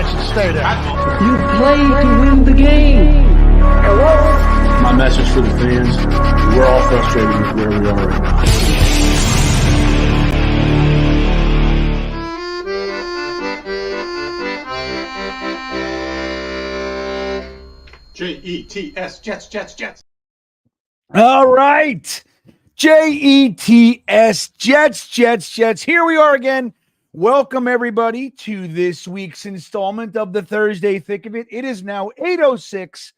fans should stay there. You play to win the game. My message for the fans, we're all frustrated with where we are right now. Jets, Jets. All right. Jets, Jets. Here we are again. Welcome, everybody, to this week's installment of the Thursday Thick of It. It is now 8:06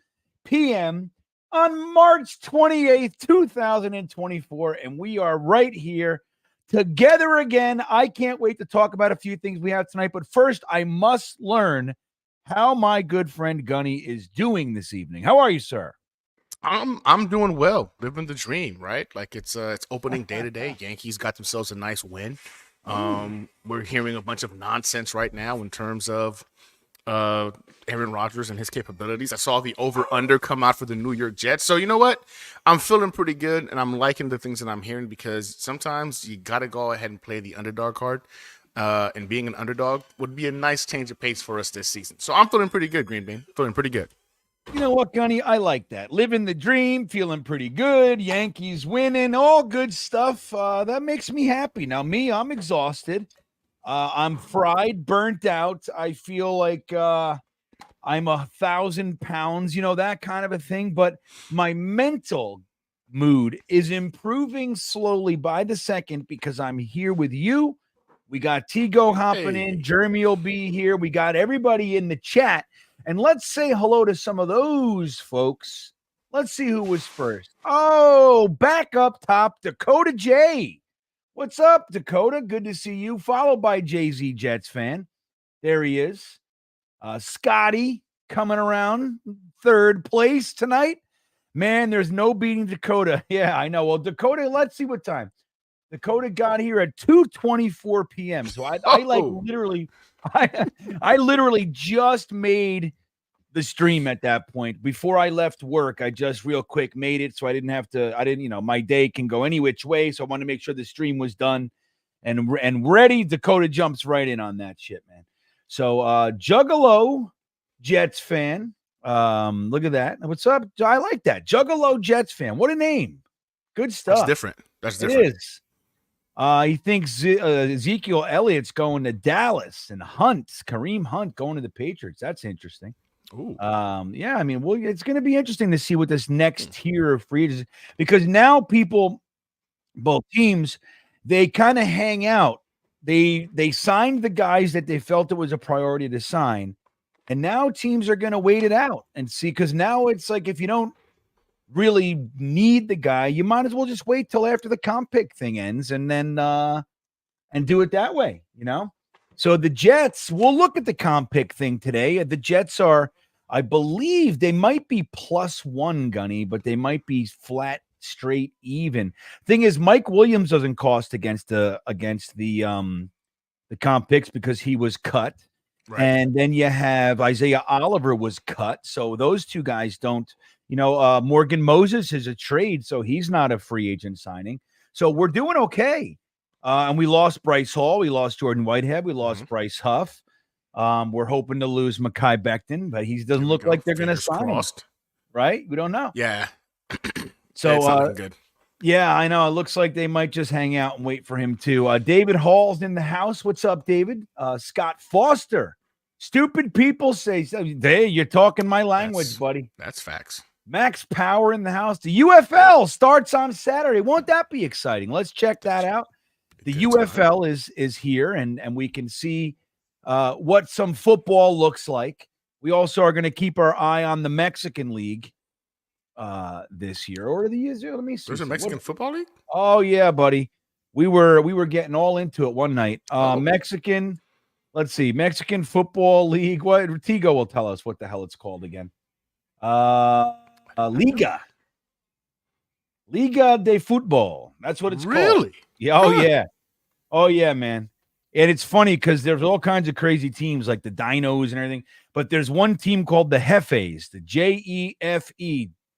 p.m. on March 28th, 2024, and we are right here together again. I can't wait to talk about a few things we have tonight, but first, I must learn how my good friend Gunny is doing this evening. How are you, sir? I'm doing well, living the dream, right? Like it's opening day today. Yankees got themselves a nice win. We're hearing a bunch of nonsense right now in terms of Aaron Rodgers and his capabilities. I saw the over/under come out for the New York Jets. So you know what? I'm feeling pretty good, and I'm liking the things that I'm hearing because sometimes you got to go ahead and play the underdog card. And being an underdog would be a nice change of pace for us this season. So I'm feeling pretty good, GreenBean. Feeling pretty good. You know what, Gunny? I like that. Living the dream, feeling pretty good. Yankees winning, all good stuff. That makes me happy. Now, I'm exhausted. I'm fried, burnt out. I feel like I'm 1,000 pounds, that kind of a thing. But my mental mood is improving slowly by the second because I'm here with you. We got Tigo hopping in. Jeremy will be here. We got everybody in the chat. And let's say hello to some of those folks. Let's see who was first. Oh, back up top, Dakota J. What's up, Dakota? Good to see you. Followed by Jay-Z Jets fan. There he is. Scotty coming around third place tonight. Man, there's no beating Dakota. Yeah, I know. Well, Dakota, let's see what time. Dakota got here at 2:24 p.m. So I literally just made the stream at that point. Before I left work, I just real quick made it so I didn't, my day can go any which way. So I wanted to make sure the stream was done and ready. Dakota jumps right in on that shit, man. So Juggalo Jets fan. Look at that. What's up? I like that. Juggalo Jets fan. What a name. Good stuff. That's different. It is. He thinks Ezekiel Elliott's going to Dallas and Kareem Hunt going to the Patriots. That's interesting. Ooh. Yeah, I mean, it's going to be interesting to see what this next tier of free agents, because now both teams, they kind of hang out. They signed the guys that they felt it was a priority to sign, and now teams are going to wait it out and see, because now it's like if you don't really need the guy, you might as well just wait till after the comp pick thing ends and then and do it that way, So the Jets, we'll look at the comp pick thing today. The Jets are, I believe they might be +1, Gunny, but they might be flat, straight, even. Thing is, Mike Williams doesn't cost against the comp picks because he was cut. Right. And then you have Isaiah Oliver was cut. So those two guys don't. Morgan Moses is a trade, so he's not a free agent signing. So we're doing okay. And we lost Bryce Hall. We lost Jordan Whitehead. We lost Bryce Huff. We're hoping to lose Mekhi Becton, but he doesn't look like they're going to sign him. Right? We don't know. Yeah. So good. Yeah, I know. It looks like they might just hang out and wait for him too. David Hall's in the house. What's up, David? Scott Foster. Stupid people say, hey, you're talking my language, buddy. That's facts. Max Power in the house. The UFL starts on Saturday. Won't that be exciting? Let's check that out. The UFL is here, and we can see what some football looks like. We also are going to keep our eye on the Mexican League this year, or the years. Let me see. There's a Mexican football league? Oh yeah, buddy. We were getting all into it one night. Mexican. Let's see. Mexican Football League. What Tigo will tell us what the hell it's called again. Liga de Football. That's what it's called. Really? Yeah. Oh yeah, man. And it's funny because there's all kinds of crazy teams like the Dinos and everything, but there's one team called the Jefes, the Jefe.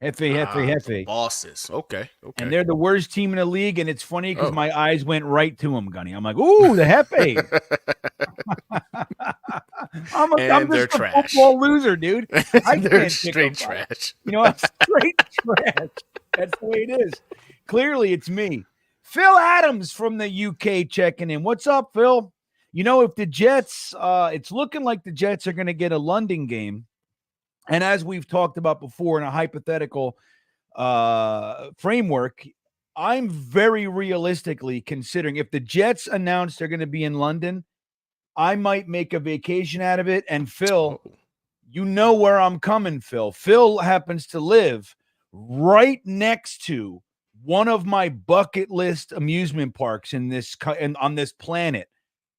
Jefe. Bosses. Okay. And they're the worst team in the league, and it's funny because my eyes went right to them, Gunny. I'm like, ooh, the Jefe. I'm they're just a trash. football loser, dude. I They're can't pick straight them. trash. I'm straight trash. That's the way it is. Clearly, it's me. Phil Adams from the UK checking in. What's up, Phil? If the Jets, it's looking like the Jets are going to get a London game. And as we've talked about before in a hypothetical framework, I'm very realistically considering if the Jets announce they're going to be in London, I might make a vacation out of it. And Phil, you know where I'm coming, Phil. Phil happens to live right next to one of my bucket list amusement parks on this planet.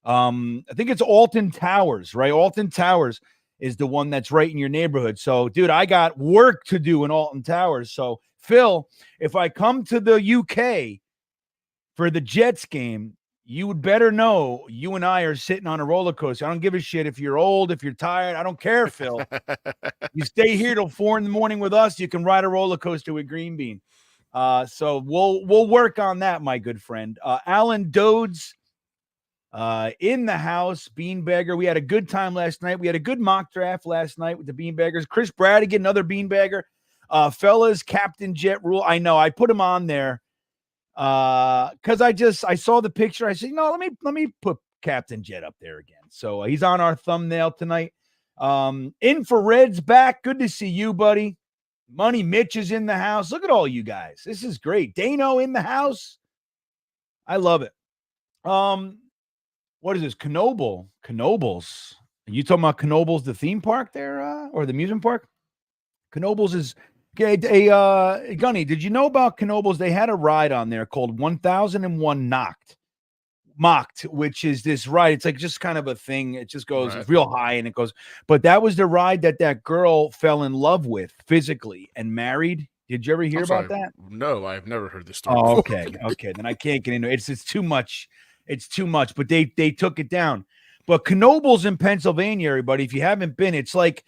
I think it's Alton Towers, right? Alton Towers is the one that's right in your neighborhood. So, dude, I got work to do in Alton Towers. So, Phil, if I come to the UK for the Jets game, you would better know you and I are sitting on a roller coaster. I don't give a shit if you're old, if you're tired. I don't care, Phil. You stay here till 4 a.m. with us. You can ride a roller coaster with GreenBean. So we'll work on that, my good friend. Alan Dodes in the house. Beanbagger. We had a good time last night. We had a good mock draft last night with the Beanbaggers. Chris Bradigan, another Beanbagger. Fellas, Captain Jet Rule. I know I put him on there because I saw the picture. I said, let me put Captain Jet up there again. So he's on our thumbnail tonight. Infrared's back. Good to see you, buddy. Money Mitch is in the house. Look at all you guys. This is great. Dano in the house. I love it. What is this? Knoebels. Are you talking about Knoebels, the theme park there, or the amusement park? Knoebels is okay. Gunny, did you know about Knoebels? They had a ride on there called 1001 Mocked, which is this ride. It's like just kind of a thing. It just goes real high and it goes. But that was the ride that girl fell in love with physically and married. Did you ever hear about that? No, I've never heard this story. Oh, okay. Then I can't get into it. It's too much. It's too much. But they took it down. But Knoebels in Pennsylvania, everybody, if you haven't been, it's like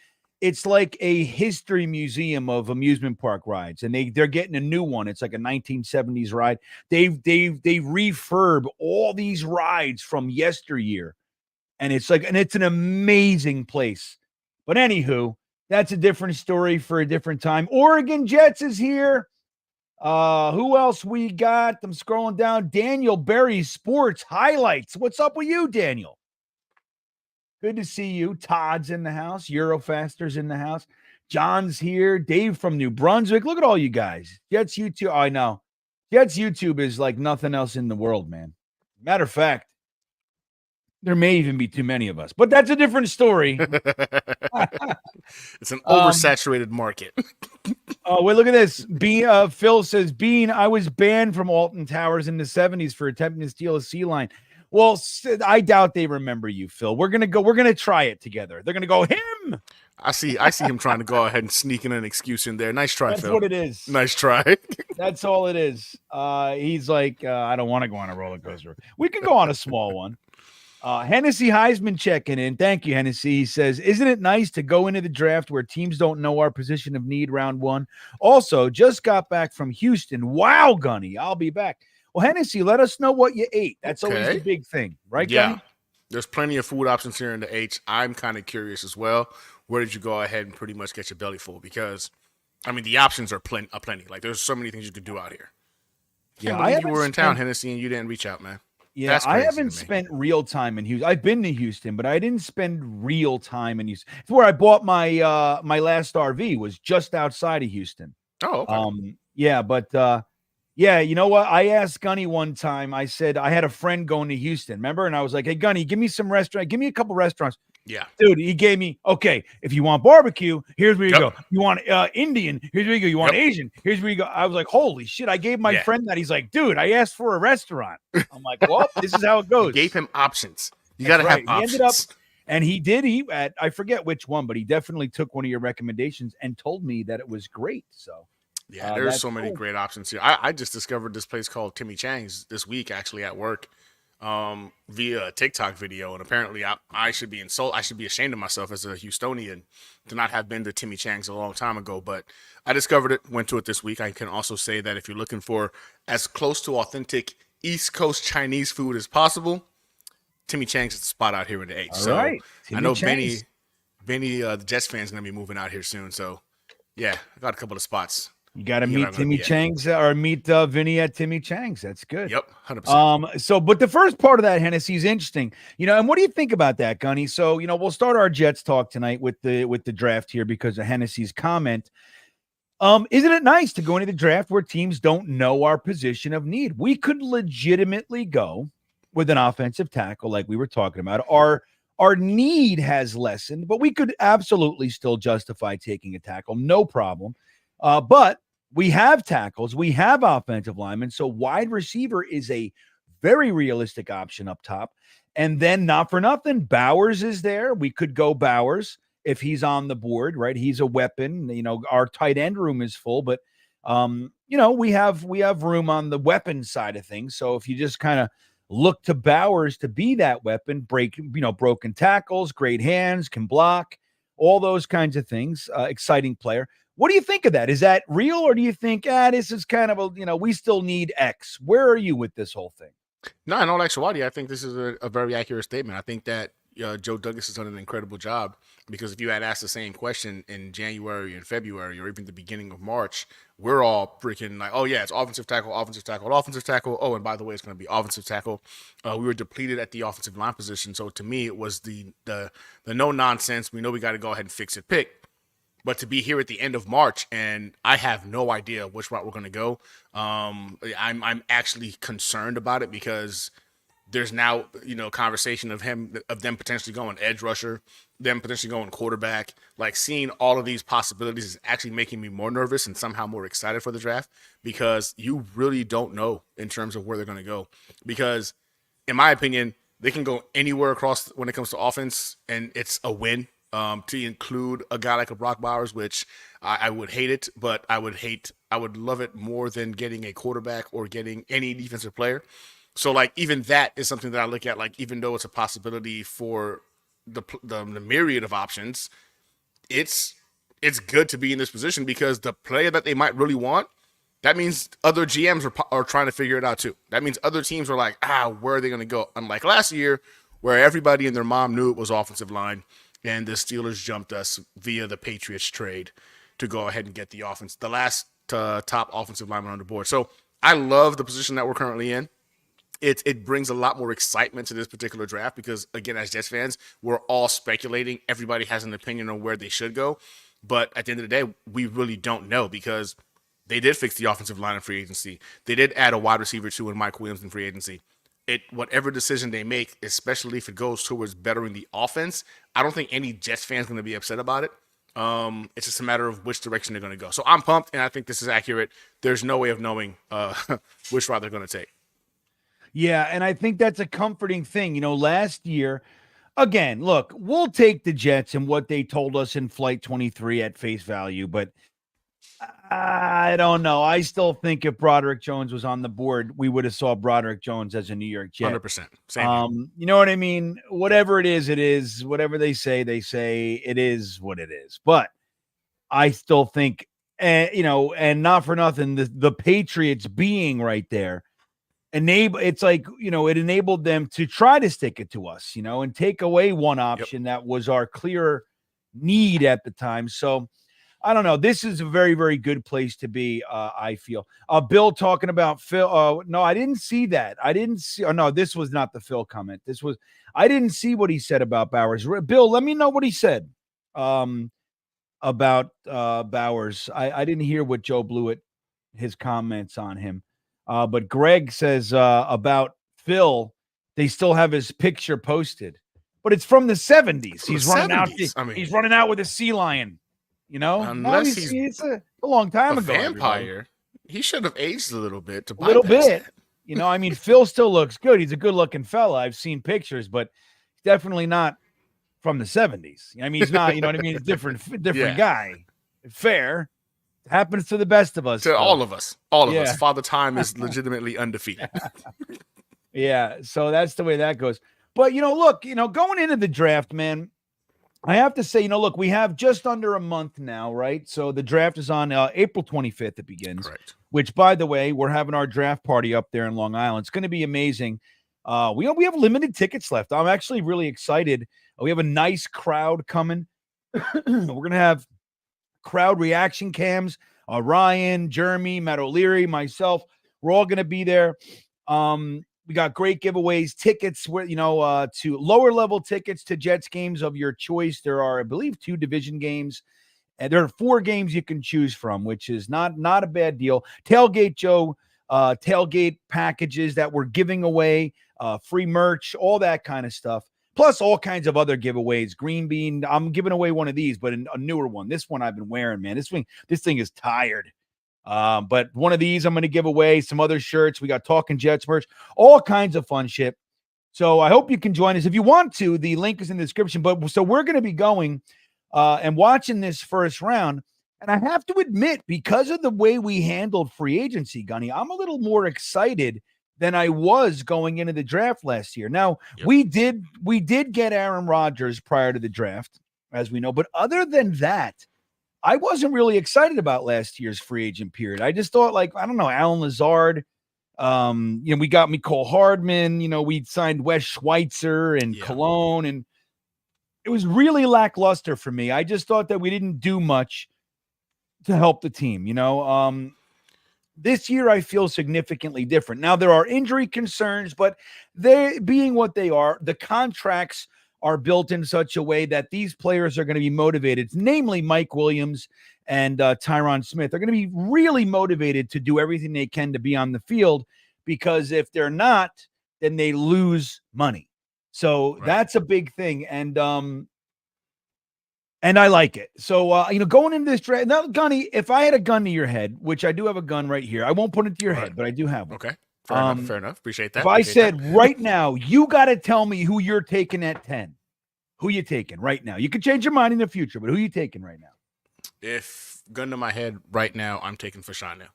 a history museum of amusement park rides, and they're getting a new one. It's like a 1970s ride. They refurb all these rides from yesteryear, and it's an amazing place. But anywho, that's a different story for a different time. Oregon Jets is here. Who else we got? I'm scrolling down. Daniel Berry Sports Highlights. What's up with you, Daniel? Good to see you. Todd's in the house. Eurofaster's in the house. John's here. Dave from New Brunswick. Look at all you guys. Jets YouTube. I know. Jets YouTube is like nothing else in the world, man. Matter of fact, there may even be too many of us, but that's a different story. It's an oversaturated market. Oh, wait, look at this. Phil says, Bean, I was banned from Alton Towers in the 70s for attempting to steal a sea lion. Well, I doubt they remember you, Phil. We're gonna try it together. They're gonna go him. I see him trying to go ahead and sneak in an excuse in there. Nice try, That's Phil. what it is. Nice try. That's all it is. He's like, I don't want to go on a roller coaster. We can go on a small one. Hennessy Heisman checking in. Thank you, Hennessy. He says, isn't it nice to go into the draft where teams don't know our position of need round one? Also, just got back from Houston. Wow, Gunny, I'll be back. Well, Hennessy, let us know what you ate. That's always the big thing, right, Yeah. Gunny? There's plenty of food options here in the H. I'm kind of curious as well. Where did you go ahead and pretty much get your belly full? Because, I mean, the options are plenty. Like, there's so many things you could do out here. Yeah, you were in town, Hennessy, and you didn't reach out, man. Yeah, I haven't spent real time in Houston. I've been to Houston, but I didn't spend real time in Houston. It's where I bought my my last RV was just outside of Houston. Oh, okay. Yeah, but yeah, you know what? I asked Gunny one time. I said I had a friend going to Houston, remember? And I was like, "Hey, Gunny, give me some restaurant. Give me a couple restaurants." Yeah, dude, he gave me, okay, if you want barbecue, here's where you go. You want Indian, here's where you go. You want Asian, here's where you go. I was like, holy shit. I gave my friend that. He's like, dude, I asked for a restaurant. I'm like, well, this is how it goes. You gave him options. You got to have options. He ended up, and he did eat at, I forget which one, but he definitely took one of your recommendations and told me that it was great. So, yeah, there's so many great options here. I just discovered this place called Timmy Chang's this week, actually, at work. Via a TikTok video, and apparently I should be ashamed of myself as a Houstonian to not have been to Timmy Chang's a long time ago, but I discovered it, went to it this week. I can also say that if you're looking for as close to authentic East Coast Chinese food as possible, Timmy Chang's at the spot out here in the H. All So right. I know Chang's. Benny, the Jets fan's gonna be moving out here soon. So yeah, I got a couple of spots. You got to You're meet not gonna Timmy be at. Chang's or meet Vinny at Timmy Chang's. That's good. Yep, 100%. So, but the first part of that, Hennessy, is interesting. And what do you think about that, Gunny? So, we'll start our Jets talk tonight with the draft here because of Hennessy's comment. Isn't it nice to go into the draft where teams don't know our position of need? We could legitimately go with an offensive tackle, like we were talking about. Our need has lessened, but we could absolutely still justify taking a tackle, no problem. But we have tackles, we have offensive linemen, so wide receiver is a very realistic option up top. And then, not for nothing, Bowers is there. We could go Bowers if he's on the board, right? He's a weapon. Our tight end room is full, but we have room on the weapon side of things. So if you just kind of look to Bowers to be that weapon, broken tackles, great hands, can block, all those kinds of things. Exciting player. What do you think of that? Is that real, or do you think, this is kind of we still need X? Where are you with this whole thing? No, in all actuality, I think this is a very accurate statement. I think that Joe Douglas has done an incredible job, because if you had asked the same question in January and February or even the beginning of March, we're all freaking like, oh yeah, it's offensive tackle. Oh, and by the way, it's going to be offensive tackle. We were depleted at the offensive line position. So to me, it was the no nonsense. We know we got to go ahead and fix it pick. But to be here at the end of March and I have no idea which route we're going to go, I'm actually concerned about it, because there's now, conversation of them potentially going edge rusher, them potentially going quarterback. Like, seeing all of these possibilities is actually making me more nervous and somehow more excited for the draft, because you really don't know in terms of where they're going to go. Because in my opinion, they can go anywhere across when it comes to offense, and it's a win. To include a guy like a Brock Bowers, which I would hate it, but I would love it more than getting a quarterback or getting any defensive player. So, like, even that is something that I look at, like, even though it's a possibility for the myriad of options, it's good to be in this position, because the player that they might really want, that means other GMs are trying to figure it out too. That means other teams are like, where are they going to go? Unlike last year, where everybody and their mom knew it was offensive line, and the Steelers jumped us via the Patriots trade to go ahead and get the last top offensive lineman on the board. So I love the position that we're currently in. It brings a lot more excitement to this particular draft, because, again, as Jets fans, we're all speculating. Everybody has an opinion on where they should go. But at the end of the day, we really don't know, because they did fix the offensive line in free agency. They did add a wide receiver too in Mike Williams in free agency. Whatever decision they make, especially if it goes towards bettering the offense, I don't think any Jets fan is going to be upset about it. It's just a matter of which direction they're going to go. So I'm pumped, and I think this is accurate. There's no way of knowing which route they're going to take. Yeah, and I think that's a comforting thing. Last year, again, look, we'll take the Jets and what they told us in Flight 23 at face value, but I don't know. I still think if Broderick Jones was on the board, we would have saw Broderick Jones as a New York Jet. 100%. Same. You know what I mean? Whatever it is, it is. Whatever they say it is what it is. But I still think, and not for nothing, the Patriots being right there, it enabled them to try to stick it to us, and take away one option that was our clear need at the time. So I don't know. This is a very, very good place to be, I feel. Bill talking about Phil. No, I didn't see that. I didn't see. Oh, no, this was not the Phil comment. I didn't see what he said about Bowers. Bill, let me know what he said about Bowers. I didn't hear what Joe Blewett, his comments on him. But Greg says about Phil, they still have his picture posted. But it's from the 70s. He's running out. He's running out with a sea lion. Unless it's a long time ago. Vampire. Everybody. He should have aged a little bit. A little bit. That. Phil still looks good. He's a good-looking fella. I've seen pictures, but definitely not from the 70s. He's not. You know what I mean? He's different guy. Fair. Happens to the best of us. To all of us. All of us. Father Time is legitimately undefeated. Yeah. So that's the way that goes. But look. Going into the draft, man. I have to say, look, we have just under a month now, right? So the draft is on April 25th. It begins. Correct. Which, by the way, we're having our draft party up there in Long Island. It's going to be amazing. We have limited tickets left. I'm actually really excited. We have a nice crowd coming. We're gonna have crowd reaction cams. Ryan, Jeremy, Matt O'Leary, myself, we're all gonna be there. We got great giveaways, tickets where to lower level tickets to Jets games of your choice. There are, I believe, 2 division games, and there are 4 games you can choose from, which is not a bad deal. Tailgate Joe, tailgate packages that we're giving away, free merch, all that kind of stuff. Plus all kinds of other giveaways. GreenBean, I'm giving away one of these, but a newer one. This one I've been wearing, man. This thing is tired. But one of these I'm going to give away, some other shirts. We got TalkinJets merch, all kinds of fun shit. So I hope you can join us. If you want to, the link is in the description. But so we're going to be going and watching this first round. And I have to admit, because of the way we handled free agency, Gunny, I'm a little more excited than I was going into the draft last year. Now, we did get Aaron Rodgers prior to the draft, as we know. But other than that, I wasn't really excited about last year's free agent period. I just thought, I don't know, Alan Lazard. We got Mecole Hardman. We signed Wes Schweitzer and Cologne, and it was really lackluster for me. I just thought that we didn't do much to help the team. This year I feel significantly different. Now there are injury concerns, but they being what they are, the contracts are built in such a way that these players are going to be motivated, namely Mike Williams and Tyron Smith. They're going to be really motivated to do everything they can to be on the field, because if they're not, then they lose money. So that's a big thing. And I like it. So, going into this draft, now, Gunny, if I had a gun to your head, which I do have a gun right here, I won't put it to your head, but I do have one. Okay. Fair enough. Appreciate that. If I said right now, you got to tell me who you're taking at 10. Who you taking right now? You can change your mind in the future, but who you taking right now? If gun to my head right now, I'm taking Fashanu.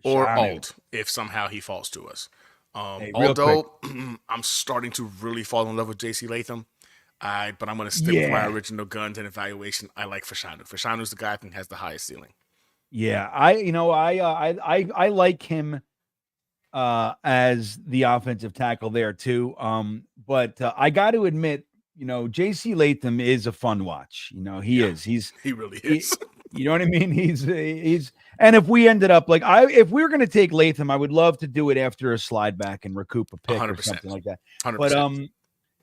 Or Alt, if somehow he falls to us. Although I'm starting to really fall in love with J.C. Latham. But I'm going to stick with my original guns and evaluation. I like Fashanu. Fashanu's the guy I think has the highest ceiling. Yeah, I like him as the offensive tackle there too. But I got to admit, J.C. Latham is a fun watch. He is. He really is. You know what I mean? He's. And if we ended up if we were going to take Latham, I would love to do it after a slide back and recoup a pick 100%. Or something like that. 100%.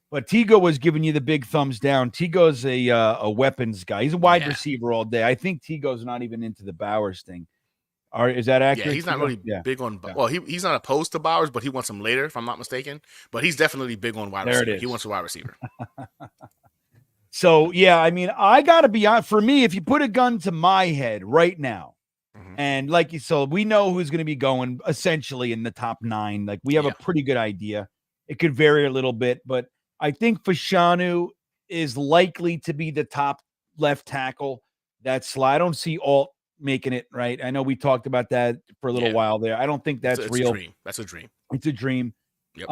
But Tigo was giving you the big thumbs down. Tigo's a weapons guy. He's a wide receiver all day. I think Tigo's not even into the Bowers thing. Is that accurate? Yeah, he's not really big on. Well, he's not opposed to Bowers, but he wants him later, if I'm not mistaken. But he's definitely big on wide receiver. He wants a wide receiver. So I gotta be honest. For me, if you put a gun to my head right now, and we know who's going to be going essentially in the top 9. We have a pretty good idea. It could vary a little bit, but I think Fashanu is likely to be the top left tackle. I don't see Alt making it, right? I know we talked about that for a little while there. I don't think that's real. That's a dream. It's a dream. Yep.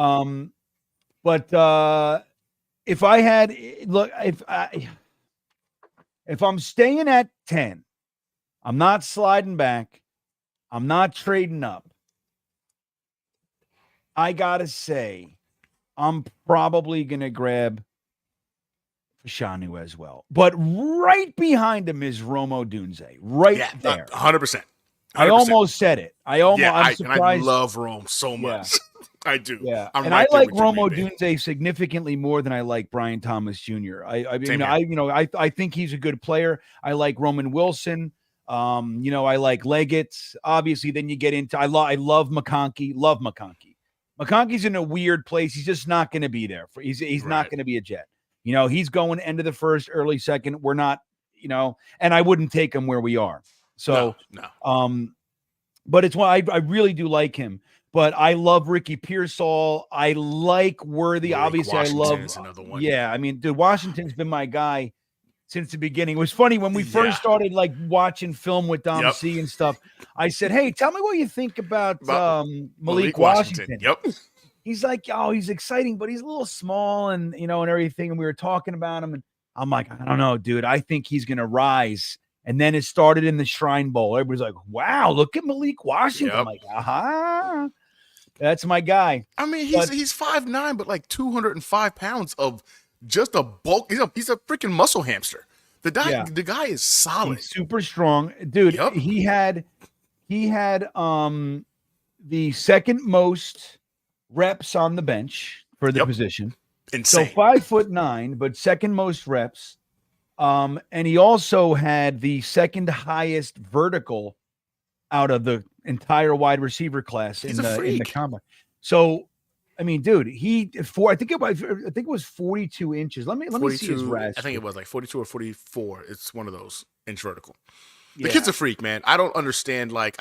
But if I had if I'm staying at 10, I'm not sliding back. I'm not trading up. I gotta say, I'm probably going to grab Fashanu as well. But right behind him is Rome Odunze. Right there. 100%. I almost said it. I'm surprised. And I love Rome so much. Yeah. I do. Yeah. I like Rome Odunze significantly more than I like Brian Thomas Jr. I think he's a good player. I like Roman Wilson. I like Leggett. Obviously, then you get into I love McConkey. Love McConkey. McConkey's in a weird place. He's just not going to be there. He's not going to be a Jet. He's going end of the first, early second. We're not, and I wouldn't take him where we are. So, no. But it's why I really do like him. But I love Ricky Pearsall. I like Worthy. Obviously, Washington is another one. Yeah, dude, Washington's been my guy since the beginning. It was funny when we first started watching film with Dom C and stuff. I said, "Hey, tell me what you think about Malik Washington." Yep. He's like, "Oh, he's exciting, but he's a little small and and everything." And we were talking about him, and I'm like, "I don't know, dude. I think he's gonna rise." And then it started in the Shrine Bowl. Everybody's like, "Wow, look at Malik Washington!" I'm like, That's my guy. I mean, But- he's 5'9", but like 205 pounds of just a bulk. He's a freaking muscle hamster. The guy is solid. He's super strong, dude. Yep. He had the second most reps on the bench for the position. Insane. So 5'9", but second most reps. And he also had the second highest vertical out of the entire wide receiver class in the combine. So, I mean, dude, I think it was 42 inches. Let me see his RAS. I think it was like 42 or 44. It's one of those inch vertical. The Yeah. kid's a freak, man. I don't understand. Like,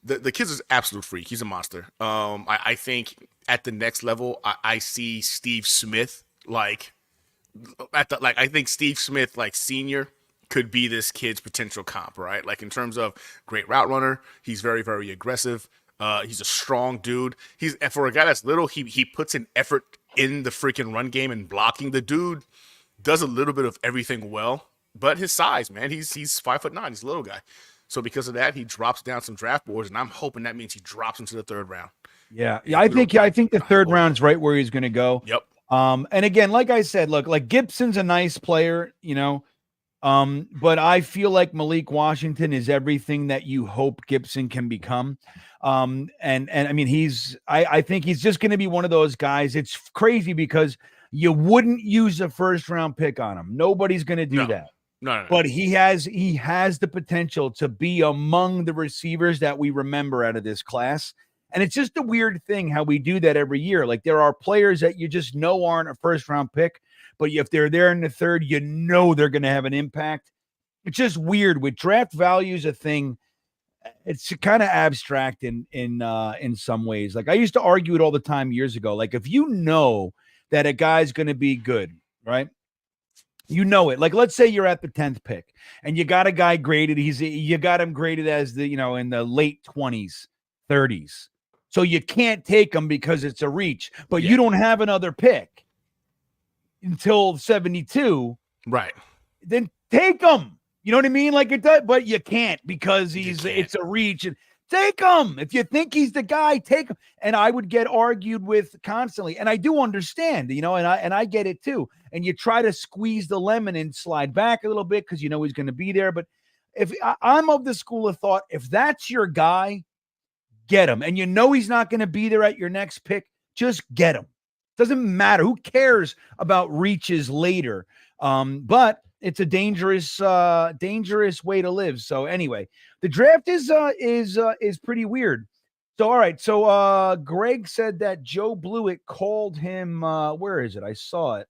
the kid's an absolute freak. He's a monster. I think at the next level, I see Steve Smith like I think Steve Smith like senior could be this kid's potential comp, right? Like in terms of great route runner, he's very, very aggressive. He's a strong dude. For a guy that's little, he puts an effort in the freaking run game and blocking. The dude does a little bit of everything well, but his size, man, he's 5'9". He's a little guy. So because of that, he drops down some draft boards, and I'm hoping that means he drops into the third round. Yeah, I think the third round's right where he's going to go. Yep. And again, like I said, look, like Gibson's a nice player, you know, but I feel like Malik Washington is everything that you hope Gibson can become. And I mean, I think he's just going to be one of those guys. It's crazy because you wouldn't use a first round pick on him. Nobody's going to do that. No. But he has the potential to be among the receivers that we remember out of this class. And it's just a weird thing how we do that every year. Like there are players that you just know aren't a first round pick, but if they're there in the third, you know they're going to have an impact. It's just weird. With draft values, a thing, it's kind of abstract in some ways. Like I used to argue it all the time years ago. Like if you know that a guy's going to be good, right? You know it. Like let's say you're at the 10th pick and you got a guy graded. You got him graded as in the late 20s, 30s. So you can't take him because it's a reach, but you don't have another pick until 72. Right. Then take him. You know what I mean? Like it does, but you can't because it's a reach. And take him. If you think he's the guy, take him. And I would get argued with constantly. And I do understand, and I get it too. And you try to squeeze the lemon and slide back a little bit because you know he's going to be there. But if I'm of the school of thought, if that's your guy, get him. And you know he's not going to be there at your next pick, just get him. Doesn't matter. Who cares about reaches later? But it's a dangerous way to live. So anyway, the draft is pretty weird. So all right. So Greg said that Joe Blewett called him. Where is it? I saw it.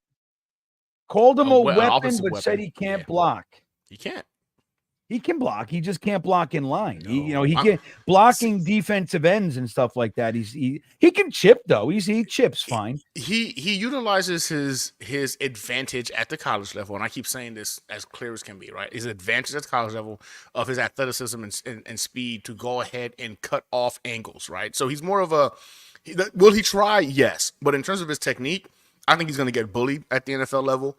Called him a weapon, but said he can't block. He can't. He can block. He just can't block in line. No, he can't blocking defensive ends and stuff like that. He can chip though. He chips fine. He utilizes his advantage at the college level, and I keep saying this as clear as can be. Right, his advantage at the college level of his athleticism and speed to go ahead and cut off angles. Right, so he's more of a. Will he try? Yes, but in terms of his technique, I think he's going to get bullied at the NFL level.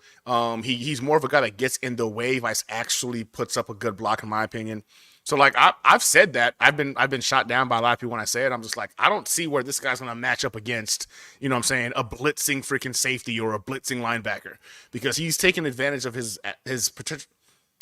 He's more of a guy that gets in the way, but actually puts up a good block, in my opinion. So, like, I've said that. I've been shot down by a lot of people when I say it. I'm just like, I don't see where this guy's going to match up against, you know what I'm saying, a blitzing freaking safety or a blitzing linebacker. Because he's taking advantage of his potential,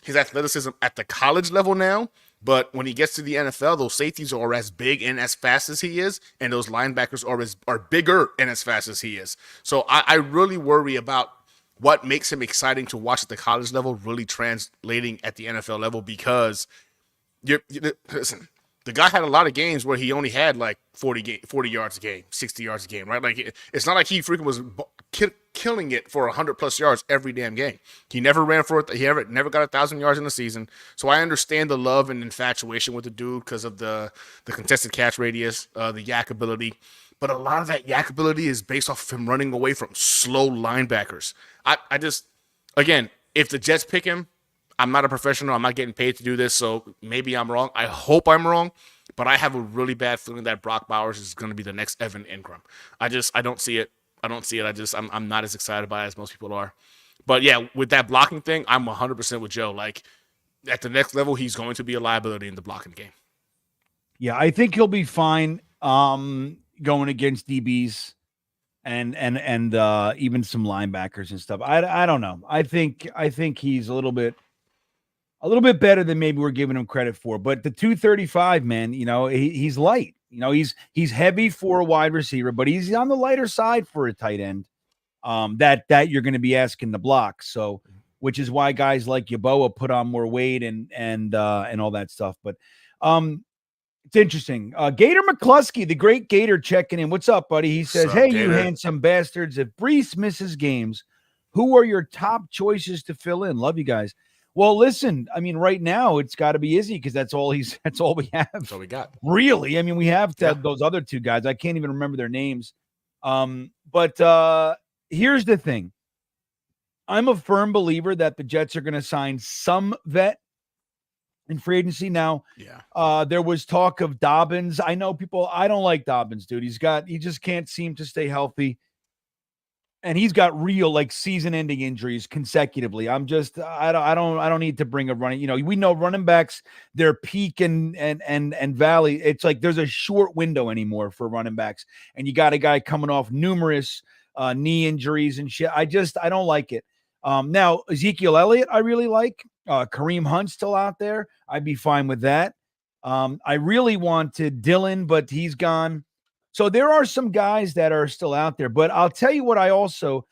his athleticism at the college level now. But when he gets to the NFL, those safeties are as big and as fast as he is, and those linebackers are bigger and as fast as he is. So I really worry about what makes him exciting to watch at the college level really translating at the NFL level, because listen, the guy had a lot of games where he only had like 40 yards a game, 60 yards a game, right? Like it's not like he freaking was killing it for 100+ yards every damn game. He never ran for it. He never got 1,000 yards in the season. So I understand the love and infatuation with the dude because of the contested catch radius, the yak ability. But a lot of that yak ability is based off of him running away from slow linebackers. I just, again, if the Jets pick him, I'm not a professional. I'm not getting paid to do this, so maybe I'm wrong. I hope I'm wrong, but I have a really bad feeling that Brock Bowers is going to be the next Evan Ingram. I don't see it. I'm not as excited about it as most people are. But yeah, with that blocking thing, I'm 100% with Joe. Like at the next level, he's going to be a liability in the blocking game. Yeah, I think he'll be fine. going against DBs and even some linebackers and stuff. I don't know. I think he's a little bit better than maybe we're giving him credit for. But the 235, man, he's light. He's heavy for a wide receiver, but he's on the lighter side for a tight end. That you're going to be asking to block. So, which is why guys like Yeboah put on more weight and all that stuff. But it's interesting. Gator McCluskey, the great Gator, checking in. What's up, buddy? He says, "Hey, Gator? You handsome bastards! If Brees misses games, who are your top choices to fill in? Love you guys." Well, listen, I mean, right now it's got to be Izzy because that's all we have. That's all we got. Really, I mean, we have those other two guys. I can't even remember their names. But here's the thing. I'm a firm believer that the Jets are going to sign some vet in free agency now. Yeah. There was talk of Dobbins. I know people. I don't like Dobbins, dude. He just can't seem to stay healthy. And he's got real like season-ending injuries consecutively. I don't need to bring a running. We know running backs, their peak and valley. It's like there's a short window anymore for running backs, and you got a guy coming off numerous knee injuries and shit. I don't like it. Now Ezekiel Elliott, I really like. Kareem Hunt's still out there. I'd be fine with that. I really wanted Dylan, but he's gone. So there are some guys that are still out there, but I'll tell you what I also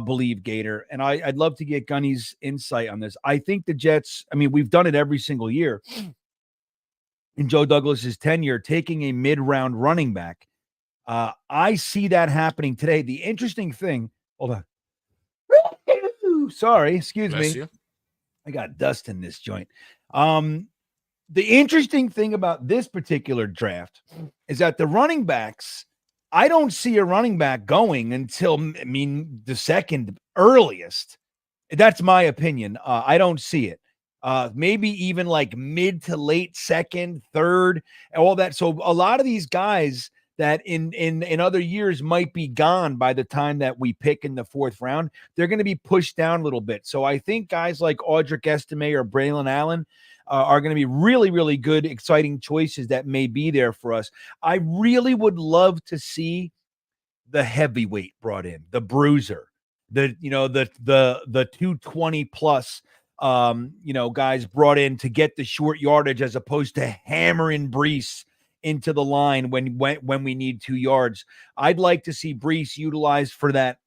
believe, Gator, and I'd love to get Gunny's insight on this. I think the Jets, I mean, we've done it every single year in Joe Douglas's tenure, taking a mid-round running back. I see that happening today. The interesting thing, hold on. Sorry, excuse Bless me. You. I got dust in this joint. The interesting thing about this particular draft is that the running backs, I don't see a running back going until, the second earliest. That's my opinion. I don't see it. Maybe even like mid to late second, third, all that. So a lot of these guys that in other years might be gone by the time that we pick in the fourth round, they're going to be pushed down a little bit. So I think guys like Audric Estime or Braylon Allen are going to be really, really good, exciting choices that may be there for us. I really would love to see the heavyweight brought in, the bruiser, the 220 plus, guys brought in to get the short yardage as opposed to hammering Brees into the line when we need 2 yards. I'd like to see Brees utilized for that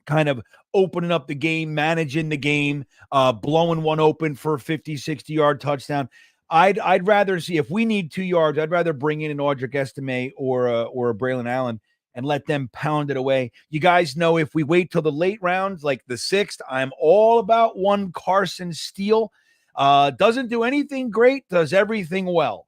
kind of opening up the game, managing the game, blowing one open for a 50, 60-yard touchdown. I'd rather see, if we need 2 yards, I'd rather bring in an Audric Estime or a Braylon Allen and let them pound it away. You guys know if we wait till the late rounds, like the 6th, I'm all about one Carson Steele. Doesn't do anything great, does everything well.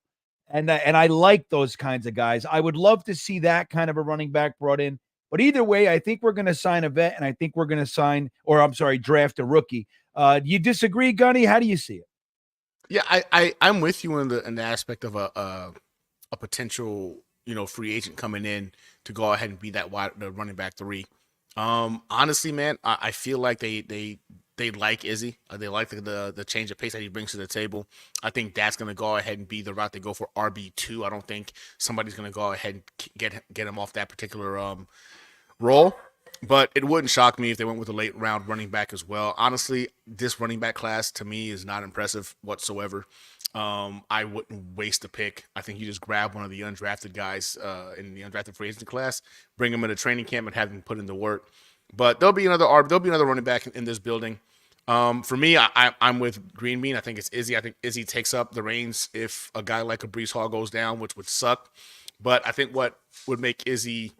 And I like those kinds of guys. I would love to see that kind of a running back brought in. But either way, I think we're going to sign a vet, and I think we're going to draft a rookie. Do you disagree, Gunny? How do you see it? Yeah, I'm with you in the aspect of a potential free agent coming in to go ahead and be the running back 3. Honestly, man, I feel like they like Izzy. They like the change of pace that he brings to the table. I think that's going to go ahead and be the route they go for RB2. I don't think somebody's going to go ahead and get him off that particular role. But it wouldn't shock me if they went with a late round running back as well. Honestly, this running back class to me is not impressive whatsoever. I wouldn't waste a pick. I think you just grab one of the undrafted guys in the undrafted free agent class, bring them into training camp, and have them put in the work. But there'll be another running back in this building. For me, I'm with GreenBean. I think it's Izzy. I think Izzy takes up the reins if a guy like a Brees Hall goes down, which would suck. But I think what would make Izzy,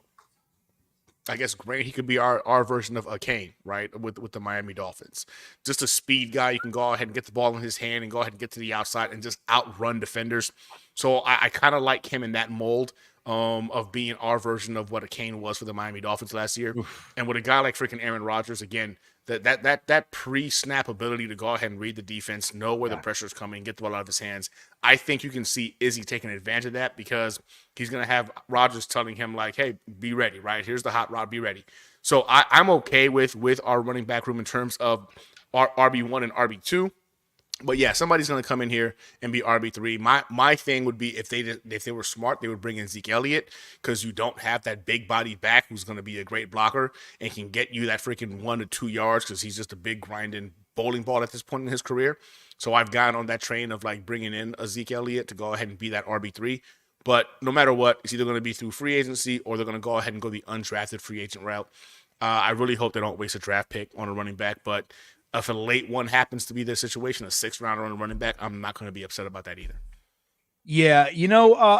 I guess, great, he could be our version of a Kane, right, with the Miami Dolphins. Just a speed guy. You can go ahead and get the ball in his hand and go ahead and get to the outside and just outrun defenders. So I kind of like him in that mold of being our version of what a Kane was for the Miami Dolphins last year. Oof. And with a guy like freaking Aaron Rodgers, again, that pre-snap ability to go ahead and read the defense, know where the pressure is coming, get the ball out of his hands. I think you can see Izzy taking advantage of that because he's going to have Rodgers telling him like, hey, be ready, right? Here's the hot rod, be ready. So I'm okay with our running back room in terms of our RB1 and RB2. But yeah, somebody's going to come in here and be RB3. My thing would be if they were smart, they would bring in Zeke Elliott, because you don't have that big body back who's going to be a great blocker and can get you that freaking 1 to 2 yards, because he's just a big grinding bowling ball at this point in his career. So I've gone on that train of like bringing in a Zeke Elliott to go ahead and be that RB3. But no matter what, it's either going to be through free agency or they're going to go ahead and go the undrafted free agent route. I really hope they don't waste a draft pick on a running back, but if a late one happens to be their situation, a 6th rounder on a running back, I'm not going to be upset about that either. Yeah,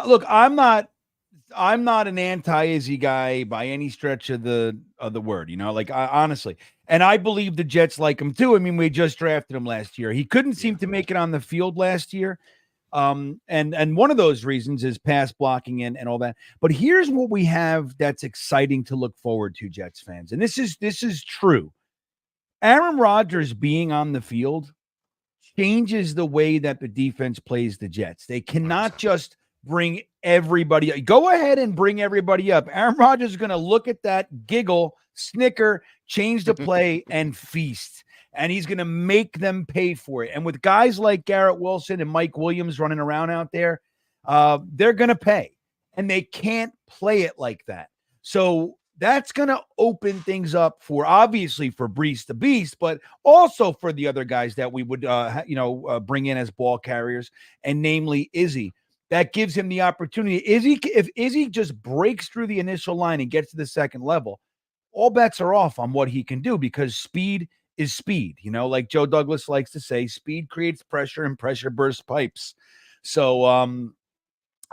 look, I'm not an anti-Izzy guy by any stretch of the word. Honestly, and I believe the Jets like him too. I mean, we just drafted him last year. He couldn't seem to make it on the field last year, and one of those reasons is pass blocking and all that. But here's what we have that's exciting to look forward to, Jets fans, and this is true. Aaron Rodgers being on the field changes the way that the defense plays the Jets. They cannot just bring everybody. Go ahead and bring everybody up. Aaron Rodgers is going to look at that, giggle, snicker, change the play, and feast. And he's going to make them pay for it. And with guys like Garrett Wilson and Mike Williams running around out there, they're going to pay. And they can't play it like that. So that's going to open things up obviously for Brees the Beast, but also for the other guys that we would, bring in as ball carriers, and namely Izzy. That gives him the opportunity. If Izzy just breaks through the initial line and gets to the second level, all bets are off on what he can do, because speed is speed. Like Joe Douglas likes to say, speed creates pressure and pressure bursts pipes. So,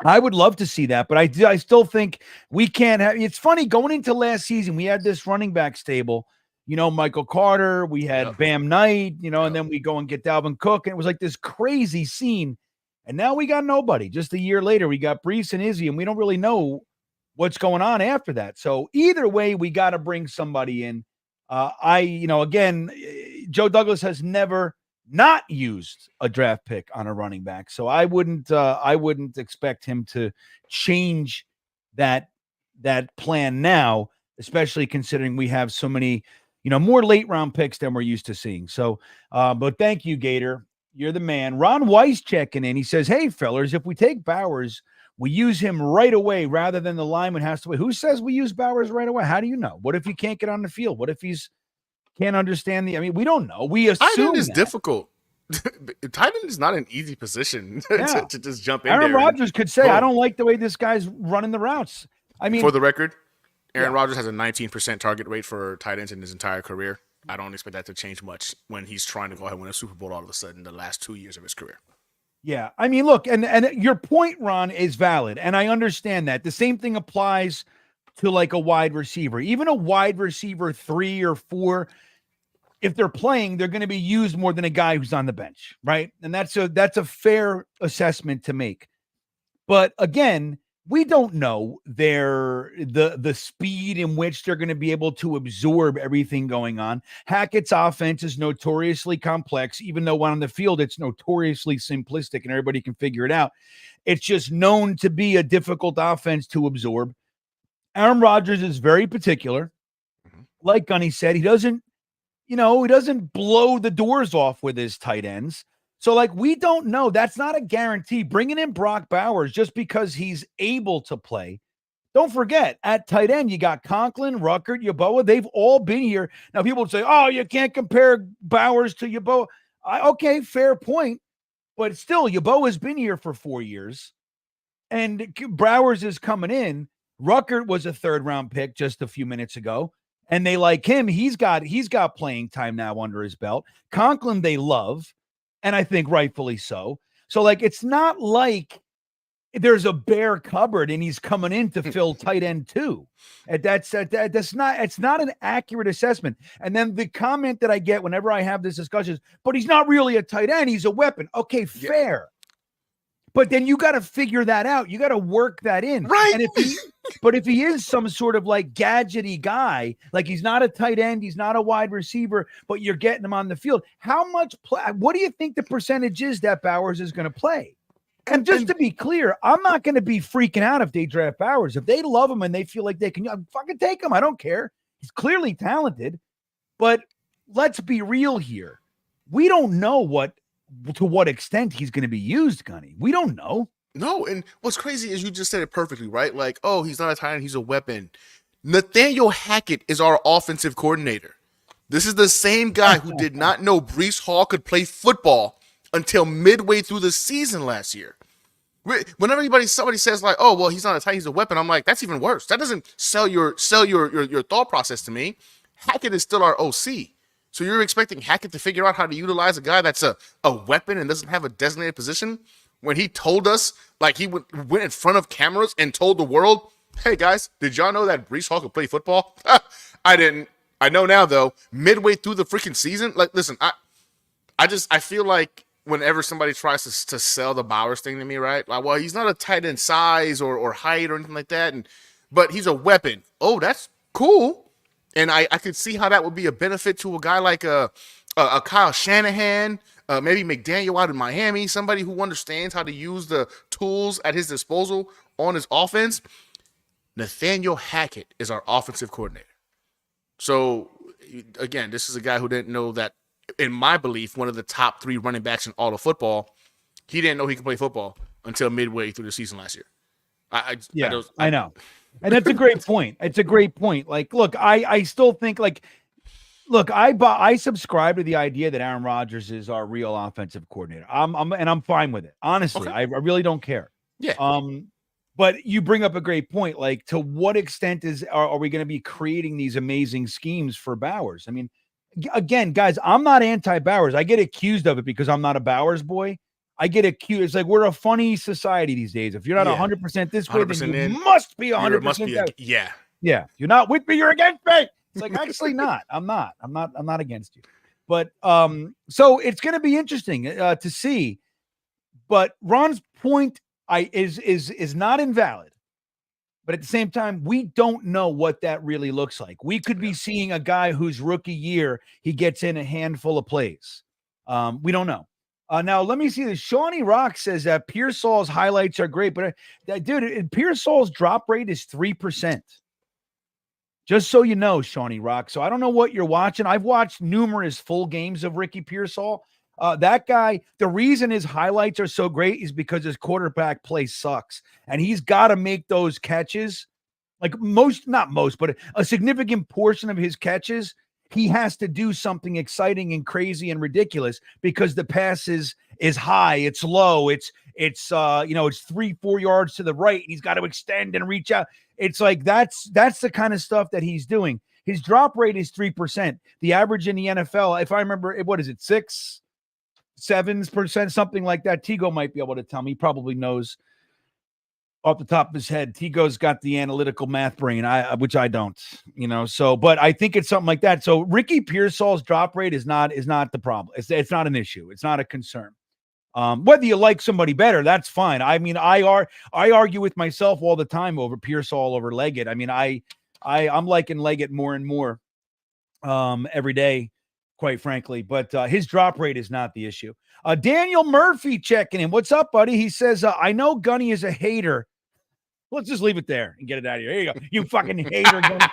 I would love to see that, but I still think we can't have. It's funny, going into last season, we had this running back stable, Michael Carter, we had Bam Knight, and then we go and get Dalvin Cook, and it was like this crazy scene. And now we got nobody. Just a year later, we got Brees and Izzy, and we don't really know what's going on after that. So either way, we got to bring somebody in. Again, Joe Douglas has never not used a draft pick on a running back. So I wouldn't expect him to change that plan now, especially considering we have so many, more late round picks than we're used to seeing. So, but thank you, Gator. You're the man. Ron Weiss checking in. He says, hey, fellers, if we take Bowers, we use him right away rather than the lineman has to wait. Who says we use Bowers right away? How do you know? What if he can't get on the field? What if can't understand we don't know. We assume tight end is difficult. Tight end is not an easy position to just jump in. Aaron Rodgers could say, I don't like the way this guy's running the routes. For the record, Aaron Rodgers has a 19% target rate for tight ends in his entire career. I don't expect that to change much when he's trying to go ahead and win a Super Bowl all of a sudden the last 2 years of his career. Yeah. Look, and your point, Ron, is valid. And I understand that. The same thing applies to like a wide receiver. Even a wide receiver 3 or 4, if they're playing, they're going to be used more than a guy who's on the bench, right? And that's a fair assessment to make. But again, we don't know the speed in which they're going to be able to absorb everything going on. Hackett's offense is notoriously complex, even though on the field it's notoriously simplistic and everybody can figure it out. It's just known to be a difficult offense to absorb. Aaron Rodgers is very particular. Like Gunny said, he doesn't blow the doors off with his tight ends. So, we don't know. That's not a guarantee. Bringing in Brock Bowers just because he's able to play. Don't forget, at tight end, you got Conklin, Ruckert, Yeboah. They've all been here. Now, people would say, oh, you can't compare Bowers to Yeboah. Okay, fair point. But still, Yeboah has been here for 4 years. And Bowers is coming in. Ruckert was a 3rd-round pick just a few minutes ago. And they like him. He's got playing time now under his belt. Conklin, they love. And I think rightfully so. So, it's not like there's a bare cupboard and he's coming in to fill tight end 2. It's not an accurate assessment. And then the comment that I get whenever I have this discussion is, but he's not really a tight end. He's a weapon. Okay, fair. But then you got to figure that out. You got to work that in. Right. And if he is some sort of gadgety guy, he's not a tight end, he's not a wide receiver, but you're getting him on the field. How much what do you think the percentage is that Bowers is going to play? And just to be clear, I'm not going to be freaking out if they draft Bowers. If they love him and they feel like they can fucking take him, I don't care. He's clearly talented. But let's be real here. We don't know what to what extent he's going to be used, Gunny. We don't know. No, and what's crazy is you just said it perfectly, right? Like, oh, he's not a tight end, he's a weapon. Nathaniel Hackett is our offensive coordinator. This is the same guy who did not know Breece Hall could play football until midway through the season last year. Whenever somebody says like, "Oh, well, he's not a tight, he's a weapon," I'm like, that's even worse. That doesn't sell your thought process to me. Hackett is still our OC, so you're expecting Hackett to figure out how to utilize a guy that's a weapon and doesn't have a designated position when he told us, like, he went in front of cameras and told the world, "Hey guys, did y'all know that Breece Hall could play football?" I didn't. I know now though. Midway through the freaking season, like, listen, I feel like whenever somebody tries to sell the Bowers thing to me, right? Like, well, he's not a tight end size or height or anything like that, but he's a weapon. Oh, that's cool. And I could see how that would be a benefit to a guy like a Kyle Shanahan, maybe McDaniel out in Miami, somebody who understands how to use the tools at his disposal on his offense. Nathaniel Hackett is our offensive coordinator. So, again, this is a guy who didn't know that, in my belief, one of the top 3 running backs in all of football. He didn't know he could play football until midway through the season last year. I know. And that's a great point. It's a great point. Like, look, I still think, like, look, I subscribe to the idea that Aaron Rodgers is our real offensive coordinator. I'm fine with it. Honestly, okay. I really don't care. Yeah. But you bring up a great point. Like, to what extent are we going to be creating these amazing schemes for Bowers? I mean, again, guys, I'm not anti-Bowers. I get accused of it because I'm not a Bowers boy. I get accused. It's like, we're a funny society these days. If you're not 100% this way, then you must be 100% that way. Yeah. Yeah. You're not with me, you're against me. It's like, actually not. I'm not against you. But so it's going to be interesting to see. But Ron's point is not invalid. But at the same time, we don't know what that really looks like. We could be seeing a guy whose rookie year, he gets in a handful of plays. We don't know. Now, let me see this. Shawnee Rock says that Pearsall's highlights are great, but dude, Pearsall's drop rate is 3%. Just so you know, Shawnee Rock. So I don't know what you're watching. I've watched numerous full games of Ricky Pearsall. That guy, the reason his highlights are so great is because his quarterback play sucks. And he's got to make those catches. Like not most, but a significant portion of his catches, he has to do something exciting and crazy and ridiculous because the pass is high, it's low, it's 3-4 yards to the right, and he's got to extend and reach out. It's like that's the kind of stuff that he's doing. His drop rate is 3%. The average in the NFL, if I remember, what is it, 6-7%, something like that. Tigo might be able to tell me. He probably knows off the top of his head. Tigo's got the analytical math brain, which I don't, So, but I think it's something like that. So Ricky Pearsall's drop rate is not the problem. It's not an issue. It's not a concern. Whether you like somebody better, that's fine. I mean, I argue with myself all the time over Pearsall over Leggett. I mean, I'm liking Leggett more and more every day, quite frankly. But his drop rate is not the issue. Daniel Murphy checking in. What's up, buddy? He says, I know Gunny is a hater. Let's just leave it there and get it out of here. Here you go. You fucking hater, Gunny.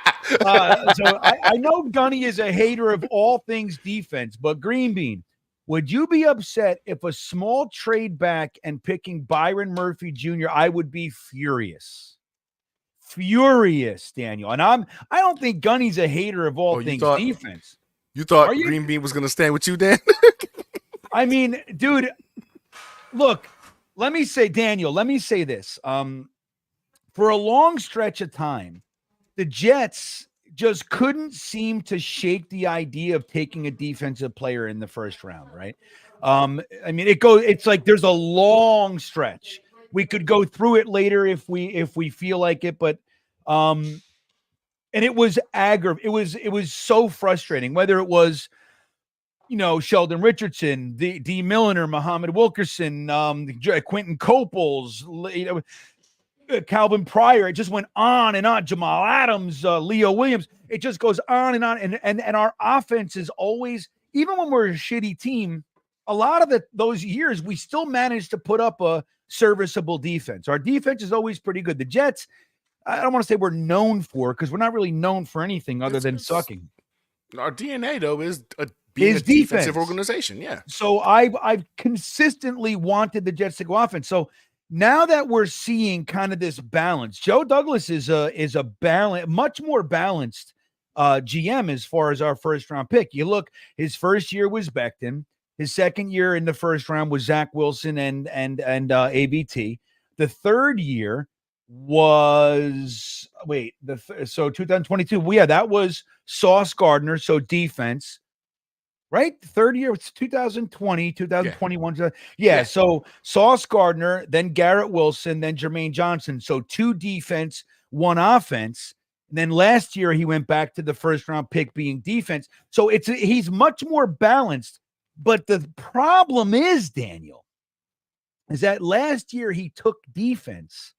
So I know Gunny is a hater of all things defense, but GreenBean, would you be upset if a small trade back and picking Byron Murphy Jr.? I would be furious. Furious, Daniel. And I don't think Gunny's a hater of all things defense. You thought GreenBean was going to stand with you, Dan? I mean, dude, look, let me say this. For a long stretch of time, the Jets just couldn't seem to shake the idea of taking a defensive player in the first round, right? I mean, it's like there's a long stretch. We could go through it later if we feel like it, but and it was aggravating. It was so frustrating, whether it was Sheldon Richardson, D. Milliner, Muhammad Wilkerson, Quentin Coples, Calvin Pryor. It just went on and on. Jamal Adams, Leo Williams. It just goes on and on. And our offense is always, even when we're a shitty team, a lot of those years, we still managed to put up a serviceable defense. Our defense is always pretty good. The Jets, I don't want to say we're known for, because we're not really known for anything other than sucking. Our DNA, though, is a being His a defensive defense. organization. Yeah. So I've consistently wanted the Jets to go offense. So now that we're seeing kind of this balance, Joe Douglas is a much more balanced GM as far as our first round pick. You look, his first year was Becton. His second year in the first round was Zach Wilson and ABT. The third year was so 2022. Well, yeah, that was Sauce Gardner. So defense. Right? Third year, it's 2020, 2021. Yeah. So Sauce Gardner, then Garrett Wilson, then Jermaine Johnson. So 2 defense, 1 offense. And then last year, he went back to the first round pick being defense. So he's much more balanced. But the problem is, Daniel, is that last year he took defense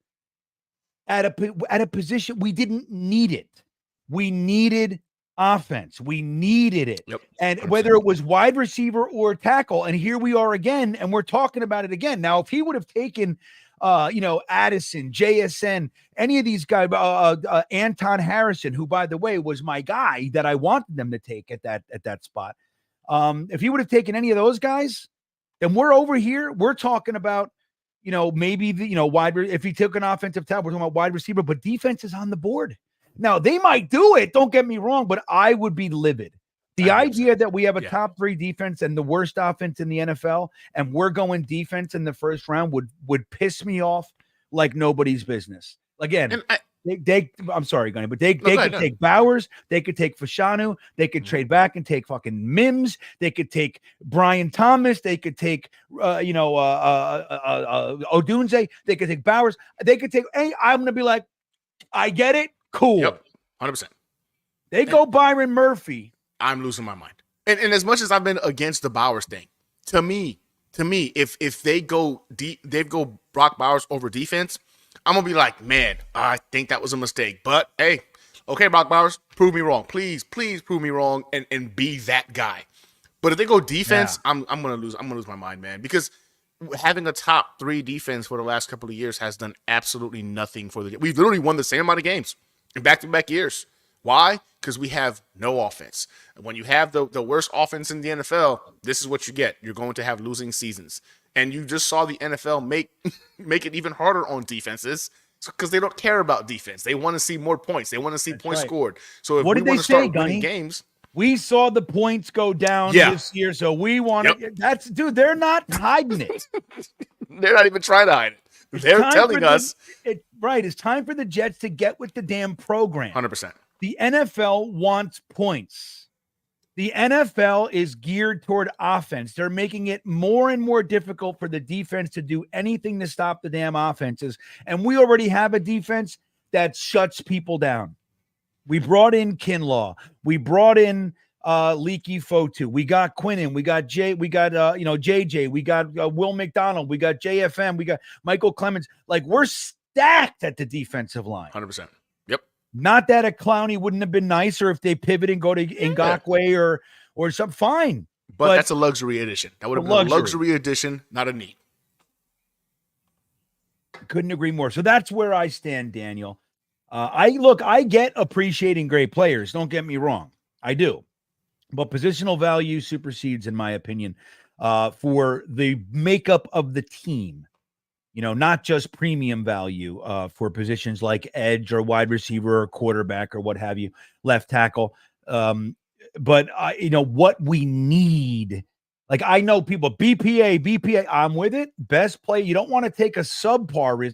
at a position we didn't need it. We needed offense. We needed it. Yep. And whether it was wide receiver or tackle, and here we are again, and we're talking about it again. Now, if he would have taken, Addison, JSN, any of these guys, Anton Harrison, who, by the way, was my guy that I wanted them to take at that spot. If he would have taken any of those guys, then we're over here. We're talking about, maybe if he took an offensive tackle, we're talking about wide receiver, but defense is on the board. Now, they might do it, don't get me wrong, but I would be livid. The idea that we have a top 3 defense and the worst offense in the NFL, and we're going defense in the first round would piss me off like nobody's business. Again, I'm sorry, Gunny, but they could take Bowers, they could take Fashanu, they could trade back and take fucking Mims, they could take Brian Thomas, they could take Odunze, they could take Bowers, they could take. Hey, I'm gonna be like, I get it. Cool. Yep. 100%. They go Byron Murphy. I'm losing my mind. And as much as I've been against the Bowers thing, to me, if they go Brock Bowers over defense, I'm gonna be like, man, I think that was a mistake. But hey, okay, Brock Bowers, prove me wrong. Please prove me wrong and be that guy. But if they go defense, I'm gonna lose my mind, man. Because having a top 3 defense for the last couple of years has done absolutely nothing for the. We've literally won the same amount of games in back-to-back years. Why? Because we have no offense. When you have the worst offense in the NFL, this is what you get. You're going to have losing seasons. And you just saw the NFL make it even harder on defenses because they don't care about defense. They want to see more points. They want to see points scored. So if we want to start winning games, we saw the points go down this year, so we want to. They're not hiding it. They're not even trying to hide it. They're telling us. It's time for the Jets to get with the damn program. 100%. The NFL wants points. The NFL is geared toward offense. They're making it more and more difficult for the defense to do anything to stop the damn offenses. And we already have a defense that shuts people down. We brought in Kinlaw. We brought in Leaky Fotu. We got Quinnen. We got JJ. We got Will McDonald. We got JFM. We got Michael Clemens. Like, we're stacked at the defensive line. 100%. Yep. Not that a Clowney wouldn't have been nicer if they pivot and go to Ngakoue or something. Fine. But that's a luxury edition. That would have been a luxury edition, not a need. Couldn't agree more. So that's where I stand, Daniel. I get appreciating great players. Don't get me wrong. I do. But positional value supersedes, in my opinion, for the makeup of the team. Not just premium value for positions like edge or wide receiver or quarterback or what have you, left tackle. But what we need. Like, I know people, BPA, I'm with it. Best play. You don't want to take a subpar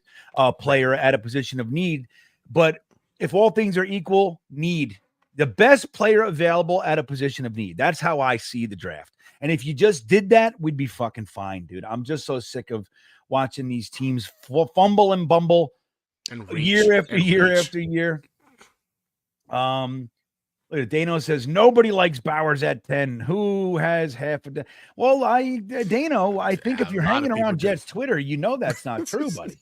player at a position of need. But if all things are equal, need the best player available at a position of need. That's how I see the draft. And if you just did that, we'd be fucking fine, dude. I'm just so sick of watching these teams fumble and bumble and year after year after year. Dano says nobody likes Bowers at 10. Who has half of that? Well, Dano, I think if you're hanging around Jets Twitter, that's not true, buddy.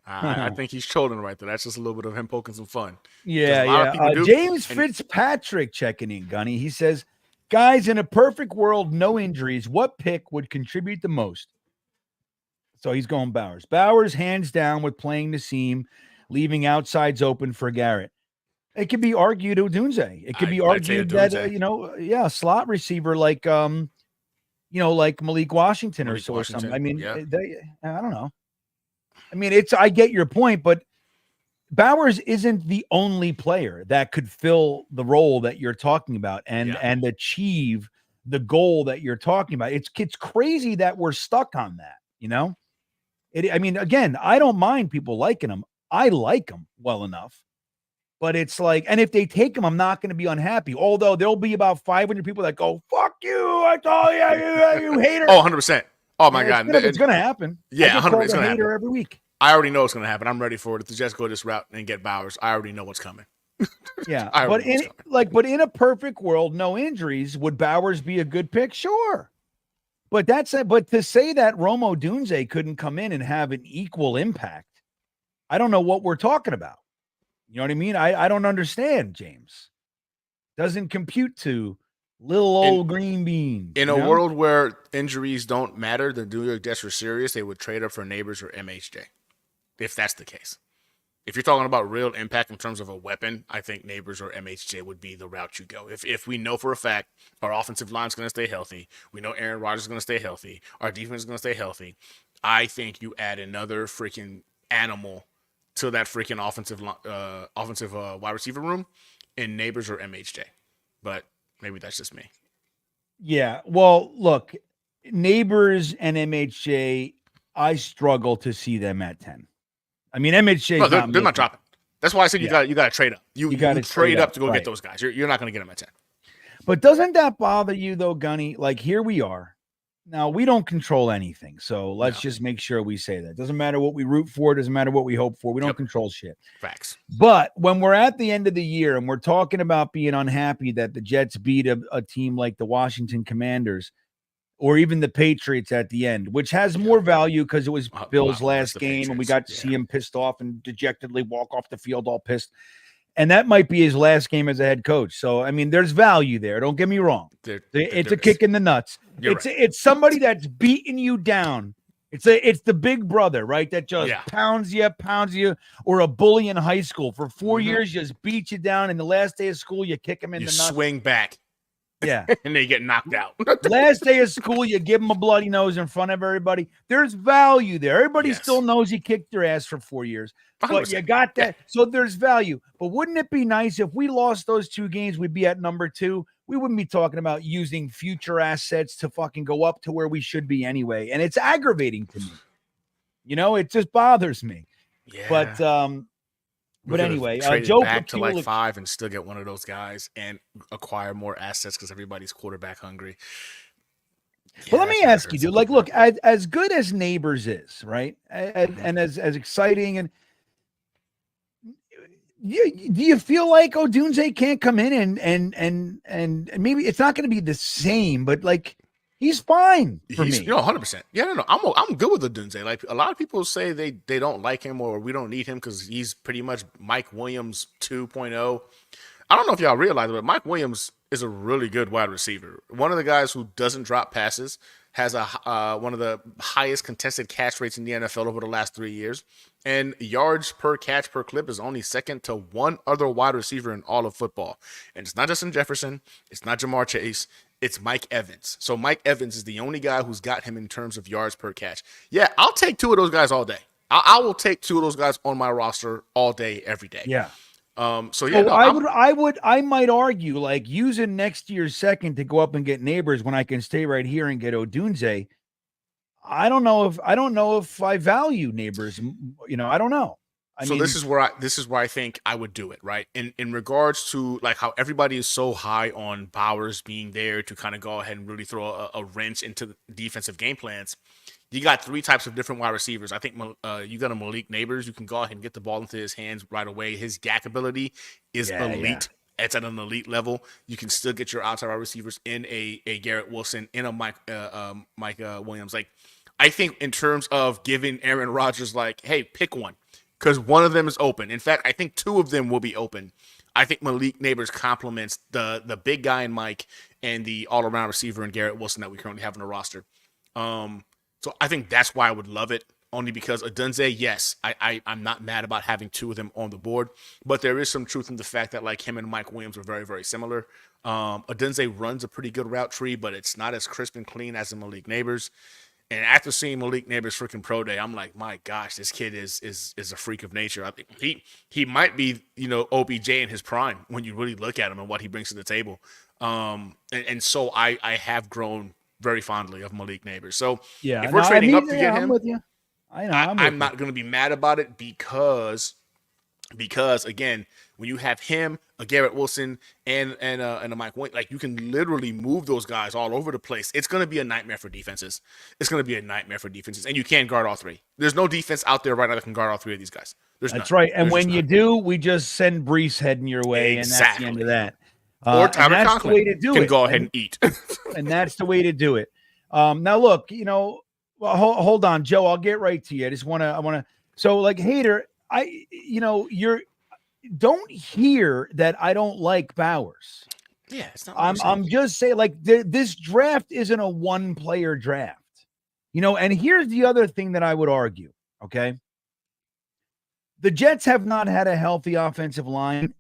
I think he's trolling right there. That's just a little bit of him poking some fun. Yeah. James Fitzpatrick checking in, Gunny. He says, guys, in a perfect world, no injuries, what pick would contribute the most? So he's going Bowers. Bowers, hands down, with playing the seam, leaving outsides open for Garrett. It could be argued Odunze. It could be I'd say argued that Odunze. slot receiver like like Malik Washington Malik or something. I Washington, mean, yeah. I don't know. I mean, I get your point, but Bowers isn't the only player that could fill the role that you're talking about and achieve the goal that you're talking about. It's crazy that we're stuck on that, I mean, again, I don't mind people liking him. I like him well enough. But it's like, and if they take him, I'm not going to be unhappy. Although there'll be about 500 people that go, "Fuck you! I told you, you hater." Oh, 100%. Oh my God, it's going to happen. Yeah, 100%. It's going to happen Every week. I already know it's going to happen. I'm ready for it. If the Jets go this route and get Bowers, I already know what's coming. Yeah, but in a perfect world, no injuries, would Bowers be a good pick? Sure. But but to say that Rome Odunze couldn't come in and have an equal impact, I don't know what we're talking about. You know what I mean? I don't understand, James. Doesn't compute to little old GreenBean. In a world where injuries don't matter, the New York Jets were serious, they would trade up for Neighbors or MHJ, if that's the case. If you're talking about real impact in terms of a weapon, I think Neighbors or MHJ would be the route you go. If we know for a fact our offensive line is going to stay healthy, we know Aaron Rodgers is going to stay healthy, our defense is going to stay healthy, I think you add another freaking animal to that freaking offensive wide receiver room in Neighbors or MHJ. But maybe that's just me. Yeah. Well, look, Neighbors and MHJ, I struggle to see them at 10. I mean, MHJ. No, they're not dropping. That's why I said you got to trade up. You got to trade up to go get those guys. You're not going to get them at 10. But doesn't that bother you though, Gunny? Like here we are. Now, we don't control anything, so let's just make sure we say that. Doesn't matter what we root for. Doesn't matter what we hope for. We don't control shit. Facts. But when we're at the end of the year and we're talking about being unhappy that the Jets beat a team like the Washington Commanders or even the Patriots at the end, which has more value because it was Bill's last game and we got to see him pissed off and dejectedly walk off the field all pissed. And that might be his last game as a head coach. So, I mean, there's value there. Don't get me wrong. It's a kick in the nuts. It's somebody that's beating you down. It's the big brother, right? That just pounds you, or a bully in high school. For 4 years, just beat you down. And the last day of school, you kick him in the nuts. Swing back. Yeah. And they get knocked out. Last day of school, you give him a bloody nose in front of everybody. There's value there. Everybody still knows he kicked your ass for 4 years. But 100%. You got that. So there's value. But wouldn't it be nice if we lost those 2 games, we'd be at number 2? We wouldn't be talking about using future assets to fucking go up to where we should be anyway. And it's aggravating to me. It just bothers me. Yeah. But anyway, Joe back to like 5 and still get one of those guys and acquire more assets because everybody's quarterback hungry. Well, let me ask you, dude. Like, look, as good as Neighbors is, right, and as exciting, and do you feel like Odunze can't come in and maybe it's not going to be the same, but like he's fine for me. 100%. Yeah, no. I'm good with Odunze. Like a lot of people say they don't like him or we don't need him because he's pretty much Mike Williams 2.0. I don't know if y'all realize it, but Mike Williams is a really good wide receiver. One of the guys who doesn't drop passes, has one of the highest contested catch rates in the NFL over the last 3 years, and yards per catch per clip is only second to one other wide receiver in all of football. And it's not Justin Jefferson, it's not Jamar Chase, it's Mike Evans. So Mike Evans is the only guy who's got him in terms of yards per catch. Yeah, I'll take 2 of those guys all day. I will take 2 of those guys on my roster all day, every day. Yeah. I might argue like using next year's second to go up and get Neighbors when I can stay right here and get Odunze. I don't know if I value Neighbors. I don't know. This is where I think I would do it, right? In regards to like how everybody is so high on Bowers being there to kind of go ahead and really throw a wrench into the defensive game plans. You got 3 types of different wide receivers. I think you got a Malik Neighbors. You can go ahead and get the ball into his hands right away. His yak ability is elite. Yeah. It's at an elite level. You can still get your outside wide receivers in a Garrett Wilson, in a Mike Williams. Like, I think in terms of giving Aaron Rodgers, like, hey, pick one, because one of them is open. In fact, I think 2 of them will be open. I think Malik Neighbors complements the big guy in Mike and the all-around receiver in Garrett Wilson that we currently have on the roster. So I think that's why I would love it. only because Odunze, yes, I'm not mad about having two of them on the board, but there is some truth in the fact that like him and Mike Williams are very, very similar. Odunze runs a pretty good route tree, but it's not as crisp and clean as the Malik Neighbors. And after seeing Malik Neighbors freaking pro day, I'm like, my gosh, this kid is a freak of nature. I think he might be, OBJ in his prime when you really look at him and what he brings to the table. And so I have grown very fondly of Malik Neighbors. So Yeah, if we're trading up to get I'm him, with you. I know. I'm not going to be mad about it because again, when you have him, a Garrett Wilson, and a Mike Williams, like you can literally move those guys all over the place. It's going to be a nightmare for defenses. And you can't guard all three. There's no defense out there right now that can guard all three of these guys. That's right. And when you do, we just send Brees heading your way, and that's the end of that. Or Tyler Conklin can go ahead and eat. And that's the way to do it. Now look, well, hold on, Joe. I'll get right to you. I want to. So, like, Hater, don't hear that I don't like Bowers. Yeah, it's not. I'm just saying, like, this draft isn't a one-player draft, And here's the other thing that I would argue. Okay, the Jets have not had a healthy offensive line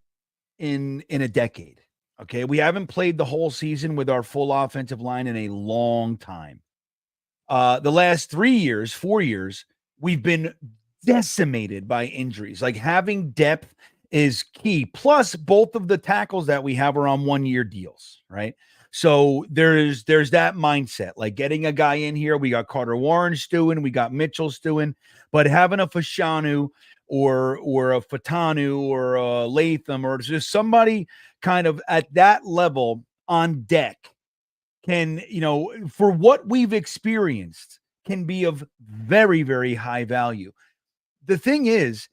in a decade. Okay, we haven't played the whole season with our full offensive line in a long time. The last 4 years, we've been decimated by injuries. Like, having depth is key. Plus, both of the tackles that we have are on 1-year deals, right? So there's that mindset. Like, getting a guy in here, we got Carter Warren stewing, we got Mitchell stewing, but having a Fashanu or a Fatanu or a Latham or just somebody kind of at that level on deck can, for what we've experienced, can be of very, very high value. The thing is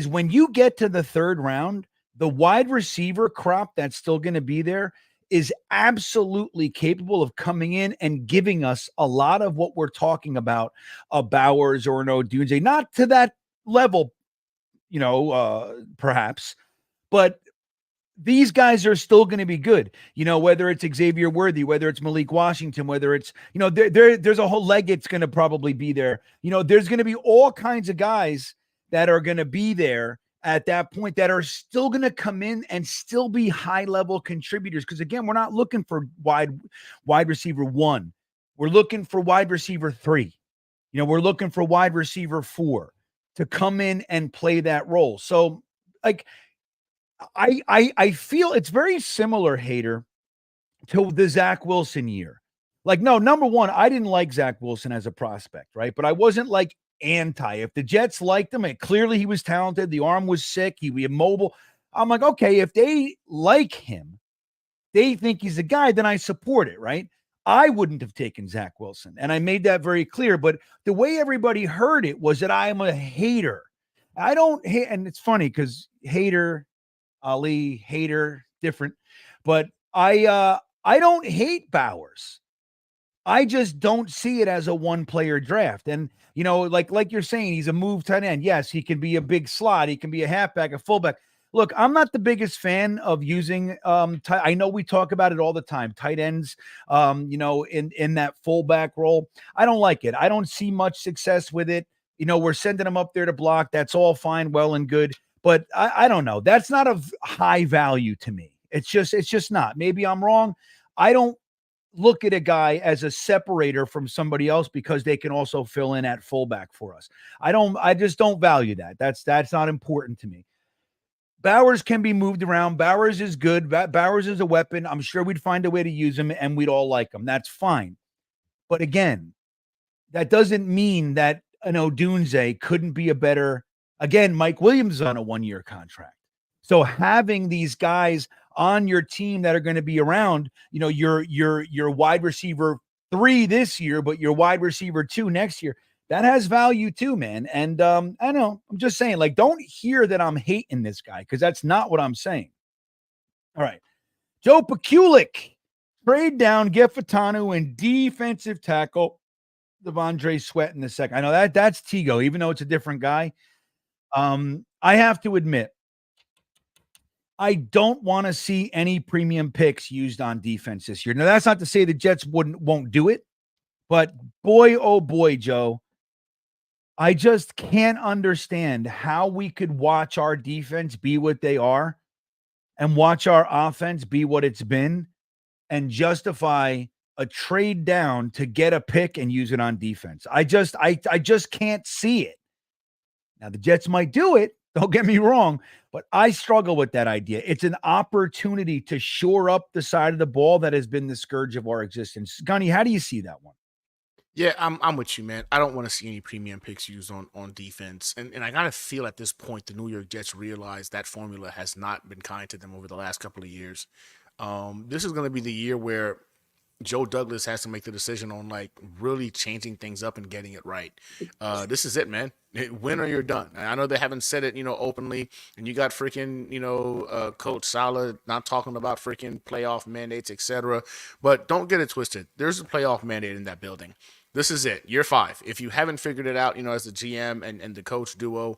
when you get to the third round, the wide receiver crop that's still going to be there is absolutely capable of coming in and giving us a lot of what we're talking about, a Bowers or an Odunze, not to that level, perhaps, but these guys are still going to be good, whether it's Xavier Worthy, whether it's Malik Washington, whether it's, there's a whole Leggett's going to probably be there. There's going to be all kinds of guys that are going to be there at that point that are still going to come in and still be high level contributors. Because again, we're not looking for wide receiver 1. We're looking for wide receiver 3. We're looking for wide receiver 4 to come in and play that role. So like, I feel it's very similar, Hater, to the Zach Wilson year. Like, no, number one, I didn't like Zach Wilson as a prospect, right? But I wasn't like anti. If the Jets liked him, and clearly he was talented, the arm was sick, he was immobile. I'm like, okay, if they like him, they think he's a guy, then I support it, right? I wouldn't have taken Zach Wilson, and I made that very clear. But the way everybody heard it was that I am a hater. I don't hate, and it's funny because hater, Ali, hater, different. But I don't hate Bowers. I just don't see it as a one-player draft. And, like you're saying, he's a move tight end. Yes, he can be a big slot. He can be a halfback, a fullback. Look, I'm not the biggest fan of using I know we talk about it all the time, tight ends, in that fullback role. I don't like it. I don't see much success with it. We're sending them up there to block. That's all fine, well and good. But I don't know. That's not of high value to me. It's just not. Maybe I'm wrong. I don't look at a guy as a separator from somebody else because they can also fill in at fullback for us. I just don't value that. That's not important to me. Bowers can be moved around. Bowers is good. Bowers is a weapon. I'm sure we'd find a way to use him and we'd all like him. That's fine. But again, that doesn't mean that an Odunze couldn't be a better. Again, Mike Williams is on a 1-year contract. So having these guys on your team that are going to be around, your wide receiver 3 this year, but your wide receiver 2 next year, that has value too, man. And I know, I'm just saying, like, don't hear that I'm hating this guy because that's not what I'm saying. All right. Joe Pekulik, trade down, get Fatanu and defensive tackle Devondre Sweat in the second. I know that's Tigo, even though it's a different guy. I have to admit, I don't want to see any premium picks used on defense this year. Now, that's not to say the Jets won't do it, but boy, oh boy, Joe, I just can't understand how we could watch our defense be what they are and watch our offense be what it's been and justify a trade down to get a pick and use it on defense. I just can't see it. Now the Jets might do it, don't get me wrong, but I struggle with that idea. It's an opportunity to shore up the side of the ball that has been the scourge of our existence. Gunny, how do you see that one? Yeah, I'm with you, man. I don't want to see any premium picks used on defense. And I gotta feel at this point the New York Jets realize that formula has not been kind to them over the last couple of years. This is gonna be the year where Joe Douglas has to make the decision on like really changing things up and getting it right. This is it, man. Win or you're done. And I know they haven't said it, openly. And you got freaking, Coach Saleh not talking about freaking playoff mandates, etc. But don't get it twisted. There's a playoff mandate in that building. This is it. Year 5. If you haven't figured it out, as the GM and the coach duo,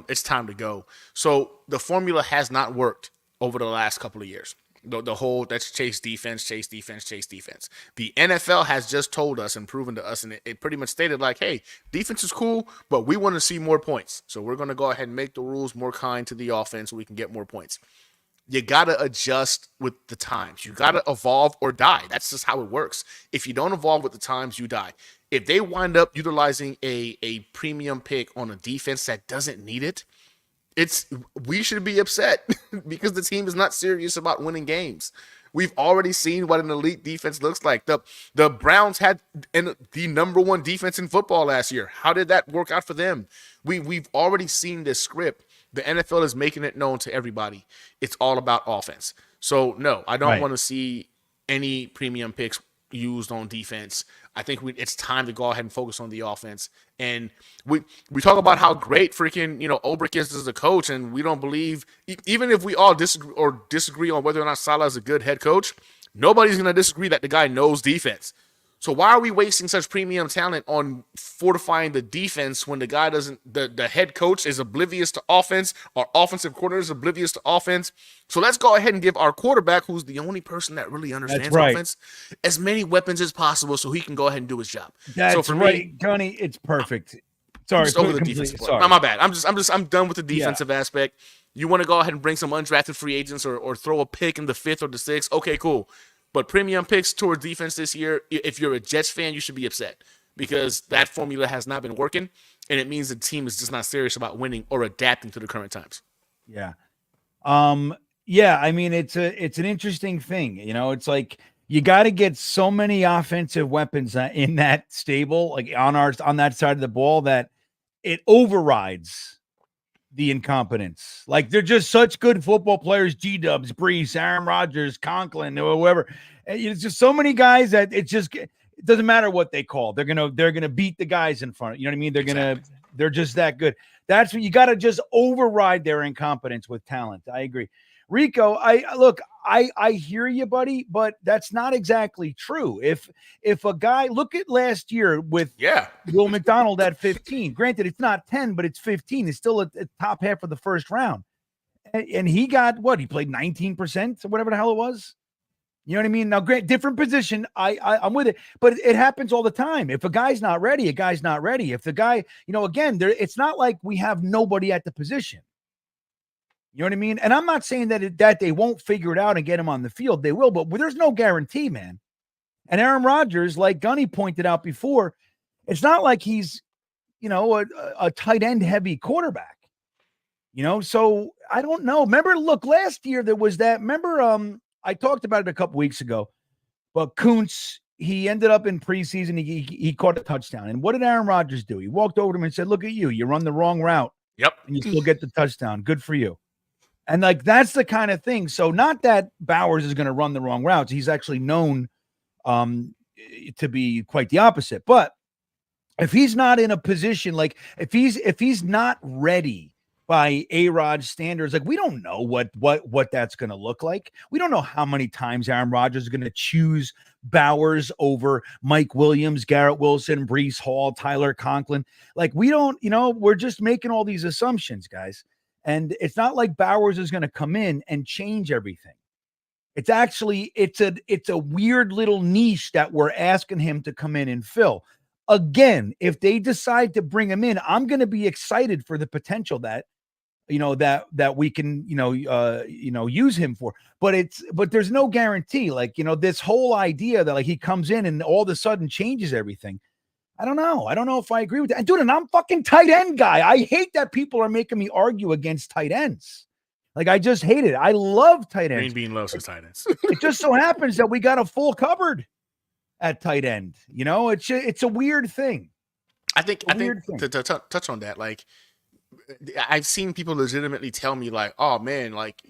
it's time to go. So the formula has not worked over the last couple of years. The whole that's chase defense. The NFL has just told us and proven to us, and it pretty much stated like, hey, defense is cool, but we want to see more points. So we're going to go ahead and make the rules more kind to the offense so we can get more points. You got to adjust with the times. You got to evolve or die. That's just how it works. If you don't evolve with the times, you die. If they wind up utilizing a premium pick on a defense that doesn't need it, we should be upset because the team is not serious about winning games. We've already seen what an elite defense looks like. The Browns had the number 1 defense in football last year. How did that work out for them? We've already seen this script. The NFL is making it known to everybody. It's all about offense. So no, I don't want to see any premium picks used on defense. I think it's time to go ahead and focus on the offense. And we talk about how great freaking, Ulbrich is as a coach, and we don't believe, even if we all disagree on whether or not Saleh is a good head coach, nobody's going to disagree that the guy knows defense. So why are we wasting such premium talent on fortifying the defense when the guy doesn't, the head coach is oblivious to offense, our offensive coordinator is oblivious to offense. So let's go ahead and give our quarterback, who's the only person that really understands offense, as many weapons as possible so he can go ahead and do his job. That's so for right, me, Gunny, it's perfect. Sorry, just over the defensive part. No, my bad. I'm done with the defensive aspect. You want to go ahead and bring some undrafted free agents or throw a pick in the 5th or the 6th? Okay, cool. But premium picks towards defense this year, if you're a Jets fan, you should be upset because that formula has not been working, and it means the team is just not serious about winning or adapting to the current times. Yeah. I mean, it's an interesting thing. It's like you got to get so many offensive weapons in that stable, like on that side of the ball, that it overrides the incompetence. Like they're just such good football players. G-Dubs, Brees, Aaron Rodgers, Conklin, or whoever. It's just so many guys that it doesn't matter what they call. They're gonna beat the guys in front. You know what I mean? They're just that good. That's what you got to just override their incompetence with talent. I agree. Rico, I hear you, buddy, but that's not exactly true. If a guy, look at last year with Will McDonald at 15. Granted, it's not 10, but it's 15. It's still at the top half of the first round. And he got what? He played 19% or whatever the hell it was. You know what I mean? Now, great, different position. I'm with it, but it happens all the time. If a guy's not ready, a guy's not ready. If the guy, again, it's not like we have nobody at the position. You know what I mean? And I'm not saying that they won't figure it out and get him on the field. They will, but there's no guarantee, man. And Aaron Rodgers, like Gunny pointed out before, it's not like he's, a tight end heavy quarterback. So I don't know. Remember, look, last year there was that. Remember, I talked about it a couple weeks ago, but Kuntz, he ended up in preseason. He caught a touchdown. And what did Aaron Rodgers do? He walked over to him and said, "Look at you. You run the wrong route. Yep. And you still get the touchdown. Good for you." And like, that's the kind of thing. So not that Bowers is going to run the wrong routes. He's actually known to be quite the opposite. But if he's not in a position, like if he's not ready by A-Rod's standards, like we don't know what that's going to look like. We don't know how many times Aaron Rodgers is going to choose Bowers over Mike Williams, Garrett Wilson, Breece Hall, Tyler Conklin. Like we don't, we're just making all these assumptions, guys. And it's not like Bowers is going to come in and change everything. It's actually, it's a weird little niche that we're asking him to come in and fill. again, if they decide to bring him in, I'm going to be excited for the potential that that we can use him for. But there's no guarantee. Like, this whole idea that like he comes in and all of a sudden changes everything. I don't know. I don't know if I agree with that. And dude, and I'm fucking tight end guy. I hate that people are making me argue against tight ends. Like, I just hate it. I love tight ends. GreenBean loves his tight ends. It just so happens that we got a full cupboard at tight end. It's a weird thing. I think to touch on that, like, I've seen people legitimately tell me like, oh man, like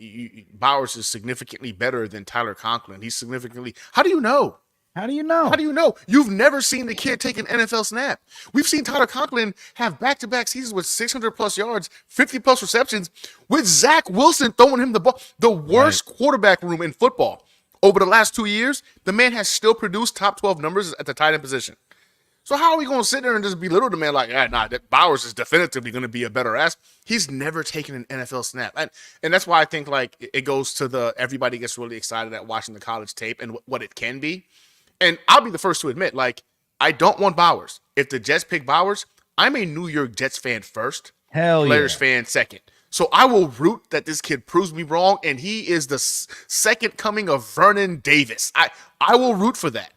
Bowers is significantly better than Tyler Conklin. He's significantly. How do you know? How do you know? How do you know? You've never seen the kid take an NFL snap. We've seen Tyler Conklin have back-to-back seasons with 600-plus yards, 50-plus receptions, with Zach Wilson throwing him the ball. The worst quarterback room in football. Over the last 2 years, the man has still produced top 12 numbers at the tight end position. So how are we going to sit there and just belittle the man like, that Bowers is definitively going to be a better ass? He's never taken an NFL snap. And that's why I think like it goes to everybody gets really excited at watching the college tape and what it can be. And I'll be the first to admit, like, I don't want Bowers. If the Jets pick Bowers, I'm a New York Jets fan first. Hell Players yeah. fan second. So I will root that this kid proves me wrong, and he is the second coming of Vernon Davis. I will root for that.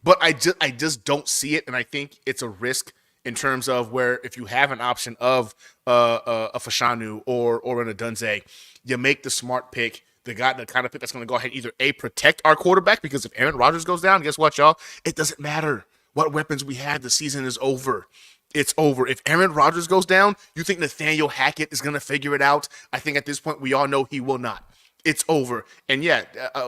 But I just don't see it, and I think it's a risk in terms of where if you have an option of a Fashanu or an Adunze, you make the smart pick. The kind of pick that's going to go ahead and either protect our quarterback, because if Aaron Rodgers goes down, guess what, y'all? It doesn't matter what weapons we have. The season is over. It's over. If Aaron Rodgers goes down, you think Nathaniel Hackett is going to figure it out? I think at this point we all know he will not. It's over. And yeah,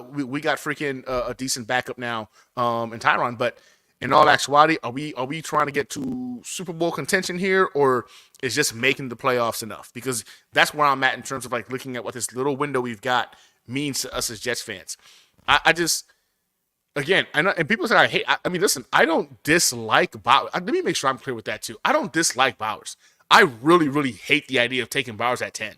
we got freaking a decent backup now in Tyron. But in all actuality, are we trying to get to Super Bowl contention here, or is just making the playoffs enough? Because that's where I'm at in terms of like looking at what this little window we've got means to us as Jets fans. I just, again, I know, and people say I mean, listen, I don't dislike Bowers. Let me make sure I'm clear with that too. I don't dislike Bowers. I really, really hate the idea of taking Bowers at 10.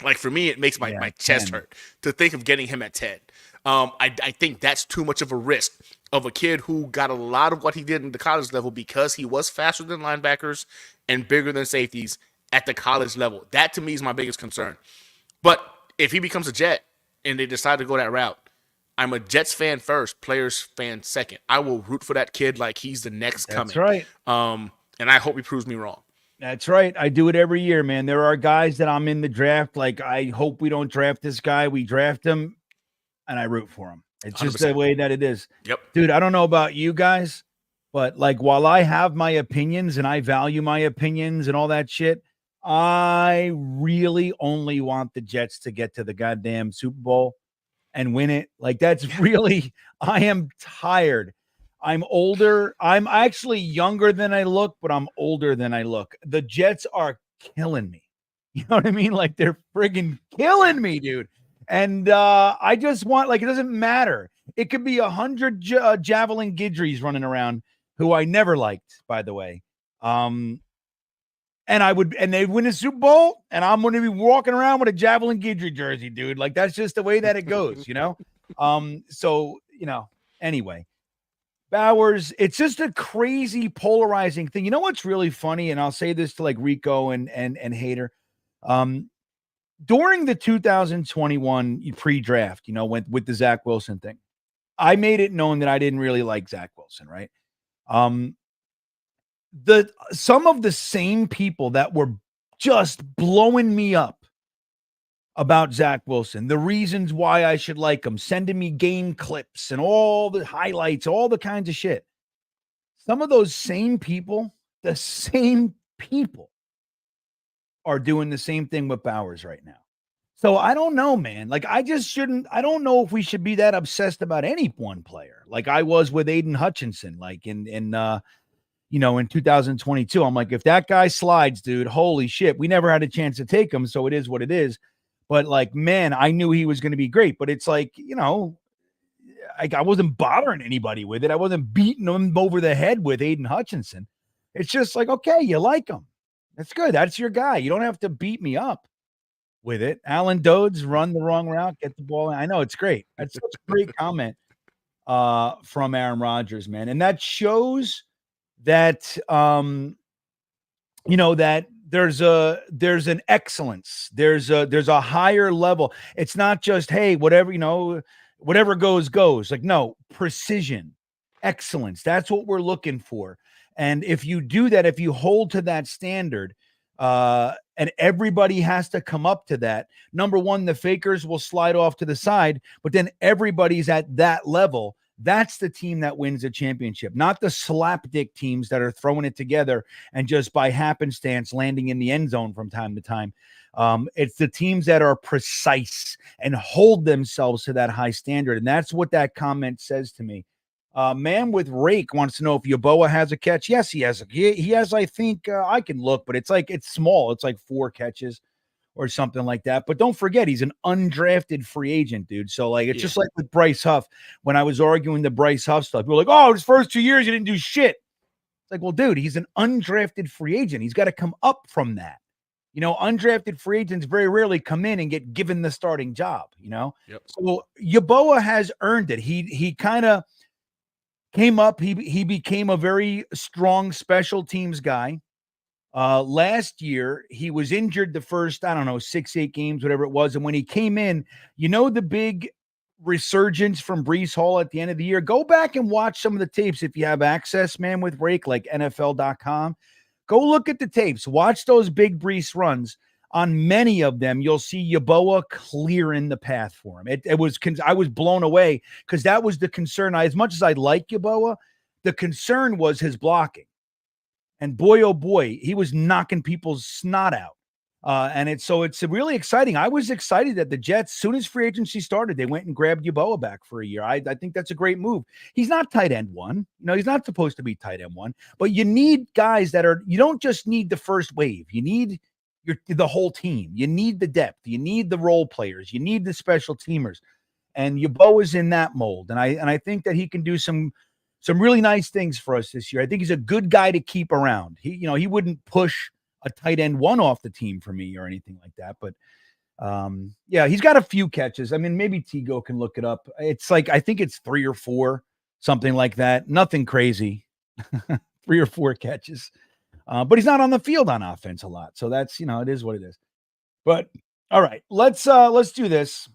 Like, for me, it makes my chest hurt to think of getting him at 10. I think that's too much of a risk of a kid who got a lot of what he did in the college level because he was faster than linebackers and bigger than safeties at the college level. That, to me, is my biggest concern. But if he becomes a Jet and they decide to go that route, I'm a Jets fan first, Players fan second. I will root for that kid like he's the next coming. That's right. And I hope he proves me wrong. That's right. I do it every year, man. There are guys that I'm in the draft. Like, I hope we don't draft this guy. We draft him, and I root for him. It's just 100%. the way that it is. Yep. Dude, I don't know about you guys, but like, while I have my opinions and I value my opinions and all that shit, I really only want the Jets to get to the goddamn Super Bowl and win it. Like, that's really, I am tired. I'm older. I'm actually younger than I look, but I'm older than I look. The Jets are killing me. You know what I mean? Like, they're friggin' killing me, dude. And I just want, like, it doesn't matter. It could be 100 Javelin Guidrys running around, who I never liked, by the way. And they win a Super Bowl, and I'm going to be walking around with a Javelin Guidry jersey, dude. Like, that's just the way that it goes, you know? So, anyway. Bowers, it's just a crazy polarizing thing. You know what's really funny? And I'll say this to like Rico and Hater. During the 2021 pre-draft, with the Zach Wilson thing, I made it known that I didn't really like Zach Wilson, right? Some of the same people that were just blowing me up about Zach Wilson, the reasons why I should like him, sending me game clips and all the highlights, all the kinds of shit. Some of those same people, the same people, are doing the same thing with Bowers right now. So I don't know, man. Like, I don't know if we should be that obsessed about any one player. Like I was with Aiden Hutchinson, like in 2022. I'm like, if that guy slides, dude, holy shit. We never had a chance to take him, so it is what it is. But like, man, I knew he was going to be great. But it's like, I wasn't bothering anybody with it. I wasn't beating him over the head with Aiden Hutchinson. It's just like, okay, you like him. That's good. That's your guy. You don't have to beat me up with it. Alan Dodds, run the wrong route, get the ball in. I know, it's great. That's such a great comment from Aaron Rodgers, man. And that shows that that there's an excellence, there's a higher level. It's not just, hey, whatever goes. Like, no, precision, excellence, that's what we're looking for. And if you do that, if you hold to that standard, and everybody has to come up to that, number one, the fakers will slide off to the side, but then everybody's at that level. That's the team that wins the championship, not the slapdick teams that are throwing it together and just by happenstance landing in the end zone from time to time. It's the teams that are precise and hold themselves to that high standard. And that's what that comment says to me. Man with Rake wants to know if Yeboah has a catch. Yes, he has. He has, I think, I can look, but it's small. It's like 4 catches or something like that. But don't forget, he's an undrafted free agent, dude. So, like, it's just like with Bryce Huff. When I was arguing the Bryce Huff stuff, people were like, oh, his first 2 years, he didn't do shit. It's like, well, dude, he's an undrafted free agent. He's got to come up from that. Undrafted free agents very rarely come in and get given the starting job, Yep. So Yeboah has earned it. He kind of came up. He became a very strong special teams guy. Last year, he was injured the first, 6-8 games, whatever it was. And when he came in, the big resurgence from Breece Hall at the end of the year, go back and watch some of the tapes if you have access, man, with Rake, like NFL.com. Go look at the tapes. Watch those big Breece runs. On many of them, you'll see Yeboah clearing the path for him. I was blown away because that was the concern. As much as I like Yeboah, the concern was his blocking. And boy, oh boy, he was knocking people's snot out. And it's really exciting. I was excited that the Jets, soon as free agency started, they went and grabbed Yeboah back for a year. I think that's a great move. He's not tight end 1. He's not supposed to be tight end 1. But you need guys you don't just need the first wave. You need the whole team. You need the depth. You need the role players. You need the special teamers. And Yeboah is in that mold. And I think that he can do some really nice things for us this year. I think he's a good guy to keep around. He wouldn't push a tight end 1 off the team for me or anything like that. But he's got a few catches. I mean, maybe Tigo can look it up. It's like, I think it's 3 or 4, something like that. Nothing crazy. 3 or 4 catches. But he's not on the field on offense a lot. So that's, it is what it is. But all right, let's do this.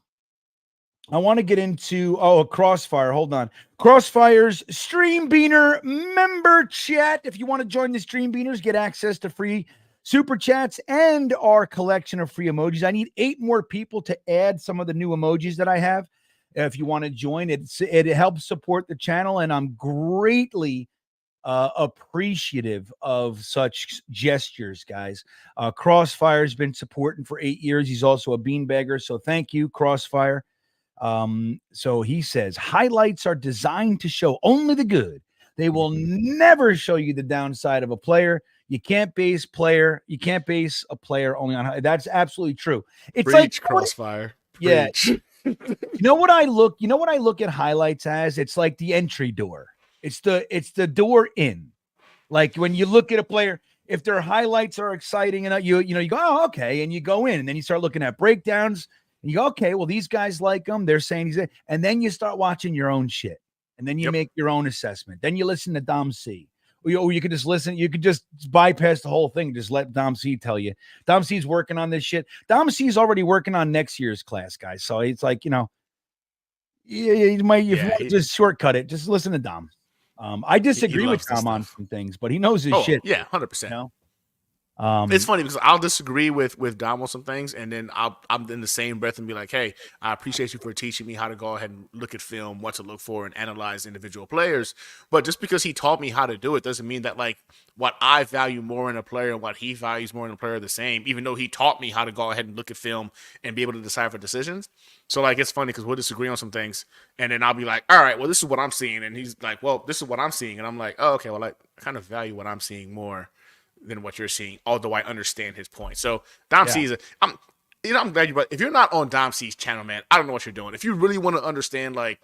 I want to get into a Crossfire. Hold on. Crossfire's Stream Beaner member chat. If you want to join the Stream Beaners, get access to free super chats and our collection of free emojis. I need 8 more people to add some of the new emojis that I have. If you want to join, it helps support the channel, and I'm greatly appreciative of such gestures, guys. Crossfire's been supporting for 8 years. He's also a beanbagger, so thank you, Crossfire. So he says highlights are designed to show only the good. They will never show you the downside of a player. You can't base a player only on. That's absolutely true. It's Preach, like Crossfire. Yeah. Preach. You know what I look at highlights as? It's like the entry door. It's the door in. Like when you look at a player, if their highlights are exciting enough, you go, oh, okay, and you go in, and then you start looking at breakdowns. And you go, okay, well, these guys like him. They're saying he's there. And then you start watching your own shit. And then you make your own assessment. Then you listen to Dom C. Or you could just listen. You could just bypass the whole thing. Just let Dom C tell you. Dom C's working on this shit. Dom C's already working on next year's class, guys. So it's like, you might just shortcut it. Just listen to Dom. I disagree with Dom on some things, but he knows his shit. Yeah, 100%. It's funny because I'll disagree with Dom on some things, and then I'm in the same breath and be like, hey, I appreciate you for teaching me how to go ahead and look at film, what to look for, and analyze individual players. But just because he taught me how to do it doesn't mean that like what I value more in a player and what he values more in a player are the same, even though he taught me how to go ahead and look at film and be able to decipher decisions. So like it's funny because we'll disagree on some things, and then I'll be like, all right, well, this is what I'm seeing, and he's like, well, this is what I'm seeing, and I'm like, oh, okay, well, I kind of value what I'm seeing more than what you're seeing, although I understand his point. So Dom C is I'm glad but if you're not on Dom C's channel, man, I don't know what you're doing. If you really want to understand like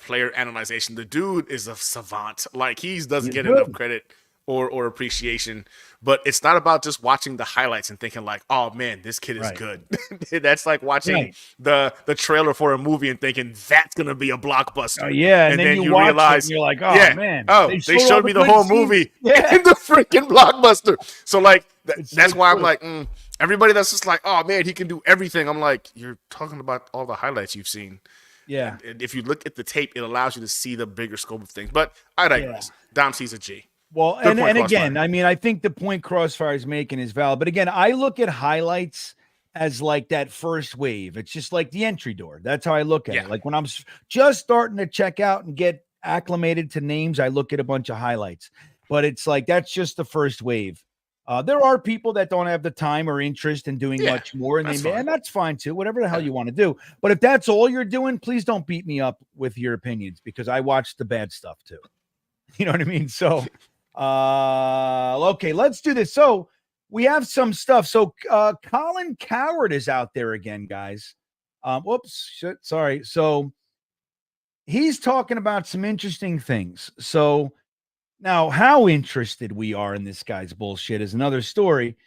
player analyzation, the dude is a savant. Like he doesn't get enough credit or appreciation. But it's not about just watching the highlights and thinking like, oh man, this kid is Right. good. That's like watching Right. the trailer for a movie and thinking that's gonna be a blockbuster. Oh yeah, and then you watch realize, it and you're like, oh yeah, man, they all showed me the good whole scenes. movie Yeah. in the freaking blockbuster. So like It's that's so why I'm true. like, everybody that's just like, oh man, he can do everything. I'm like, you're talking about all the highlights you've seen. Yeah. And if you look at the tape, it allows you to see the bigger scope of things. But I digress. Dom sees a G. Well, Good and point, again, Crossfire. I mean, I think the point Crossfire is making is valid. But again, I look at highlights as like that first wave. It's just like the entry door. That's how I look at Yeah. it. Like when I'm just starting to check out and get acclimated to names, I look at a bunch of highlights. But it's like that's just the first wave. There are people that don't have the time or interest in doing Yeah, much more, and that's and fine. that's fine too. Whatever the hell you want to do. But if that's all you're doing, please don't beat me up with your opinions because I watch the bad stuff too. You know what I mean? So, okay, let's do this. So we have some stuff. So Colin Coward is out there again, guys. Whoops, shit, sorry. So he's talking about some interesting things. So now, how interested we are in this guy's bullshit is another story.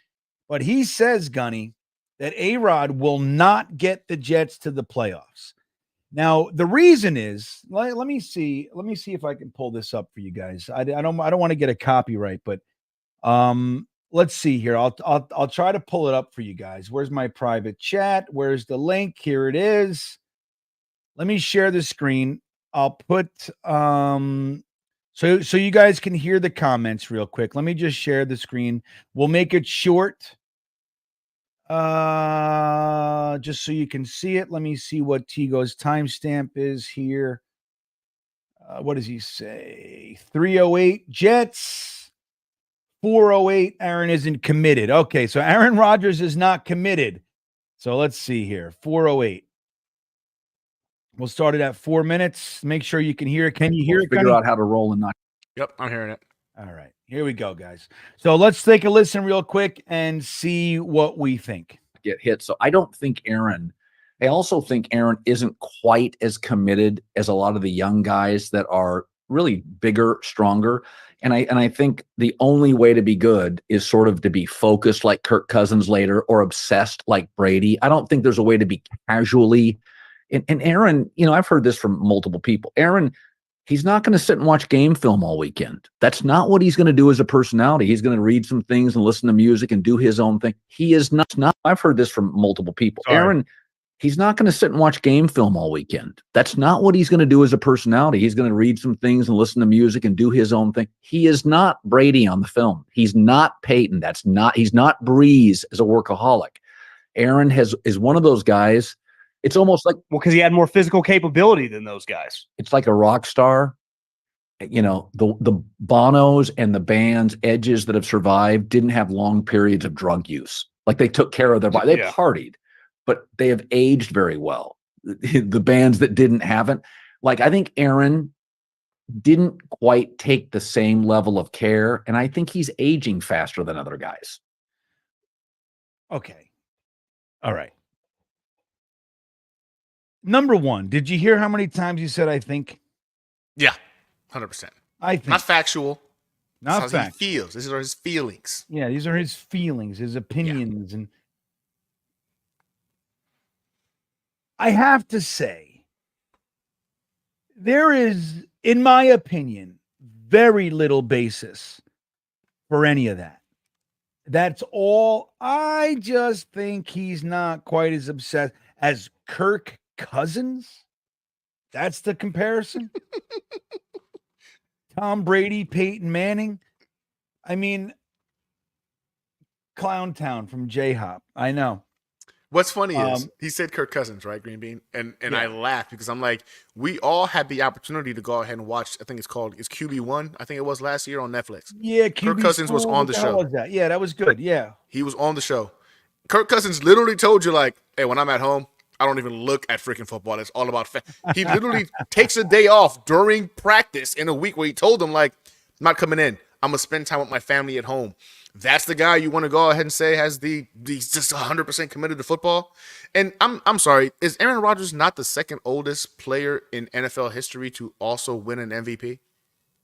But he says, Gunny, that A-Rod will not get the Jets to the playoffs. Now, the reason is, let me see if I can pull this up for you guys. I don't want to get a copyright, but let's see here. I'll try to pull it up for you guys. Where's my private chat? Where's the link? Here it is. Let me share the screen. I'll put so you guys can hear the comments real quick. Let me just share the screen. We'll make it short. Just so you can see it. Let me see what Tigo's timestamp is here. What does he say? 308 Jets, 408. Aaron isn't committed. Okay, so Aaron Rodgers is not committed. So let's see here. 408. We'll start it at 4 minutes. Make sure you can hear it. Can you hear it? Figure Gunny? out how to roll and not Yep, I'm hearing it. All right, here we go, guys. So let's take a listen real quick and see what we think. get hit. So I don't think I also think Aaron isn't quite as committed as a lot of the young guys that are really bigger, stronger. And I think the only way to be good is sort of to be focused like Kirk Cousins later or obsessed like Brady. I don't think there's a way to be casually. And Aaron, I've heard this from multiple people. Aaron, he's not going to sit and watch game film all weekend. That's not what he's going to do as a personality. He's going to read some things and listen to music and do his own thing. He is not. I've heard this from multiple people. Sorry. Aaron, he's not going to sit and watch game film all weekend. That's not what he's going to do as a personality. He's going to read some things and listen to music and do his own thing. He is not Brady on the film. He's not Peyton. He's not Breeze as a workaholic. Aaron is one of those guys. It's almost like, because he had more physical capability than those guys. it's like a rock star. The Bonos and the band's Edges that have survived didn't have long periods of drug use. Like they took care of their body. They Yeah. partied, but they have aged very well. The bands that haven't. Like I think Aaron didn't quite take the same level of care, and I think he's aging faster than other guys. Okay. All right. Number one, did you hear how many times you said I think? Yeah, 100%. I think. Not factual. Not That's how fact. he feels. These are his feelings. Yeah, these are his feelings, his opinions. And I have to say, there is, in my opinion, very little basis for any of that. That's all. I just think he's not quite as obsessed as Kirk Cousins. That's the comparison. Tom Brady, Peyton Manning. I mean, Clown Town from J-Hop. I know. What's funny is he said Kirk Cousins, right, GreenBean? And Yeah. I laughed because I'm like, we all had the opportunity to go ahead and watch, I think it's QB1. I think it was last year on Netflix. Yeah, Kirk QB Cousins was school, on the what hell show. was that? Yeah, that was good. Yeah. He was on the show. Kirk Cousins literally told you, like, hey, when I'm at home, I don't even look at freaking football. It's all about he literally takes a day off during practice in a week where he told them, like, I'm not coming in. I'm going to spend time with my family at home. That's the guy you want to go ahead and say has he's just 100% committed to football. And I'm sorry, is Aaron Rodgers not the second oldest player in NFL history to also win an MVP?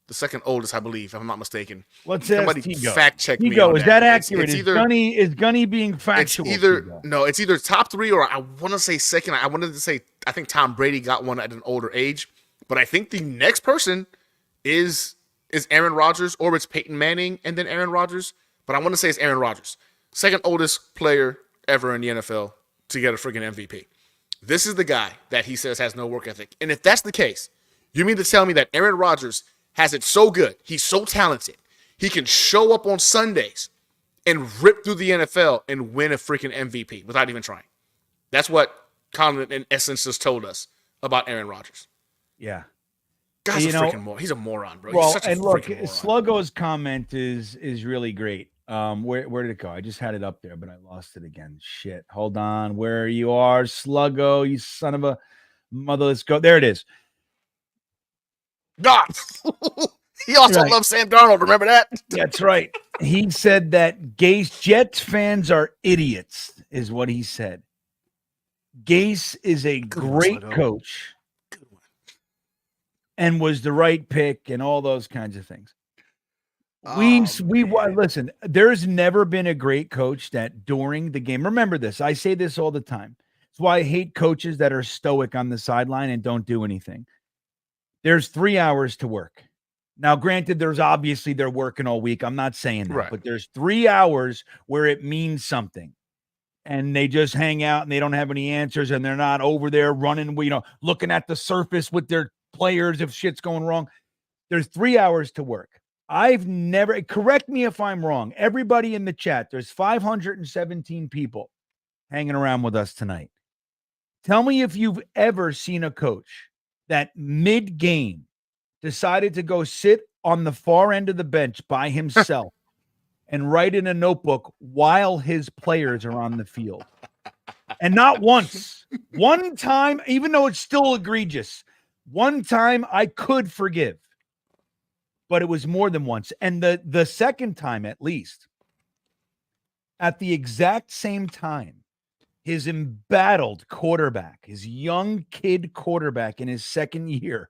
The second oldest, I believe, if I'm not mistaken. Let's Somebody ask Tigo. fact check me. Tigo, on is that It's accurate? either, is Gunny being factual? it's either top 3 or I want to say second. I wanted to say I think Tom Brady got one at an older age, but I think the next person is Aaron Rodgers, or it's Peyton Manning and then Aaron Rodgers. But I want to say it's Aaron Rodgers, second oldest player ever in the NFL to get a freaking MVP. This is the guy that he says has no work ethic. And if that's the case, you mean to tell me that Aaron Rodgers has it so good, he's so talented, he can show up on Sundays and rip through the NFL and win a freaking MVP without even trying? That's what Colin, in essence, just told us about Aaron Rodgers. Yeah. Guy's he's a moron, bro. Well, He's such a freaking moron. Sluggo's comment is really great. Where did it go? I just had it up there, but I lost it again. Shit. Hold on. Where you are, Sluggo, you son of a mother. Let's go. There it is. God. He also loves Sam Darnold. Remember that? That's right. He said that Jets fans are idiots, is what he said. Gase is a great coach and was the right pick and all those kinds of things. Listen, there's never been a great coach that during the game, remember this, I say this all the time. It's why I hate coaches that are stoic on the sideline and don't do anything. There's 3 hours to work. Now, granted, they're working all week. I'm not saying that, but there's 3 hours where it means something. And they just hang out and they don't have any answers and they're not over there running, looking at the surface with their players if shit's going wrong. There's 3 hours to work. I've never, correct me if I'm wrong, everybody in the chat, there's 517 people hanging around with us tonight. Tell me if you've ever seen a coach that mid-game decided to go sit on the far end of the bench by himself and write in a notebook while his players are on the field. And not once. One time, even though it's still egregious, one time I could forgive. But it was more than once. And the second time, at least, at the exact same time, his embattled quarterback, his young kid quarterback in his second year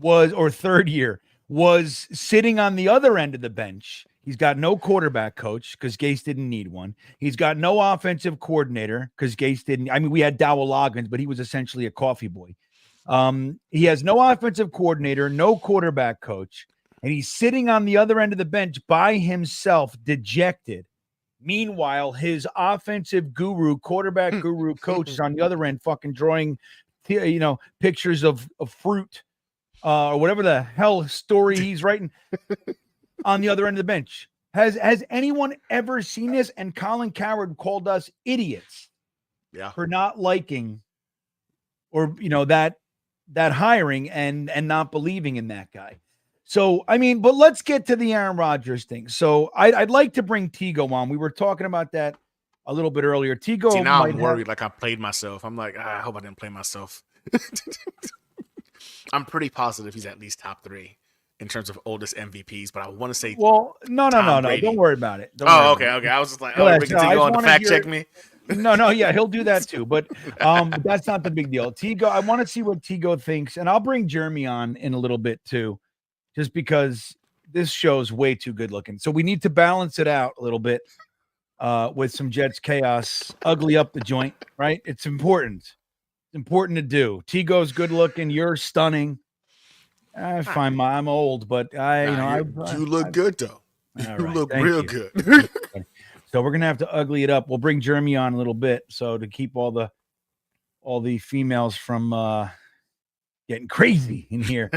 third year, was sitting on the other end of the bench. He's got no quarterback coach because Gase didn't need one. He's got no offensive coordinator because Gase didn't. I mean, we had Dowell Loggins, but he was essentially a coffee boy. He has no offensive coordinator, no quarterback coach, and he's sitting on the other end of the bench by himself, dejected. Meanwhile, his offensive guru, quarterback guru coach is on the other end fucking drawing, pictures of fruit or whatever the hell story he's writing on the other end of the bench. Has anyone ever seen this? And Colin Cowherd called us idiots for not liking or, that hiring and not believing in that guy. So, I mean, but let's get to the Aaron Rodgers thing. So I'd like to bring Tigo on. We were talking about that a little bit earlier. Tigo. See, now I'm worried like I played myself. I'm like, I hope I didn't play myself. I'm pretty positive he's at least top 3 in terms of oldest MVPs, but I want to say, well, no. Don't worry about it. Okay. I was just like, Tigo on to fact check me. No, yeah, he'll do that too. But that's not the big deal. Tigo, I want to see what Tigo thinks, and I'll bring Jeremy on in a little bit too, just because this show's way too good looking. So we need to balance it out a little bit with some Jets chaos, ugly up the joint, right? It's important. It's important to do. Tigo's good looking. You're stunning. I find I'm old, but you look good though. You look real good. So we're gonna have to ugly it up. We'll bring Jeremy on a little bit, so to keep all the females from getting crazy in here.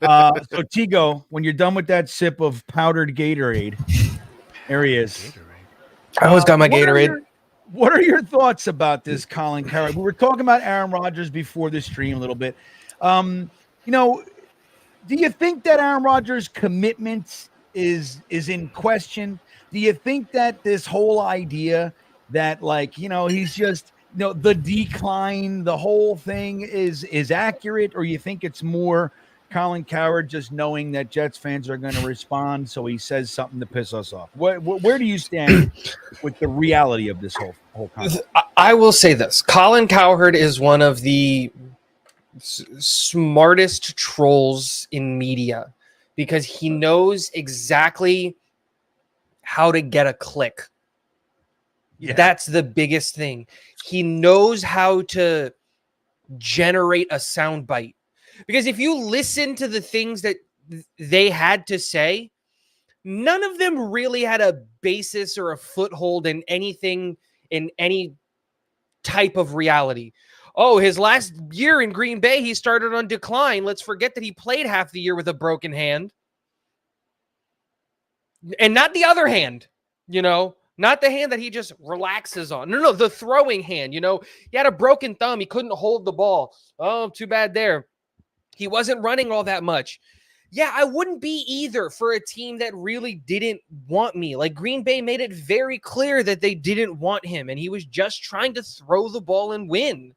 So Tigo, when you're done with that sip of powdered Gatorade, there he is. I always got my Gatorade. What are your thoughts about this, Colin Cowherd? We were talking about Aaron Rodgers before the stream a little bit. Do you think that Aaron Rodgers' commitment is in question? Do you think that this whole idea that he's just the decline, the whole thing is accurate, or you think it's more Colin Cowherd just knowing that Jets fans are going to respond, so he says something to piss us off? Where do you stand with the reality of this whole concept? I will say this: Colin Cowherd is one of the smartest trolls in media because he knows exactly how to get a click. Yeah. That's the biggest thing. He knows how to generate a soundbite. Because if you listen to the things that they had to say, none of them really had a basis or a foothold in anything, in any type of reality. Oh, his last year in Green Bay, he started on decline. Let's forget that he played half the year with a broken hand. And not the other hand, not the hand that he just relaxes on. No, the throwing hand, he had a broken thumb. He couldn't hold the ball. Oh, too bad there. He wasn't running all that much. Yeah, I wouldn't be either for a team that really didn't want me. Like Green Bay made it very clear that they didn't want him, and he was just trying to throw the ball and win.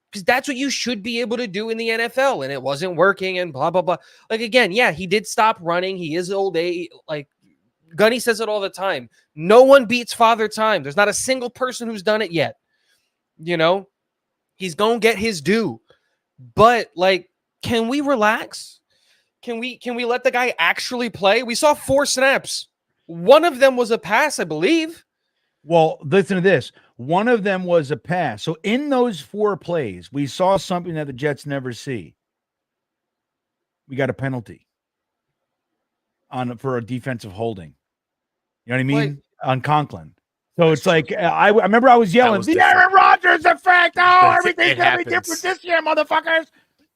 Because that's what you should be able to do in the NFL, and it wasn't working and blah, blah, blah. Like, again, yeah, he did stop running. He is old age. Like, Gunny says it all the time. No one beats Father Time. There's not a single person who's done it yet. He's going to get his due. But, like, can we relax? Can we let the guy actually play? We saw 4 snaps. One of them was a pass, I believe. Well, listen to this. One of them was a pass. So in those 4 plays, we saw something that the Jets never see. We got a penalty for a defensive holding. You know what I mean? On Conklin. So it's like, I remember I was yelling, the Aaron Rodgers effect. Oh, everything's going to be different this year, motherfuckers.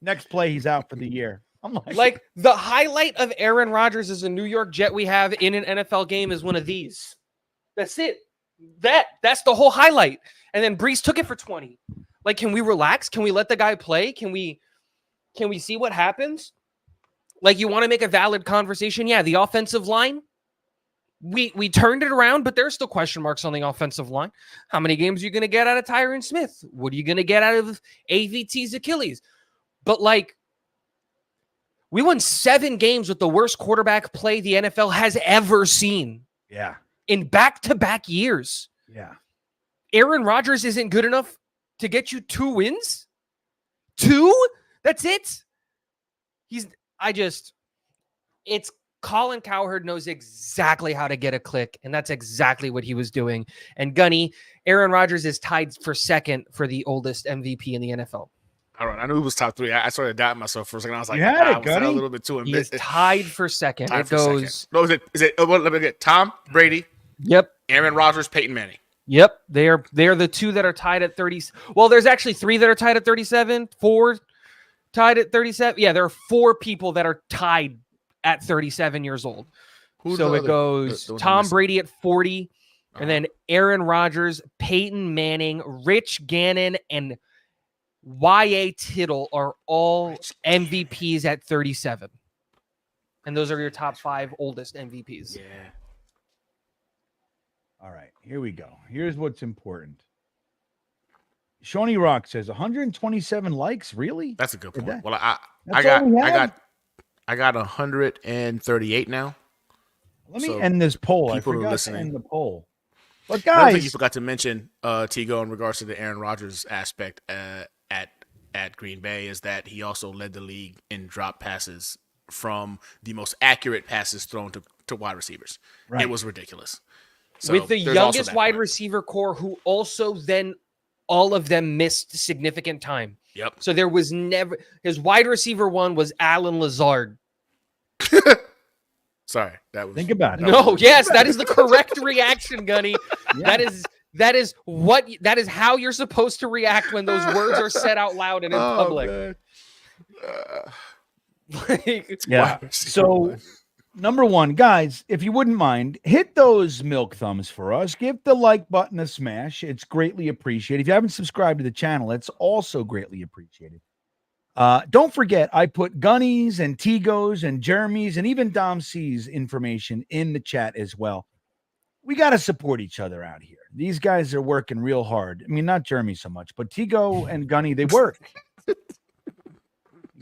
Next play, he's out for the year. I'm like the highlight of Aaron Rodgers as a New York Jet we have in an NFL game is one of these. That's it. That's the whole highlight. And then Brees took it for 20. Like, can we relax? Can we let the guy play? Can we see what happens? Like, you want to make a valid conversation? Yeah, the offensive line. We turned it around, but there's still question marks on the offensive line. How many games are you going to get out of Tyron Smith? What are you going to get out of AVT's Achilles? But, like, we won 7 games with the worst quarterback play the NFL has ever seen. Yeah. In back-to-back years. Yeah. Aaron Rodgers isn't good enough to get you 2 wins? 2? That's it? It's Colin Cowherd knows exactly how to get a click, and that's exactly what he was doing. And Gunny, Aaron Rodgers is tied for second for the oldest MVP in the NFL. All right, I knew it was top 3. I started doubting myself for a second. I was like, Gunny. a little bit too ambitious. He is tied for second. Tied for second. No, is it? Let me get Tom Brady. Yep. Aaron Rodgers, Peyton Manning. Yep. They are the 2 that are tied at 30. Well, there's actually 3 that are tied at 37. 4 tied at 37. Yeah, there are 4 people that are tied at 37 years old. It goes Tom Brady at 40, and then Aaron Rodgers, Peyton Manning, Rich Gannon, and Y.A. Tittle are all MVPs at 37. And those are your top 5 oldest MVPs. Yeah. All right, here we go. Here's what's important. Shawnee Rock says 127 likes. Really? That's a good point. Well, I got 138 now. Let me end this poll. I forgot to end the poll. But guys, another thing you forgot to mention, Tigo, in regards to the Aaron Rodgers aspect at Green Bay is that he also led the league in drop passes from the most accurate passes thrown to wide receivers. Right. It was ridiculous. So with the youngest wide receiver core, who also then all of them missed significant time. Yep. So there was never his wide receiver 1 was Alan Lazard. Sorry, that was. Think about it. No, yes, that is the correct reaction, Gunny. Yeah. That is how you're supposed to react when those words are said out loud and in public. Yeah. So, number 1, guys, if you wouldn't mind, hit those milk thumbs for us. Give the like button a smash. It's greatly appreciated. If you haven't subscribed to the channel, it's also greatly appreciated. Don't forget, I put Gunny's and Tigo's and Jeremy's and even Dom C's information in the chat as well. We got to support each other out here. These guys are working real hard. I mean, not Jeremy so much, but Tigo and Gunny, they work.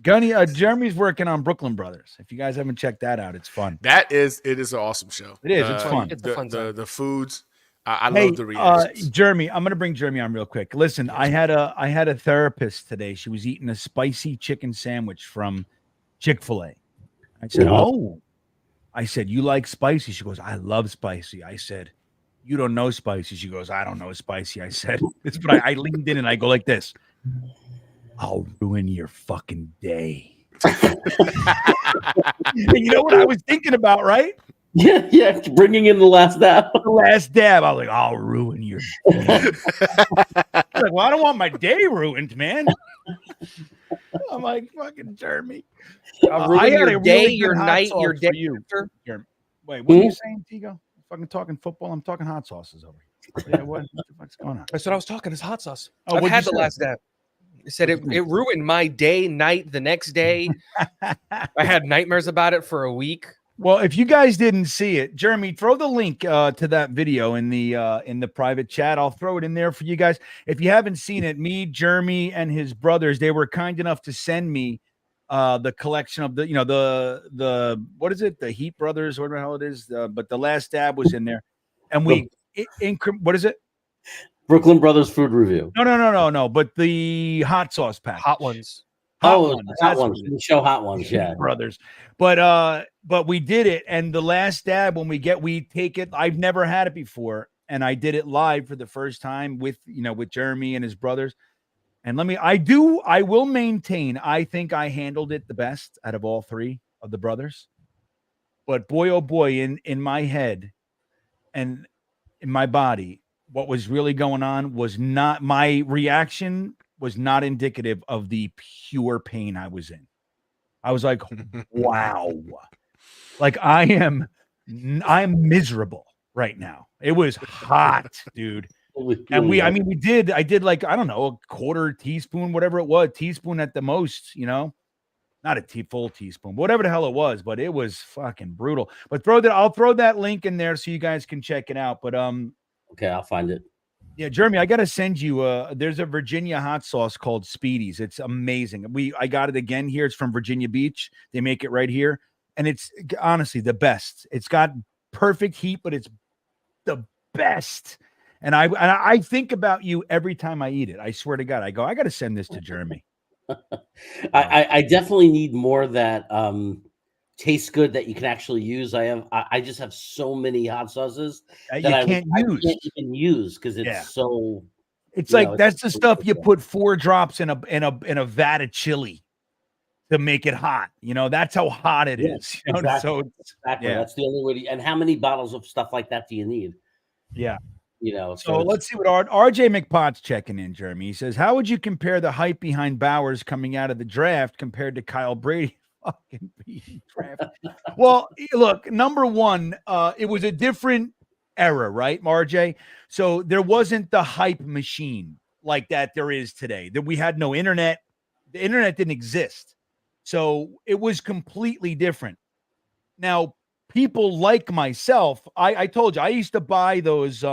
Jeremy's working on Brooklyn Brothers. If you guys haven't checked that out, it's fun. It is an awesome show. It is. It's fun. It's a fun the foods. I Hey, love the reactions. Jeremy, I'm gonna bring Jeremy on real quick. Listen, I had a therapist today. She was eating a spicy chicken sandwich from Chick-fil-A. I said, Yeah. "Oh," I said, "You like spicy?" She goes, "I love spicy." I said, "You don't know spicy." She goes, "I don't know spicy." I said, "This," but I leaned in and I go like this. I'll ruin your fucking day. And you know what I was thinking about, right? Yeah, bringing in the last dab. The last dab. I was like, I'll ruin your day. Like, well, I don't want my day ruined, man. I'm like, fucking Jeremy. I'll ruin your day, your night, your day you. after. Wait, what are you saying, Tigo? Fucking talking football. I'm talking hot sauces over here. Yeah, what the fuck's going on? That's what I was talking. Is hot sauce. Oh, I've what'd had you the say? last dab. I said it ruined my day, night, the next day. I had nightmares about it for a week. Well, if you guys didn't see it, Jeremy, throw the link to that video in the private chat. I'll throw it in there for you guys. If you haven't seen it, me, Jeremy, and his brothers, they were kind enough to send me the collection of the what is it? The Heat Brothers, whatever the hell it is. But the last dab was in there, and what is it? Brooklyn Brothers food review. No. But the hot sauce pack, Hot ones. Hot ones. We show hot ones. Yeah, brothers. But we did it, and the last dab when we take it. I've never had it before, and I did it live for the first time with Jeremy and his brothers. And I will maintain, I think I handled it the best out of all three of the brothers. But boy, oh boy, in my head and in my body, what was really going on was not my reaction was not indicative of the pure pain I was in. I was like, wow, like I'm miserable right now. It was hot, dude. And I did like, I don't know, a quarter teaspoon, whatever it was, teaspoon at the most, not a full teaspoon, whatever the hell it was, but it was fucking brutal. But I'll throw that link in there so you guys can check it out. But okay, I'll find it. Yeah, Jeremy, I gotta send you. There's a Virginia hot sauce called Speedy's. It's amazing. I got it again here. It's from Virginia Beach. They make it right here, and it's honestly the best. It's got perfect heat, but it's the best. And I think about you every time I eat it. I swear to God, I got to send this to Jeremy. I definitely need more that tastes good that you can actually use. I just have so many hot sauces that I can't use because it's so. It's like that's the stuff you put 4 drops in a vat of chili to make it hot. That's how hot it is. Exactly. So exactly. That's the only way. And how many bottles of stuff like that do you need? Yeah. So let's see what RJ McPot's checking in, Jeremy. He says, how would you compare the hype behind Bowers coming out of the draft compared to Kyle Brady fucking being drafted? Well, look, number one, it was a different era, right, RJ? So there wasn't the hype machine like that there is today. That we had no internet. The internet didn't exist. So it was completely different. Now, people like myself, I told you, I used to buy those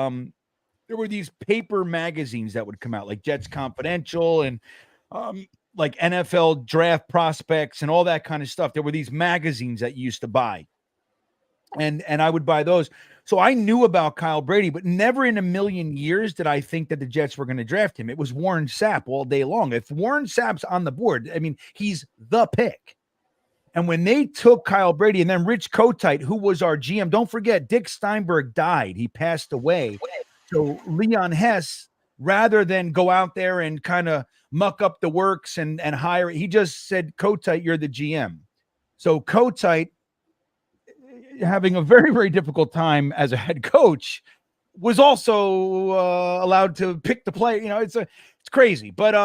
there were these paper magazines that would come out like Jets Confidential and like NFL draft prospects and all that kind of stuff. There were these magazines that you used to buy. And I would buy those. So I knew about Kyle Brady, but never in a million years did I think that the Jets were going to draft him. It was Warren Sapp all day long. If Warren Sapp's on the board, I mean, he's the pick. And when they took Kyle Brady and then Rich Kotite, who was our GM, don't forget, Dick Steinberg died. He passed away. So Leon Hess, rather than go out there and kind of muck up the works and hire, he just said, Kotite, you're the GM. So Kotite, having a very, very difficult time as a head coach, was also allowed to pick the play. It's crazy. But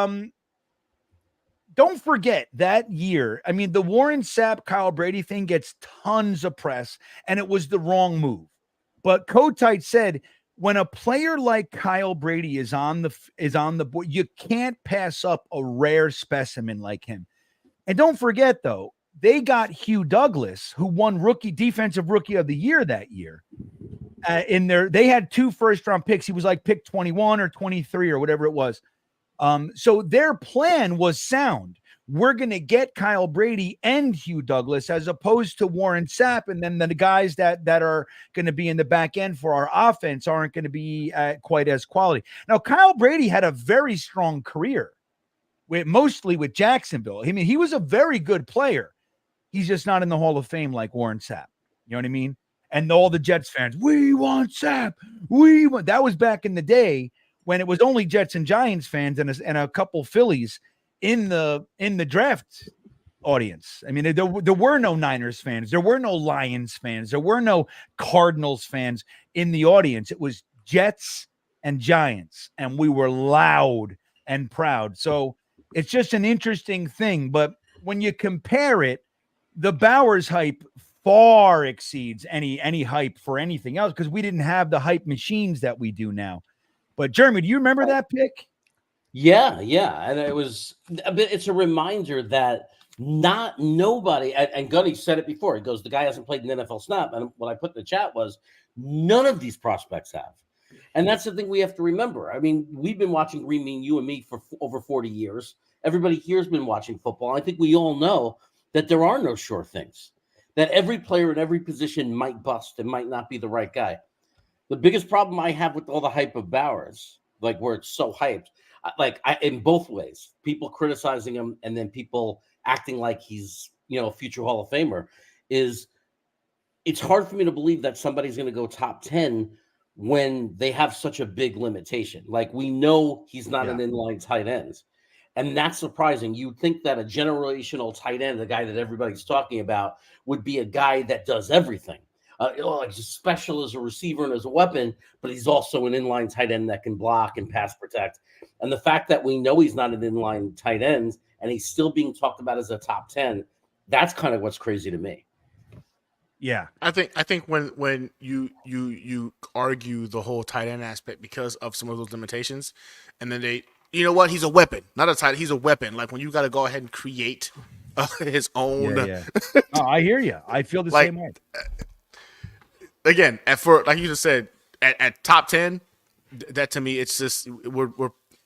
don't forget that year. I mean, the Warren Sapp, Kyle Brady thing gets tons of press, and it was the wrong move. But Kotite said, when a player like Kyle Brady is on the board, you can't pass up a rare specimen like him. And don't forget, though, they got Hugh Douglas, who won defensive rookie of the year that year. They had 2 first-round picks. He was like pick 21 or 23 or whatever it was. So their plan was sound. we're going to get Kyle Brady and Hugh Douglas as opposed to Warren Sapp. And then the guys that are going to be in the back end for our offense aren't going to be quite as quality. Now, Kyle Brady had a very strong career mostly with Jacksonville. I mean, he was a very good player. He's just not in the Hall of Fame like Warren Sapp. You know what I mean? And all the Jets fans, we want Sapp. That was back in the day when it was only Jets and Giants fans and a couple Phillies in the draft audience. I mean, there were no Niners fans. There were no Lions fans. There were no Cardinals fans in the audience. It was Jets and Giants, and we were loud and proud. So it's just an interesting thing. But when you compare it, the Bowers hype far exceeds any hype for anything else because we didn't have the hype machines that we do now. But Jeremy, do you remember that pick? Yeah, and it's a reminder that nobody, and Gunny said it before. He goes, the guy hasn't played an NFL snap, and what I put in the chat was none of these prospects have, and that's the thing we have to remember. I mean, we've been watching GreenBean, you and me, for over 40 years. Everybody here's been watching football. I think we all know that there are no sure things. That every player in every position might bust and might not be the right guy. The biggest problem I have with all the hype of Bowers, like where it's so hyped, in both ways, people criticizing him and then people acting like he's, a future Hall of Famer, is it's hard for me to believe that somebody's going to go top 10 when they have such a big limitation. Like, we know he's not an inline tight end. And that's surprising. You'd think that a generational tight end, the guy that everybody's talking about, would be a guy that does everything. He's special as a receiver and as a weapon, but he's also an inline tight end that can block and pass protect. And the fact that we know he's not an inline tight end and he's still being talked about as a top 10, that's kind of what's crazy to me. Yeah. I think when you argue the whole tight end aspect because of some of those limitations, and then you know what? He's a weapon, not a tight. He's a weapon. Like, when you got to go ahead and create his own. Yeah. Oh, I hear you. I feel the same way. Again, like you just said, at top 10, that to me, it's just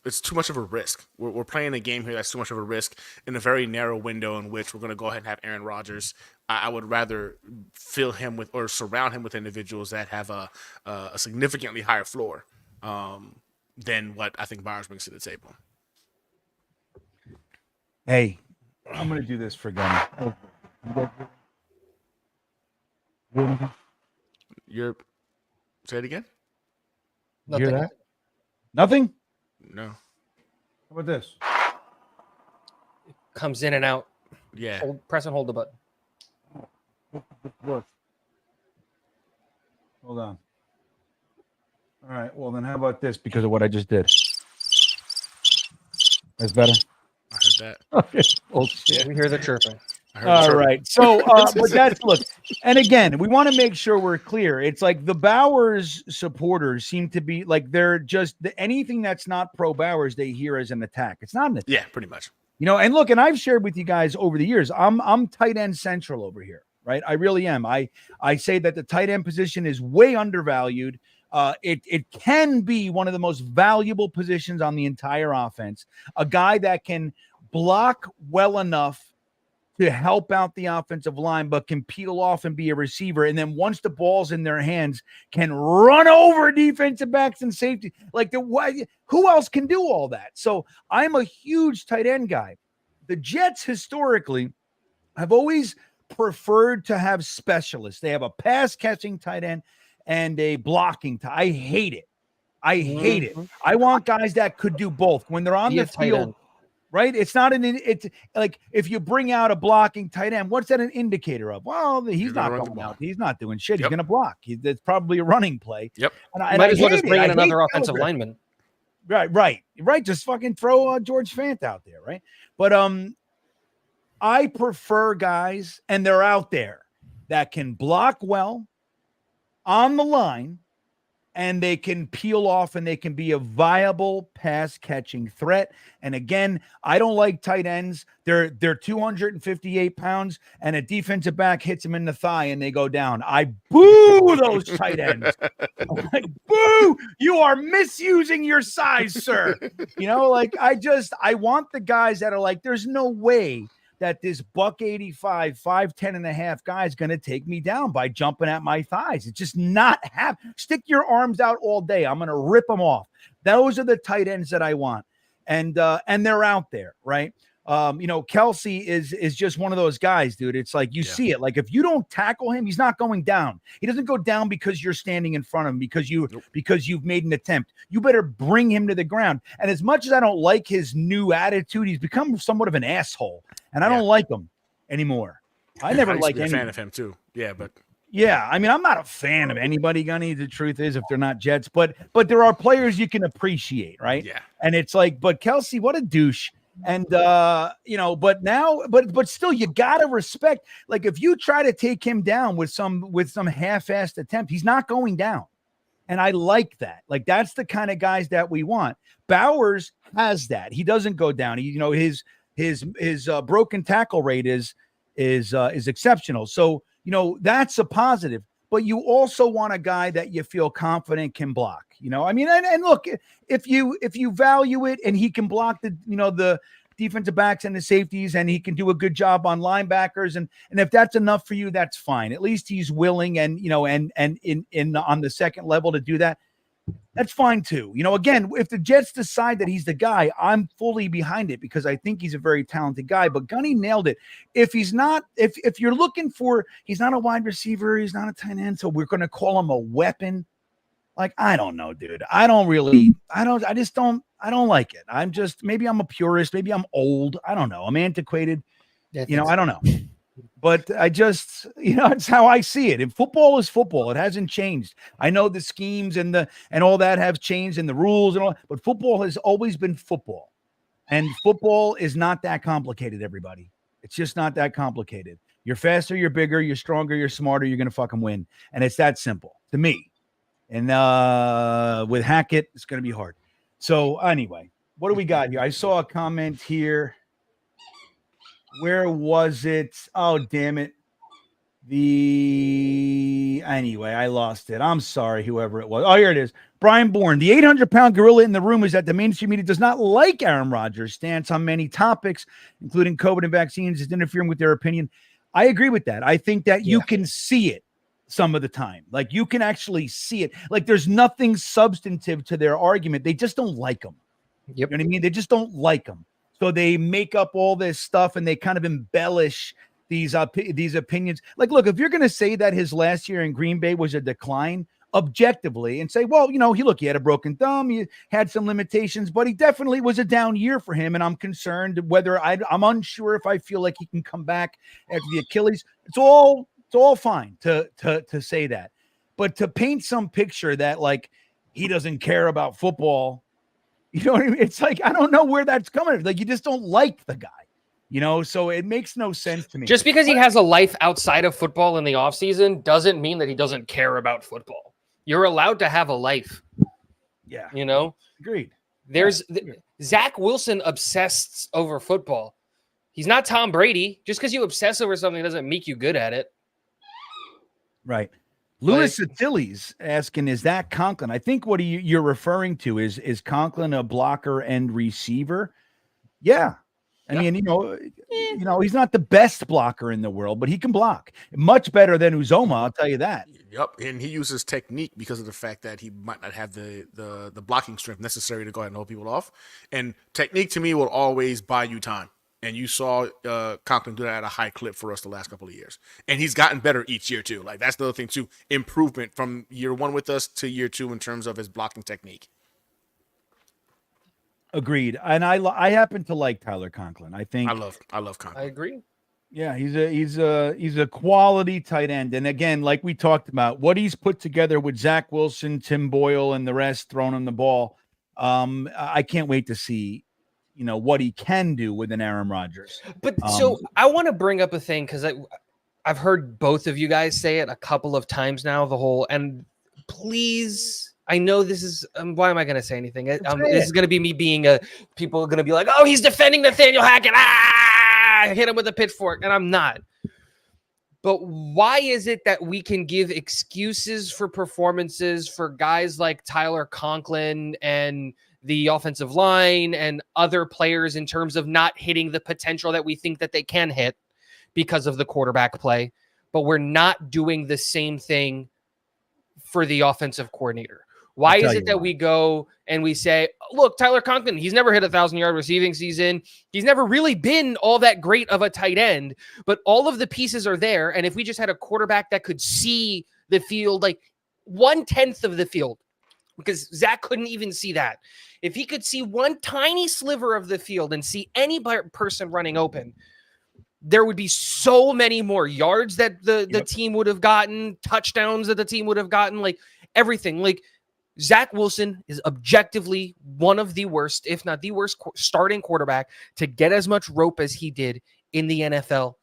it's too much of a risk. We're playing a game here that's too much of a risk in a very narrow window in which we're going to go ahead and have Aaron Rodgers. I would rather fill him with or surround him with individuals that have a significantly higher floor than what I think Bowers brings to the table. Hey, I'm going to do this for Gunny. Say it again? Nothing. Hear that? Nothing? No. How about this? Comes in and out. Yeah. Press and hold the button. Hold on. All right. Well, then how about this because of what I just did? That's better? I heard that. Oh, shit. We hear the chirping. All right. So, but that's, look, and again, we want to make sure we're clear. It's like the Bowers supporters seem to be like, they're just anything that's not pro Bowers, they hear as an attack. It's not an attack. Yeah, pretty much. And look, and I've shared with you guys over the years, I'm tight end central over here, right? I really am. I say that the tight end position is way undervalued. It can be one of the most valuable positions on the entire offense. A guy that can block well enough to help out the offensive line, but can peel off and be a receiver. And then once the ball's in their hands, can run over defensive backs and safety. Like, who else can do all that? So I'm a huge tight end guy. The Jets historically have always preferred to have specialists. They have a pass catching tight end and a blocking. I hate it. I hate it. I want guys that could do both when they're on the field. Right? It's not it's like if you bring out a blocking tight end, what's that an indicator of? Well, he's not going out. He's not doing shit. He's going to block. That's probably a running play. Yep. And might as well just bring in another offensive lineman. Right. Just fucking throw George Fant out there, right? But I prefer guys, and they're out there, that can block well on the line and they can peel off and they can be a viable pass catching threat. And again, I don't like tight ends. They're 258 pounds, and a defensive back hits them in the thigh and they go down. I boo those tight ends. I'm like, boo, you are misusing your size, sir. You know, like I want the guys that are like, there's no way that this $185, 5'10" and a half guy is going to take me down by jumping at my thighs. It's just not stick your arms out all day. I'm going to rip them off. Those are the tight ends that I want. And they're out there, right? Kelsey is just one of those guys, dude. It's like, you see it. Like, if you don't tackle him, he's not going down. He doesn't go down because you're standing in front of him, because you've made an attempt. You better bring him to the ground. And as much as I don't like his new attitude, he's become somewhat of an asshole, and I don't like him anymore. I never liked a fan of him too. Yeah, I mean, I'm not a fan of anybody, Gunny. The truth is, if they're not Jets, but there are players you can appreciate, right? Yeah. And it's like, but Kelsey, what a douche. And but still, you gotta respect. Like, if you try to take him down with some half-assed attempt, he's not going down. And I like that. Like, that's the kind of guys that we want. Bowers has that. He doesn't go down. His broken tackle rate is exceptional. So, that's a positive. But you also want a guy that you feel confident can block. I mean, and look, if you value it and he can block the defensive backs and the safeties, and he can do a good job on linebackers, and if that's enough for you, that's fine. At least he's willing and in on the second level to do that. That's fine too. Again, if the Jets decide that he's the guy, I'm fully behind it, because I think he's a very talented guy. But Gunny nailed it. If he's not, if you're looking for, he's not a wide receiver, he's not a tight end, so we're going to call him a weapon. Like, I don't know, dude. I don't like it. Maybe I'm a purist. Maybe I'm old. I don't know. I'm antiquated. I don't know. But I just, it's how I see it. And football is football. It hasn't changed. I know the schemes and all that have changed, and the rules and all, but football has always been football. And football is not that complicated, everybody. It's just not that complicated. You're faster, you're bigger, you're stronger, you're smarter, you're going to fucking win. And it's that simple to me. And with Hackett, it's going to be hard. So anyway, what do we got here? I saw a comment here. Where was it? Oh, damn it. Anyway, I lost it. I'm sorry, whoever it was. Oh, here it is. Brian Bourne. The 800-pound gorilla in the room is that the mainstream media does not like Aaron Rodgers' stance on many topics, including COVID and vaccines, is interfering with their opinion. I agree with that. I think that you can see it some of the time. Like, you can actually see it. Like, there's nothing substantive to their argument. They just don't like him. Yep. You know what I mean? They just don't like him. So they make up all this stuff and they kind of embellish these opinions. Like, look, if you're going to say that his last year in Green Bay was a decline objectively, and say, well, he had a broken thumb, he had some limitations, but he definitely was a down year for him. And I'm concerned whether I'm unsure if I feel like he can come back after the Achilles. It's all fine to say that, but to paint some picture that like he doesn't care about football, you know what I mean? It's like, I don't know where that's coming from. Like, you just don't like the guy, so it makes no sense to me. Just because he has a life outside of football in the offseason doesn't mean that he doesn't care about football. You're allowed to have a life. Yeah. Agreed. Zach Wilson obsessed over football. He's not Tom Brady. Just because you obsess over something doesn't make you good at it. Right. Louis Attiles asking, is that Conklin? I think what you're referring to is Conklin a blocker and receiver? Yeah. I mean, he's not the best blocker in the world, but he can block much better than Uzoma. I'll tell you that. Yep. And he uses technique because of the fact that he might not have the blocking strength necessary to go ahead and hold people off. And technique to me will always buy you time. And you saw Conklin do that at a high clip for us the last couple of years. And he's gotten better each year, too. Like, that's the other thing, too. Improvement from year one with us to year two in terms of his blocking technique. Agreed. And I happen to like Tyler Conklin. I love Conklin. I agree. Yeah, he's a quality tight end. And again, like we talked about, what he's put together with Zach Wilson, Tim Boyle, and the rest throwing him the ball. I can't wait to see what he can do with an Aaron Rodgers. But so I want to bring up a thing, because I've heard both of you guys say it a couple of times now, and please I know this is. Why am I going to say anything? This is going to be me being a. People are going to be like, "Oh, he's defending Nathaniel Hackett. Ah, hit him with a pitchfork," and I'm not. But why is it that we can give excuses for performances for guys like Tyler Conklin and the offensive line and other players in terms of not hitting the potential that we think that they can hit because of the quarterback play, but we're not doing the same thing for the offensive coordinator? Why is it that we go and we say, look, Tyler Conklin, he's never hit 1,000-yard receiving season. He's never really been all that great of a tight end, but all of the pieces are there. And if we just had a quarterback that could see the field, like 1/10 of the field, because Zach couldn't even see that. If he could see one tiny sliver of the field and see any person running open, there would be so many more yards that the team would have gotten, touchdowns that the team would have gotten, like everything. Like, Zach Wilson is objectively one of the worst, if not the worst, starting quarterback to get as much rope as he did in the NFL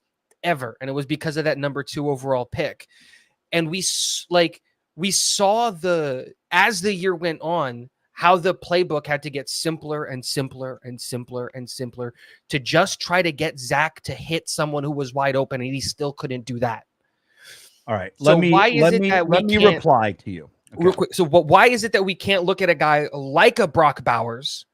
ever. And it was because of that number 2 overall pick. And we saw as the year went on, how the playbook had to get simpler and simpler and simpler and simpler to just try to get Zach to hit someone who was wide open, and he still couldn't do that. All right. So Let me reply to you. Okay. Real quick. So why is it that we can't look at a guy like a Brock Bowers?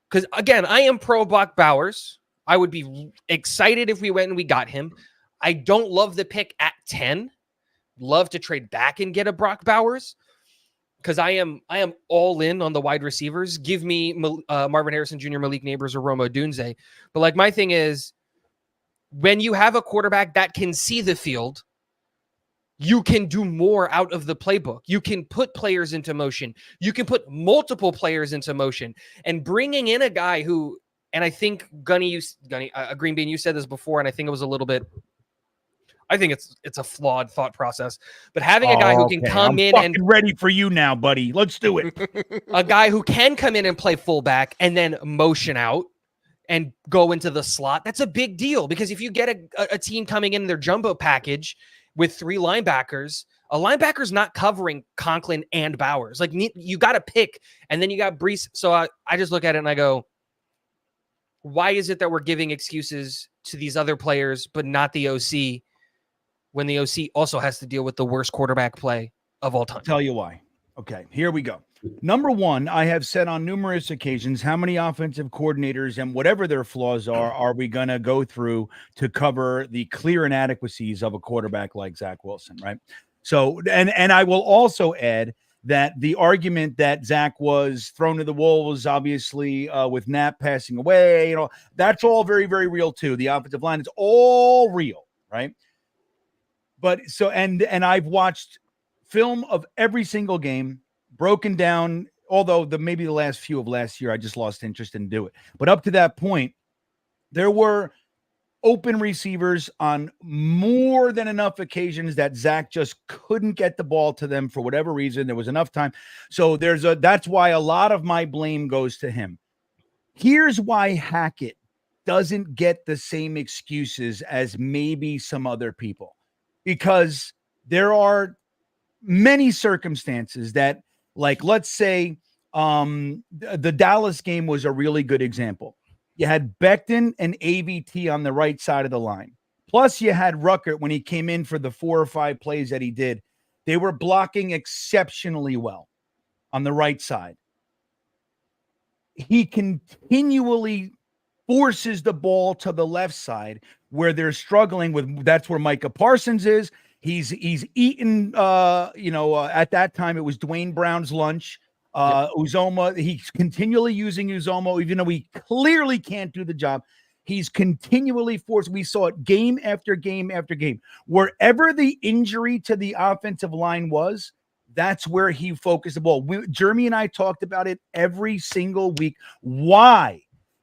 Because, again, I am pro Brock Bowers. I would be excited if we went and we got him. I don't love the pick at 10. Love to trade back and get a Brock Bowers, because I am all in on the wide receivers. Give me Marvin Harrison Jr., Malik Neighbors, or Rome Odunze. But, like, my thing is, when you have a quarterback that can see the field, you can do more out of the playbook. You can put players into motion. You can put multiple players into motion. And bringing in a guy who, and I think Gunny, GreenBean, you said this before, and I think it was a little bit, I think it's a flawed thought process. But having a guy who can come in and ready for you now, buddy. Let's do it. A guy who can come in and play fullback and then motion out and go into the slot, that's a big deal. Because if you get a team coming in their jumbo package with 3 linebackers, a linebacker's not covering Conklin and Bowers. Like, you got to pick, and then you got Brees. So I just look at it and I go, why is it that we're giving excuses to these other players, but not the OC, when the OC also has to deal with the worst quarterback play of all time? I'll tell you why. Okay, here we go. Number one, I have said on numerous occasions, how many offensive coordinators and whatever their flaws are we going to go through to cover the clear inadequacies of a quarterback like Zach Wilson, right? So, and I will also add that the argument that Zach was thrown to the wolves, obviously, with Knapp passing away, that's all very, very real too. The offensive line is all real, right? But so, and I've watched film of every single game, broken down, although maybe the last few of last year, I just lost interest in do it. But up to that point, there were open receivers on more than enough occasions that Zach just couldn't get the ball to them for whatever reason. There was enough time. So that's why a lot of my blame goes to him. Here's why Hackett doesn't get the same excuses as maybe some other people, because there are many circumstances that, like, let's say the Dallas game was a really good example. You had Becton and AVT on the right side of the line. Plus, you had Ruckert when he came in for the 4 or 5 plays that he did. They were blocking exceptionally well on the right side. He continually forces the ball to the left side where they're struggling with. That's where Micah Parsons is. He's eaten, at that time, it was Dwayne Brown's lunch. Uzoma, he's continually using Uzoma, even though he clearly can't do the job. He's continually forced. We saw it game after game after game. Wherever the injury to the offensive line was, that's where he focused the ball. Jeremy and I talked about it every single week. Why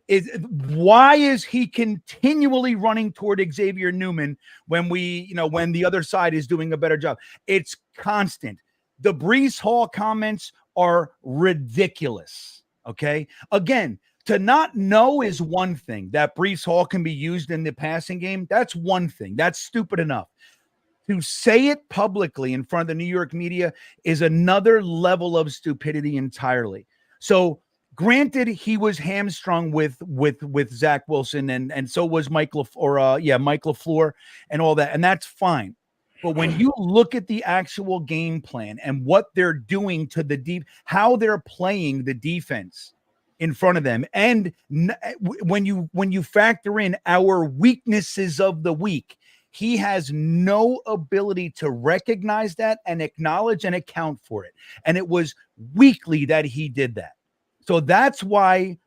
is he continually running toward Xavier Newman when when the other side is doing a better job? It's constant. The Brees Hall comments are ridiculous. Okay. Again, to not know is one thing. That Brees Hall can be used in the passing game, that's one thing. That's stupid enough. To say it publicly in front of the New York media is another level of stupidity entirely. So granted, he was hamstrung with Zach Wilson, and so was Mike LaFleur and all that, and that's fine. But when you look at the actual game plan and what they're doing to the how they're playing the defense in front of them, and when you factor in our weaknesses of the week, he has no ability to recognize that and acknowledge and account for it. And it was weekly that he did that. So that's why,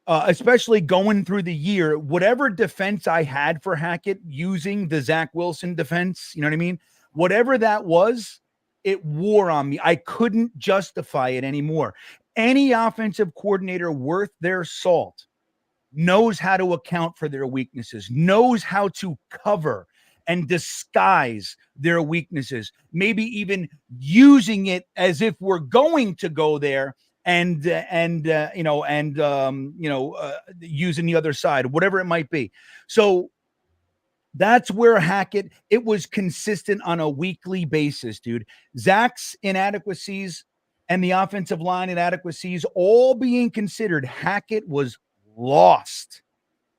especially going through the year, whatever defense I had for Hackett using the Zach Wilson defense, you know what I mean? Whatever that was, it wore on me. I couldn't justify it anymore. Any offensive coordinator worth their salt knows how to account for their weaknesses, knows how to cover and disguise their weaknesses, maybe even using it as if we're going to go there and using the other side, whatever it might be. So that's where Hackett, it was consistent on a weekly basis, dude. Zach's inadequacies and the offensive line inadequacies all being considered, Hackett was lost.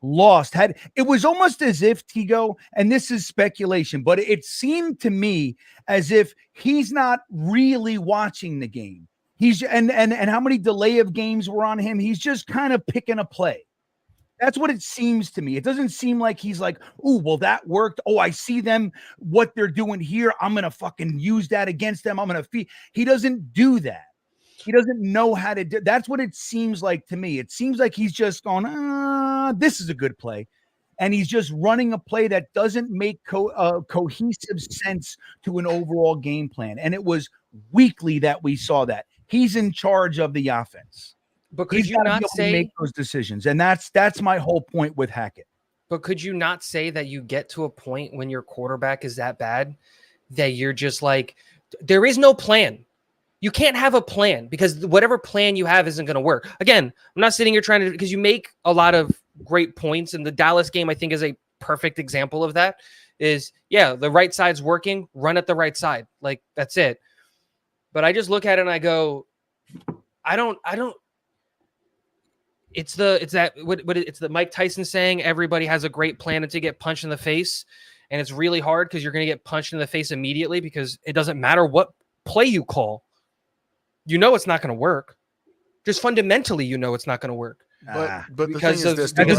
It was almost as if Tigo, and this is speculation, but it seemed to me as if he's not really watching the game. He's and how many delay of games were on him? He's just kind of picking a play. That's what it seems to me. It doesn't seem like he's like, oh, well, that worked. Oh, I see them, what they're doing here. I'm going to fucking use that against them. I'm going to feed. He doesn't do that. He doesn't know how to do. That's what it seems like to me. It seems like he's just going, this is a good play. And he's just running a play that doesn't make cohesive sense to an overall game plan. And it was weekly that we saw that. He's in charge of the offense. But could you not say make those decisions? And that's my whole point with Hackett. But could you not say that you get to a point when your quarterback is that bad that you're just like, there is no plan. You can't have a plan because whatever plan you have isn't going to work. Again, I'm not sitting here trying to, because you make a lot of great points, and the Dallas game, I think, is a perfect example of that. Is, yeah, the right side's working, run at the right side. Like, that's it. But I just look at it and I go, I don't, it's the Mike Tyson saying everybody has a great plan until you get punched in the face. And it's really hard because you're going to get punched in the face immediately because it doesn't matter what play you call. You know it's not going to work. Just fundamentally, you know it's not going to work. But the because thing is this, the thing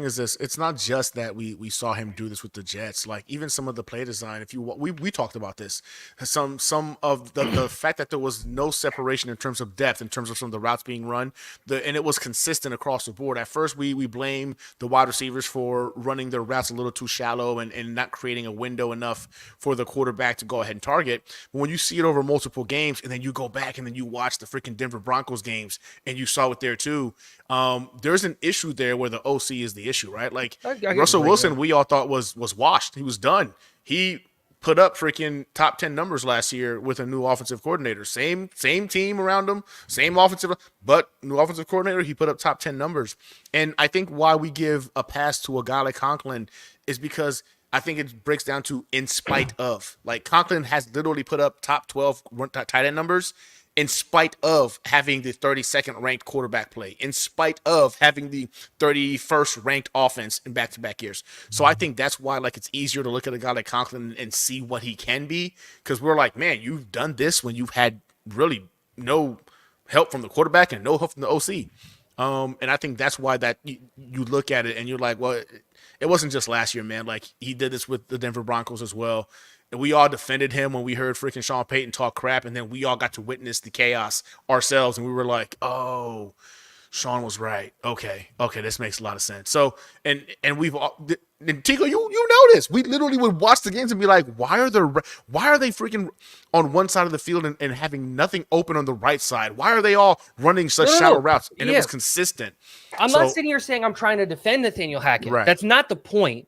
is this. It's not just that we saw him do this with the Jets. Like, even some of the play design. If we talked about this, some of the fact that there was no separation in terms of depth, in terms of some of the routes being run, and it was consistent across the board. At first, we blame the wide receivers for running their routes a little too shallow and not creating a window enough for the quarterback to go ahead and target. But when you see it over multiple games, and then you go back and then you watch the freaking Denver Broncos games, and you saw it there too. There's an issue there where the OC is the issue, right? Like, Russell Wilson, we all thought was washed. He was done. He put up freaking top 10 numbers last year with a new offensive coordinator. Same team around him, same offensive, but new offensive coordinator. He put up top 10 numbers. And I think why we give a pass to a guy like Conklin is because I think it breaks down to in spite of. Like, Conklin has literally put up top 12 tight end numbers in spite of having the 32nd ranked quarterback play, in spite of having the 31st ranked offense in back-to-back years. So I think that's why, like, it's easier to look at a guy like Conklin and see what he can be, because we're like, man, you've done this when you've had really no help from the quarterback and no help from the OC. And I think that's why that you look at it and you're like, well, it wasn't just last year, man. Like, he did this with the Denver Broncos as well. And we all defended him when we heard freaking Sean Payton talk crap, and then we all got to witness the chaos ourselves, and we were like, oh, Sean was right. Okay, this makes a lot of sense. So, and we've all, and Tigo, you know this. We literally would watch the games and be like, why are they freaking on one side of the field and having nothing open on the right side? Why are they all running such shallow routes? And it was consistent. I'm not sitting here saying I'm trying to defend Nathaniel Hackett. Right. That's not the point.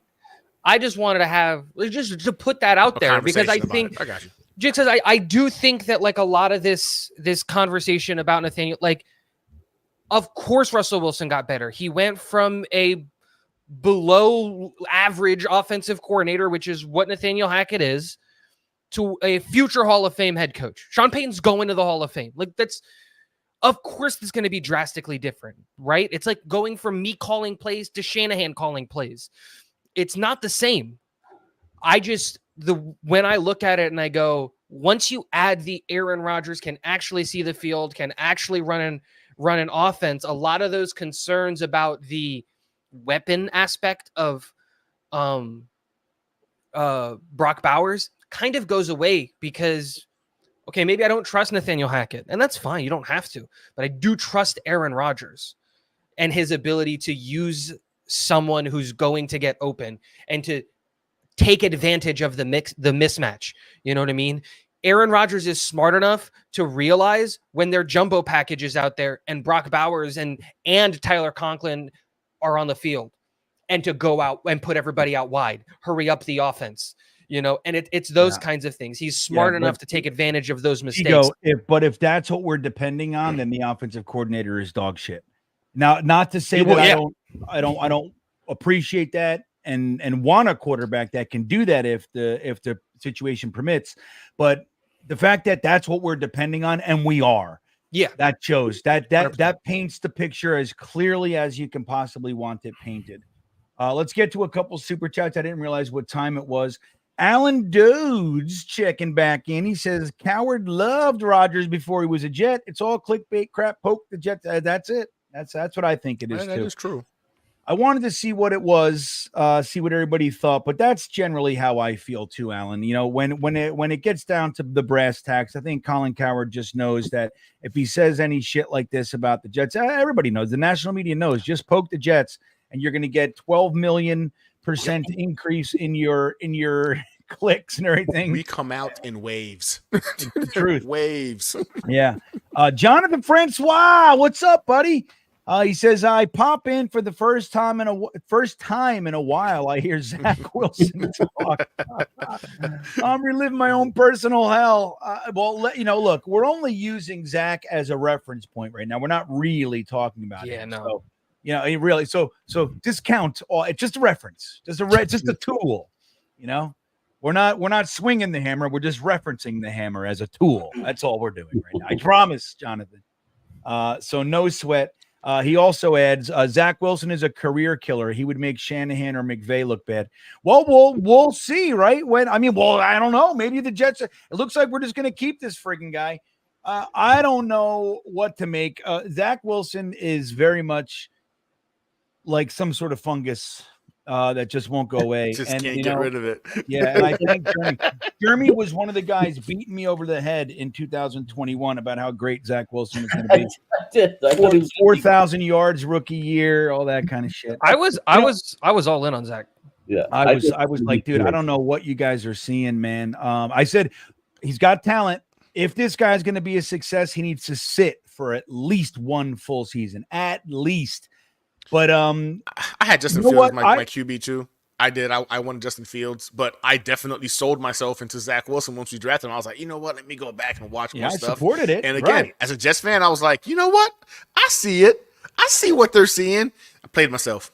I just wanted to have just to put that out there because I think I got you. Just because I do think that, like, a lot of this conversation about Nathaniel, like, of course Russell Wilson got better. He went from a below average offensive coordinator, which is what Nathaniel Hackett is, to a future Hall of Fame head coach. Sean Payton's going to the Hall of Fame. Like, that's, of course, it's going to be drastically different, right? It's like going from me calling plays to Shanahan calling plays. It's not the same. When I look at it and I go, once you add the Aaron Rodgers can actually see the field, can actually run an offense, a lot of those concerns about the weapon aspect of Brock Bowers kind of goes away, because, okay, maybe I don't trust Nathaniel Hackett, and that's fine. You don't have to, but I do trust Aaron Rodgers and his ability to use someone who's going to get open and to take advantage of the mismatch. You know what I mean? Aaron Rodgers is smart enough to realize when their jumbo packages out there and Brock Bowers and Tyler Conklin are on the field, and to go out and put everybody out wide, hurry up the offense, and it's those kinds of things. He's smart enough to take advantage of those mistakes. If that's what we're depending on, then the offensive coordinator is dog shit. Now, not to say that I don't appreciate that and want a quarterback that can do that if the situation permits, but the fact that that's what we're depending on, and we are, that shows that paints the picture as clearly as you can possibly want it painted. Let's get to a couple super chats. I didn't realize what time it was. Alan Dudes checking back in. He says, Coward loved Rodgers before he was a Jet. It's all clickbait crap. Poke the Jet. That's it. That's what I think it is. That is true. I wanted to see what it was, see what everybody thought, but that's generally how I feel too, Alan. When it gets down to the brass tacks, I think Colin Cowherd just knows that if he says any shit like this about the Jets, everybody knows. The national media knows. Just poke the Jets, and you're going to get 12 million% increase in your clicks and everything. We come out in waves. Truth. Waves. Yeah. Jonathan Francois, what's up, buddy? He says, I pop in for the first time in a while. I hear Zach Wilson talk. I'm reliving my own personal hell. Look, we're only using Zach as a reference point right now. We're not really talking about it. No. So, really. So discount all. It's just a reference, just a tool. We're not swinging the hammer. We're just referencing the hammer as a tool. That's all we're doing right now. I promise, Jonathan. So no sweat. He also adds, Zach Wilson is a career killer. He would make Shanahan or McVay look bad. Well, we'll see, right? I don't know. Maybe the Jets. It looks like we're just going to keep this frigging guy. I don't know what to make. Zach Wilson is very much like some sort of fungus that just won't go away. Just can't get rid of it. Yeah, and I think Jeremy was one of the guys beating me over the head in 2021 about how great Zach Wilson was going to be. I did. 4,000 yards rookie year, all that kind of shit. I was all in on Zach. Yeah, I was like, dude, I don't know what you guys are seeing, man. I said he's got talent. If this guy's going to be a success, he needs to sit for at least one full season, at least. But I had Justin Fields my QB too. I did. I wanted Justin Fields, but I definitely sold myself into Zach Wilson once we drafted him. I was like, you know what? Let me go back and watch more stuff. I supported it. And again, as a Jets fan, I was like, you know what? I see it. I see what they're seeing. I played myself.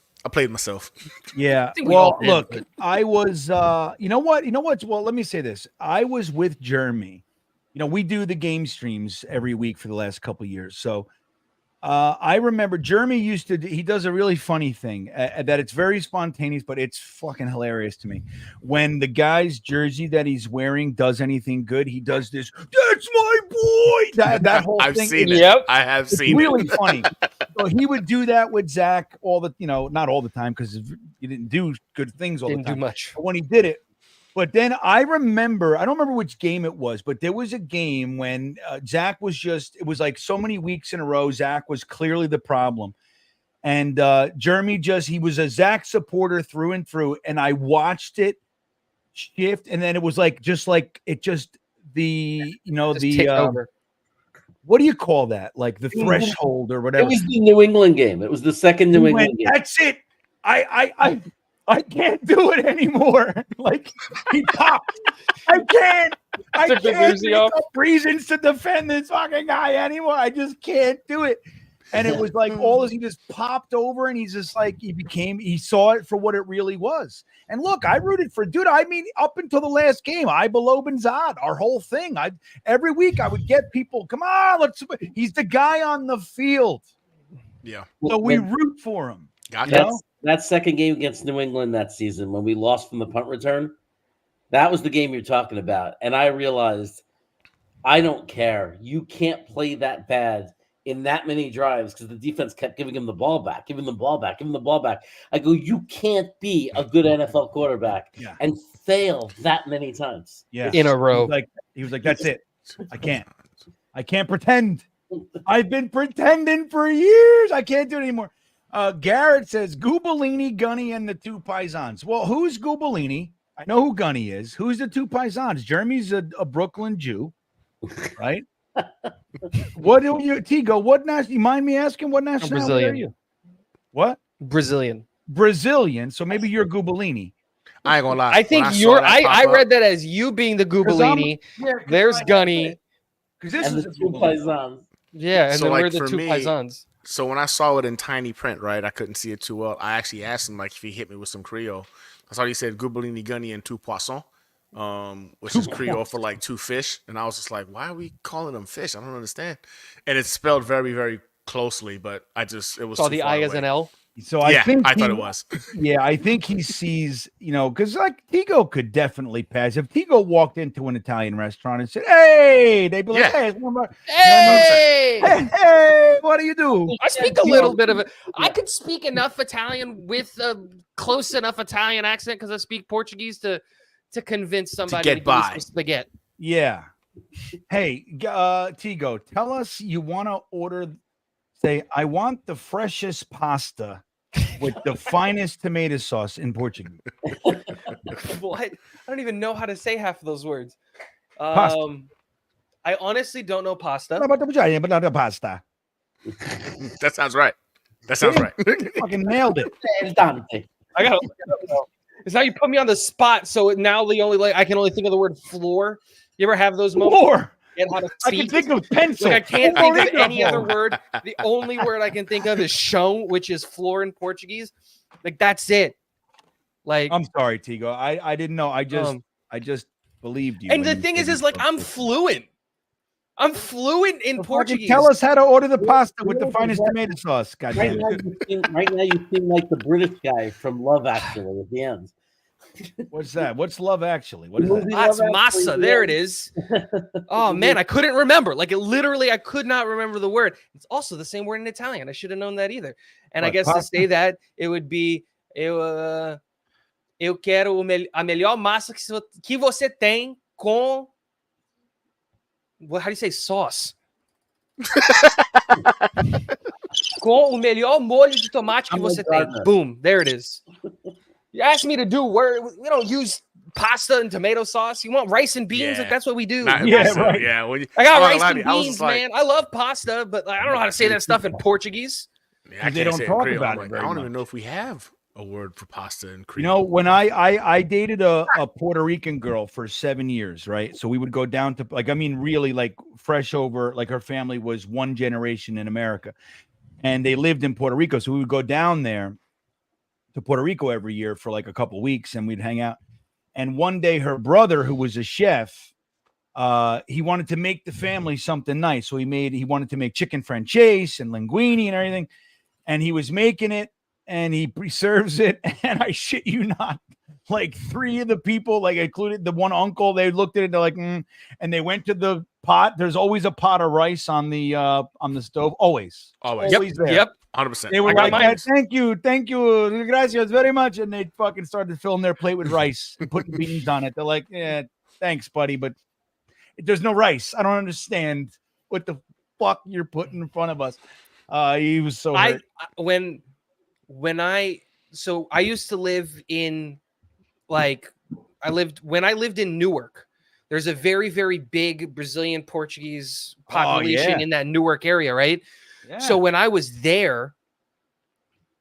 Yeah. Well, look, I was. You know what? Well, let me say this. I was with Jeremy. We do the game streams every week for the last couple of years, so. I remember Jeremy he does a really funny thing that it's very spontaneous, but it's fucking hilarious to me. When the guy's jersey that he's wearing does anything good, he does this, that's my boy. That whole thing. I've seen it. I have seen it. Really funny. So he would do that with Zach not all the time because he didn't do good things all the time. Didn't do much. But when he did it. But then I don't remember which game it was, but there was a game when Zach was it was like so many weeks in a row, Zach was clearly the problem. And Jeremy he was a Zach supporter through and through. And I watched it shift. And then it was like, what do you call that? Like the threshold or whatever. It was the New England game. It was the second New England game. That's it. I can't do it anymore. Like he popped. I can't make up reasons to defend this fucking guy anymore. I just can't do it. And it was like he just popped over and he's just like, he saw it for what it really was. And look, I rooted for, dude, I mean, up until the last game, I below Benzad, our whole thing. Every week I would get people, come on, he's the guy on the field. Yeah. So we root for him. Gotcha. That second game against New England that season when we lost from the punt return, that was the game you're talking about. And I realized I don't care. You can't play that bad in that many drives because the defense kept giving him the ball back, giving the ball back. I go, you can't be a good NFL quarterback and fail that many times. Yeah. In a row. He was like, that's it. I can't pretend. I've been pretending for years. I can't do it anymore. Garrett says Gubalini, Gunny, and the two Paisans. Well, who's Gubalini? I know who Gunny is. Who's the two Paisans? Jeremy's a Brooklyn Jew, right? What do you, Tigo? What national? You mind me asking what nationality Brazilian. are you? What? Brazilian. So maybe you're Gubalini. I ain't gonna lie. I think I read that as you being the Gubalini. There's Gunny. Because this And is the two Paisans. Yeah, and So, then like, we're the for two me, Paisans. So when I saw it in tiny print, right, I couldn't see it too well. I actually asked him like if he hit me with some Creole. I thought he said Gubalini, Gunny, and two poissons, which is Creole for like two fish. And I was just like, why are we calling them fish? I don't understand. And it's spelled very, very closely, but it was Saw too the far I as away. an L. So I think I thought it was. Yeah, I think he sees, because like Tigo could definitely pass. If Tigo walked into an Italian restaurant and said, "Hey," they'd be like, "Hey, it's one more- Hey! hey, what do you do?" I speak a little bit of it. I could speak enough Italian with a close enough Italian accent because I speak Portuguese to convince somebody get give me by. some spaghetti. Yeah. Hey, Tigo, tell us you want to order. Say, I want the freshest pasta with the finest tomato sauce in Portuguese. What? I don't even know how to say half of those words. Pasta. I honestly don't know pasta. Pasta. That sounds right. That sounds right. Fucking nailed it. I gotta look it up now. It's now you put me on the spot, so now I can only think of the word floor. You ever have those moments? Floor. And how to I can think of pencil. Like I can't think of any other word. The only word I can think of is chão, which is floor in Portuguese. Like that's it. Like I'm sorry, Tigo. I didn't know. I just believed you. And the thing is like I'm fluent. I'm fluent in Portuguese. Tell us how to order the pasta with the finest tomato sauce. God Right damn now, you seem like the British guy from Love Actually at the end. What's that? What's Love Actually? What is that? That's massa. There it is. Oh man, I couldn't remember. Like it literally, I could not remember the word. It's also the same word in Italian. I should have known that either. And I guess to say that it would be eu quero a melhor massa que você tem com. What? How do you say sauce? Com o melhor molho de tomate que você tem. Boom. There it is. You asked me to do word. We don't use pasta and tomato sauce. You want rice and beans? Yeah. Like that's what we do. Right. Yeah. I got rice and beans, man. I love pasta, but I don't know how to say that stuff in Portuguese. Yeah, They don't talk about it I very don't much. even know if we have a word for pasta in Creole. You know, when I dated a Puerto Rican girl for 7 years, right? So we would go down to really like fresh over, like her family was one generation in America and they lived in Puerto Rico. So we would go down there to Puerto Rico every year for like a couple weeks and we'd hang out. And one day her brother, who was a chef, he wanted to make the family something nice. So he wanted to make chicken franchise and linguine and everything. And he was making it and he serves it. And I shit you not, like 3 of the people, like included the one uncle, they looked at it, they're like, and they went to the pot. There's always a pot of rice on the stove. Always there. Yep. 100%. They were like, thank you, gracias very much. And they fucking started filling their plate with rice and putting beans on it. They're like, yeah, thanks, buddy, but there's no rice. I don't understand what the fuck you're putting in front of us. He was so hurt. When I used to live in when I lived in Newark. There's a very, very big Brazilian Portuguese population in that Newark area, right? Yeah. So when I was there,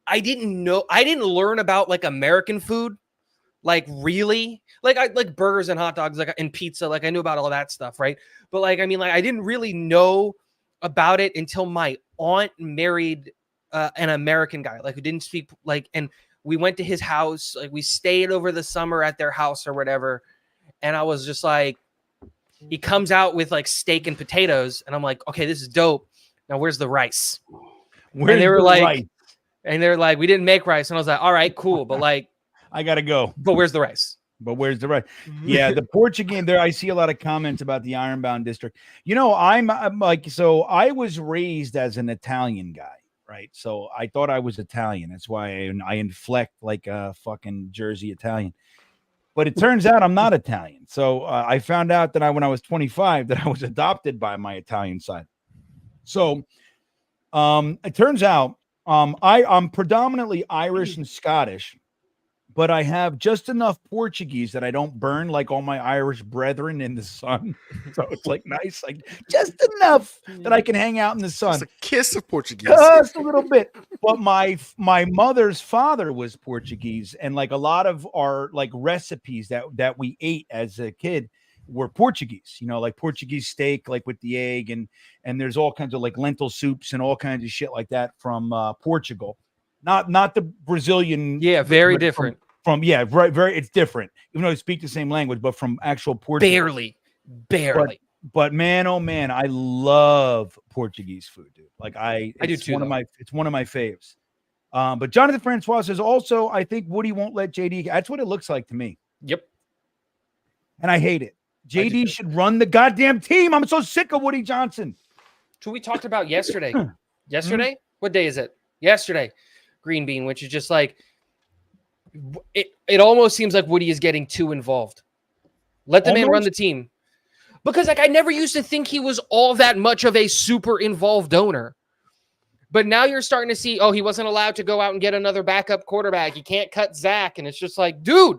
I didn't learn about like American food, like really, like burgers and hot dogs, like and pizza, like I knew about all that stuff, right? But I didn't really know about it until my aunt married an American guy, like who didn't speak and we went to his house, like we stayed over the summer at their house or whatever. And I was just like, he comes out with like steak and potatoes. And I'm like, okay, this is dope. Now where's the rice? And they were like, rice? And they're like, we didn't make rice. And I was like, all right, cool. But like, I got to go. But where's the rice? But where's the rice? Yeah, the Portuguese there. I see a lot of comments about the Ironbound district. You know, I'm like, so I was raised as an Italian guy, right? So I thought I was Italian. That's why I inflect like a fucking Jersey Italian. But it turns out I'm not Italian. So I found out that when I was 25, that I was adopted by my Italian side. So it turns out I'm predominantly Irish and Scottish, but I have just enough Portuguese that I don't burn like all my Irish brethren in the sun. So it's like nice, like just enough that I can hang out in the sun. Just a kiss of Portuguese. Just a little bit. But my mother's father was Portuguese, and like a lot of our like recipes that we ate as a kid were Portuguese, you know, like Portuguese steak, like with the egg, and there's all kinds of like lentil soups and all kinds of shit like that from Portugal. Not the Brazilian. Yeah, very different. From very it's different, even though they speak the same language, but from actual Portugal. Barely. But man, oh man, I love Portuguese food, dude. Like I do too. It's one of my faves. But Jonathan Francois says also, I think Woody won't let JD. That's what it looks like to me. Yep. And I hate it. JD should run the goddamn team. I'm so sick of Woody Johnson. Who we talked about yesterday. Yesterday? What day is it? Yesterday. GreenBean, which is just like, it almost seems like Woody is getting too involved. Let the man run the team. Because like I never used to think he was all that much of a super involved owner. But now you're starting to see, he wasn't allowed to go out and get another backup quarterback. He can't cut Zach. And it's just like, dude,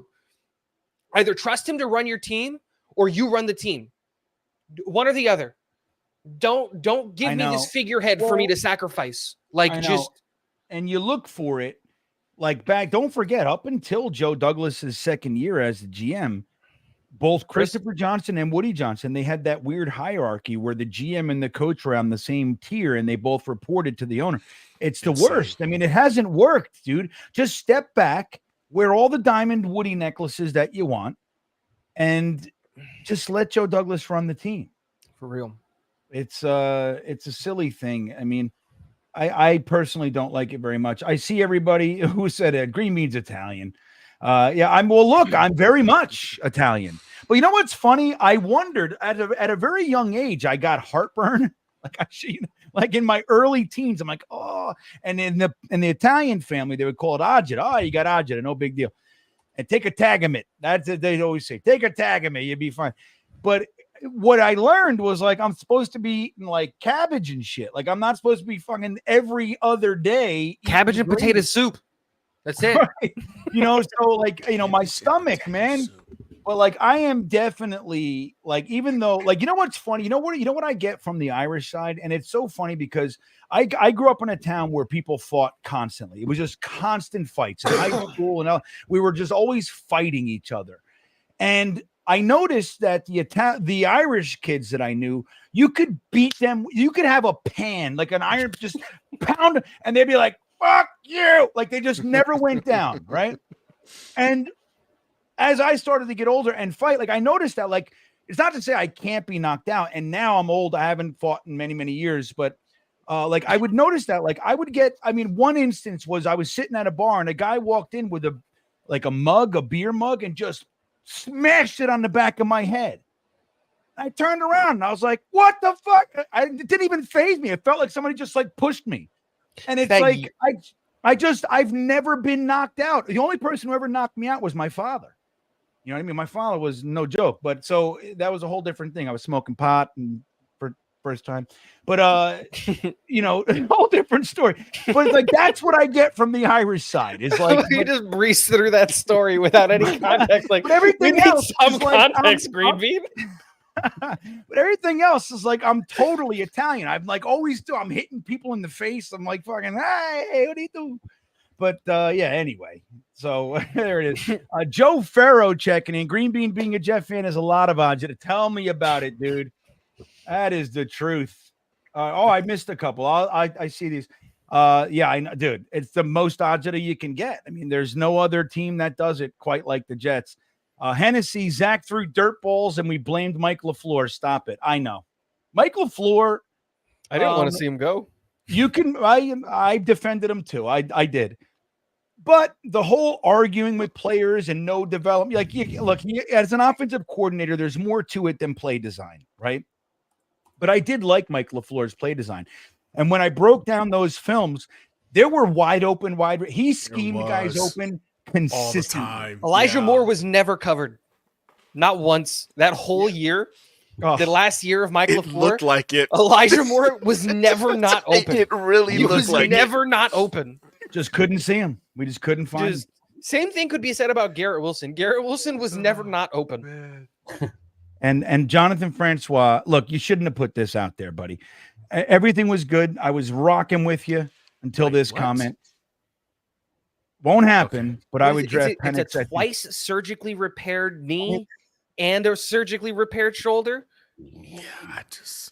either trust him to run your team or you run the team. One or the other. Don't give me this figurehead for me to sacrifice. Like just. And you look for it. Like back, don't forget, up until Joe Douglas's second year as the GM, both Christopher Johnson and Woody Johnson, they had that weird hierarchy where the GM and the coach were on the same tier and they both reported to the owner. It's the worst. I mean, it hasn't worked, dude. Just step back, wear all the diamond Woody necklaces that you want, and just let Joe Douglas run the team. For real. It's a silly thing. I mean, I personally don't like it very much. I see everybody who said GreenBean's Italian. I'm very much Italian. But you know what's funny? I wondered at a very young age, I got heartburn. Like in my early teens, I'm like, and in the Italian family, they would call it agita. Oh, you got agita, no big deal. And take a tag of it. That's what they always say. Take a tag of it, you'll be fine. But what I learned was like I'm supposed to be eating like cabbage and shit. Like I'm not supposed to be fucking every other day cabbage and potato soup. That's it. Right? You know, so like, you know, my stomach, man. But like I am definitely like, even though like, you know what's funny? You know what I get from the Irish side? And it's so funny because I grew up in a town where people fought constantly. It was just constant fights in high school, and we were just always fighting each other. And I noticed that the Irish kids that I knew, you could beat them. You could have a pan, like an iron, just pound, and they'd be like, fuck you. Like they just never went down, right? And as I started to get older and fight, like I noticed that, like, it's not to say I can't be knocked out. And now I'm old. I haven't fought in many, many years, but like I would notice that, like I would get, one instance was I was sitting at a bar and a guy walked in with a beer mug, and just smashed it on the back of my head. I turned around and I was like, what the fuck? It didn't even faze me. It felt like somebody just like pushed me. And it's like, I've never been knocked out. The only person who ever knocked me out was my father. You know what I mean? My father was no joke, but so that was a whole different thing. I was smoking pot and for first time, but you know, a whole different story. But like that's what I get from the Irish side. Is like you just breeze through that story without any context. Like but everything else, some context, GreenBean. But everything else is like I'm totally Italian. I'm like always do. I'm hitting people in the face. I'm like fucking hey, what do you do? But yeah, anyway. So there it is. Joe Farrow checking in. GreenBean being a Jet fan is a lot of odds. Tell me about it, dude. That is the truth. I missed a couple. I see these. Yeah, I know, dude. It's the most odds that you can get. I mean, there's no other team that does it quite like the Jets. Hennessy, Zach threw dirt balls, and we blamed Mike LaFleur. Stop it. I know. Mike LaFleur. I didn't want to see him go. You can. I defended him too. I did. But the whole arguing with players and no development, like, look, as an offensive coordinator, there's more to it than play design, right? But I did like Mike LaFleur's play design. And when I broke down those films, there were he schemed guys open consistently. Elijah Moore was never covered. Not once. That whole year, the last year of Mike LaFleur, looked like it. Elijah Moore was never not open. It really looked like never not open. Just couldn't see him. We just couldn't find him. Same thing could be said about Garrett Wilson. Garrett Wilson was never not open. And Jonathan Francois, look, you shouldn't have put this out there, buddy. Everything was good. I was rocking with you until this comment. Won't happen, but I would draft Penix. It's a twice surgically repaired knee and a surgically repaired shoulder.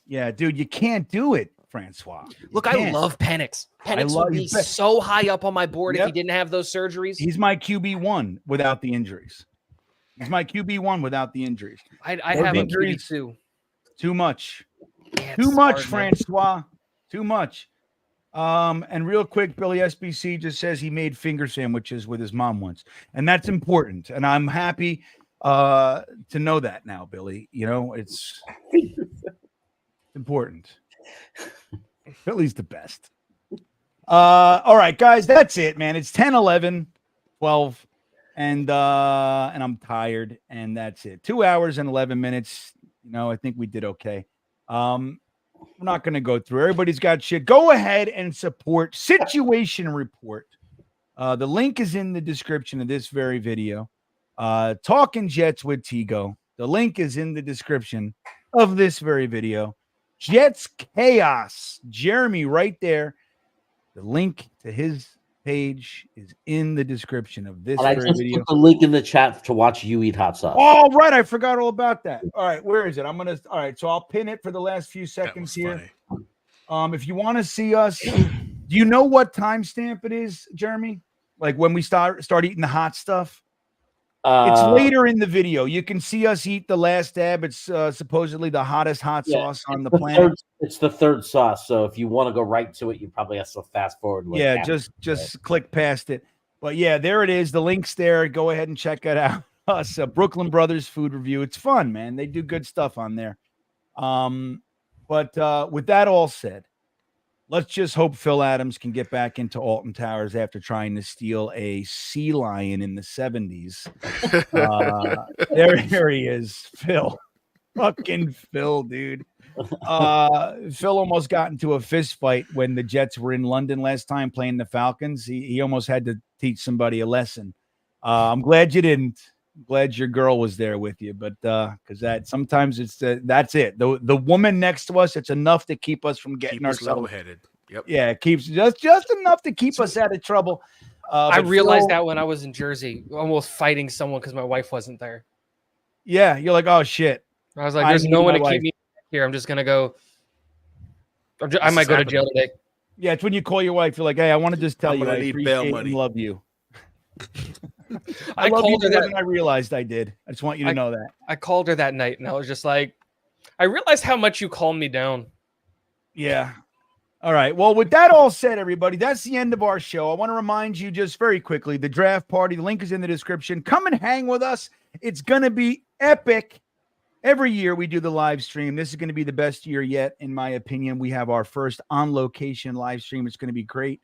Yeah, dude, you can't do it, Francois. Look, I love Penix. Penix would be so high up on my board if he didn't have those surgeries. He's my QB1 without the injuries. I have injuries too. Too much. Yeah, Too much, Francois. Too much. And real quick, Billy SBC just says he made finger sandwiches with his mom once. And that's important. And I'm happy to know that now, Billy. You know, it's important. Billy's the best. All right, guys, that's it, man. It's 10, 11, 12, and I'm tired, and that's it. 2 hours and 11 minutes. You know, I think we did okay. We're not going to go through. Everybody's got shit. Go ahead and support Situation Report. The link is in the description of this very video. Talking Jets with Tigo. The link is in the description of this very video. Jets Chaos. Jeremy right there. The link to his page is in the description of this very video. Put the link in the chat to watch you eat hot sauce. All right, I forgot all about that. All right, where is it? All right, so I'll pin it for the last few seconds here. If you want to see us, do you know what timestamp it is, Jeremy? Like when we start eating the hot stuff? It's later in the video. You can see us eat the last dab. It's supposedly the hottest hot sauce on the planet. It's the third sauce. So if you want to go right to it, you probably have to fast forward. Just click past it. But yeah, there it is. The link's there. Go ahead and check it out. Us, Brooklyn Brothers Food Review. It's fun, man. They do good stuff on there. But with that all said, let's just hope Phil Adams can get back into Alton Towers after trying to steal a sea lion in the 70s. There he is, Phil. Fucking Phil, dude. Phil almost got into a fist fight when the Jets were in London last time playing the Falcons. He almost had to teach somebody a lesson. I'm glad you didn't. I'm glad your girl was there with you, but because that sometimes it's that's it. The woman next to us, it's enough to keep us from getting ourselves level-headed. Yep. Yeah, it keeps just enough to keep us out of trouble. I realized that when I was in Jersey, almost fighting someone because my wife wasn't there. Yeah, you're like, oh shit. I was like, there's no one to keep me here. I'm just gonna go. I might go to jail today. Yeah, it's when you call your wife. You're like, hey, I want to just tell you I appreciate and love you. I love you more than I realized I did. I just want you to know that. I called her that night, and I was just like, I realized how much you calmed me down. Yeah. All right. Well, with that all said, everybody, that's the end of our show. I want to remind you just very quickly, the draft party, the link is in the description. Come and hang with us. It's going to be epic. Every year we do the live stream. This is going to be the best year yet, in my opinion. We have our first on-location live stream. It's going to be great.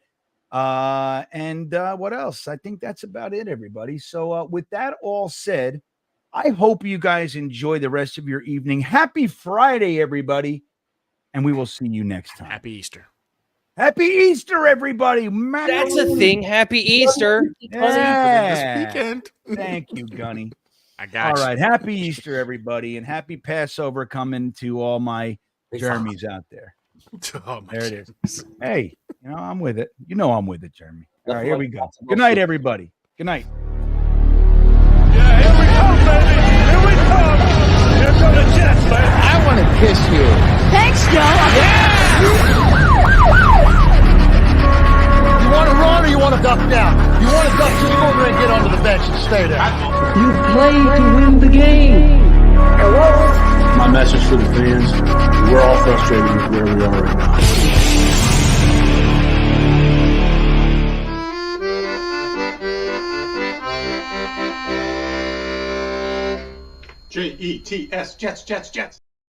And what else? I think that's about it, everybody. So with that all said, I hope you guys enjoy the rest of your evening. Happy Friday, everybody. And we will see you next time. Happy Easter. Happy Easter, everybody. That's a thing. Happy Easter. Yeah. This weekend. Thank you, Gunny. I got you. All right. Happy Easter, everybody. And happy Passover coming to all my Jeremys out there. Oh, there it is. Hey, you know, I'm with it. You know I'm with it, Jeremy. All right, here we go. Good night, everybody. Good night. Yeah, here we come, baby. Here we come. Here come the Jets, man. I want to kiss you. Thanks, Joe. Yeah. You want to run or you want to duck down? You want to duck just go over and get onto the bench and stay there. You play to win the game. My message for the fans, we're all frustrated with where we are right now. Jets, Jets, Jets.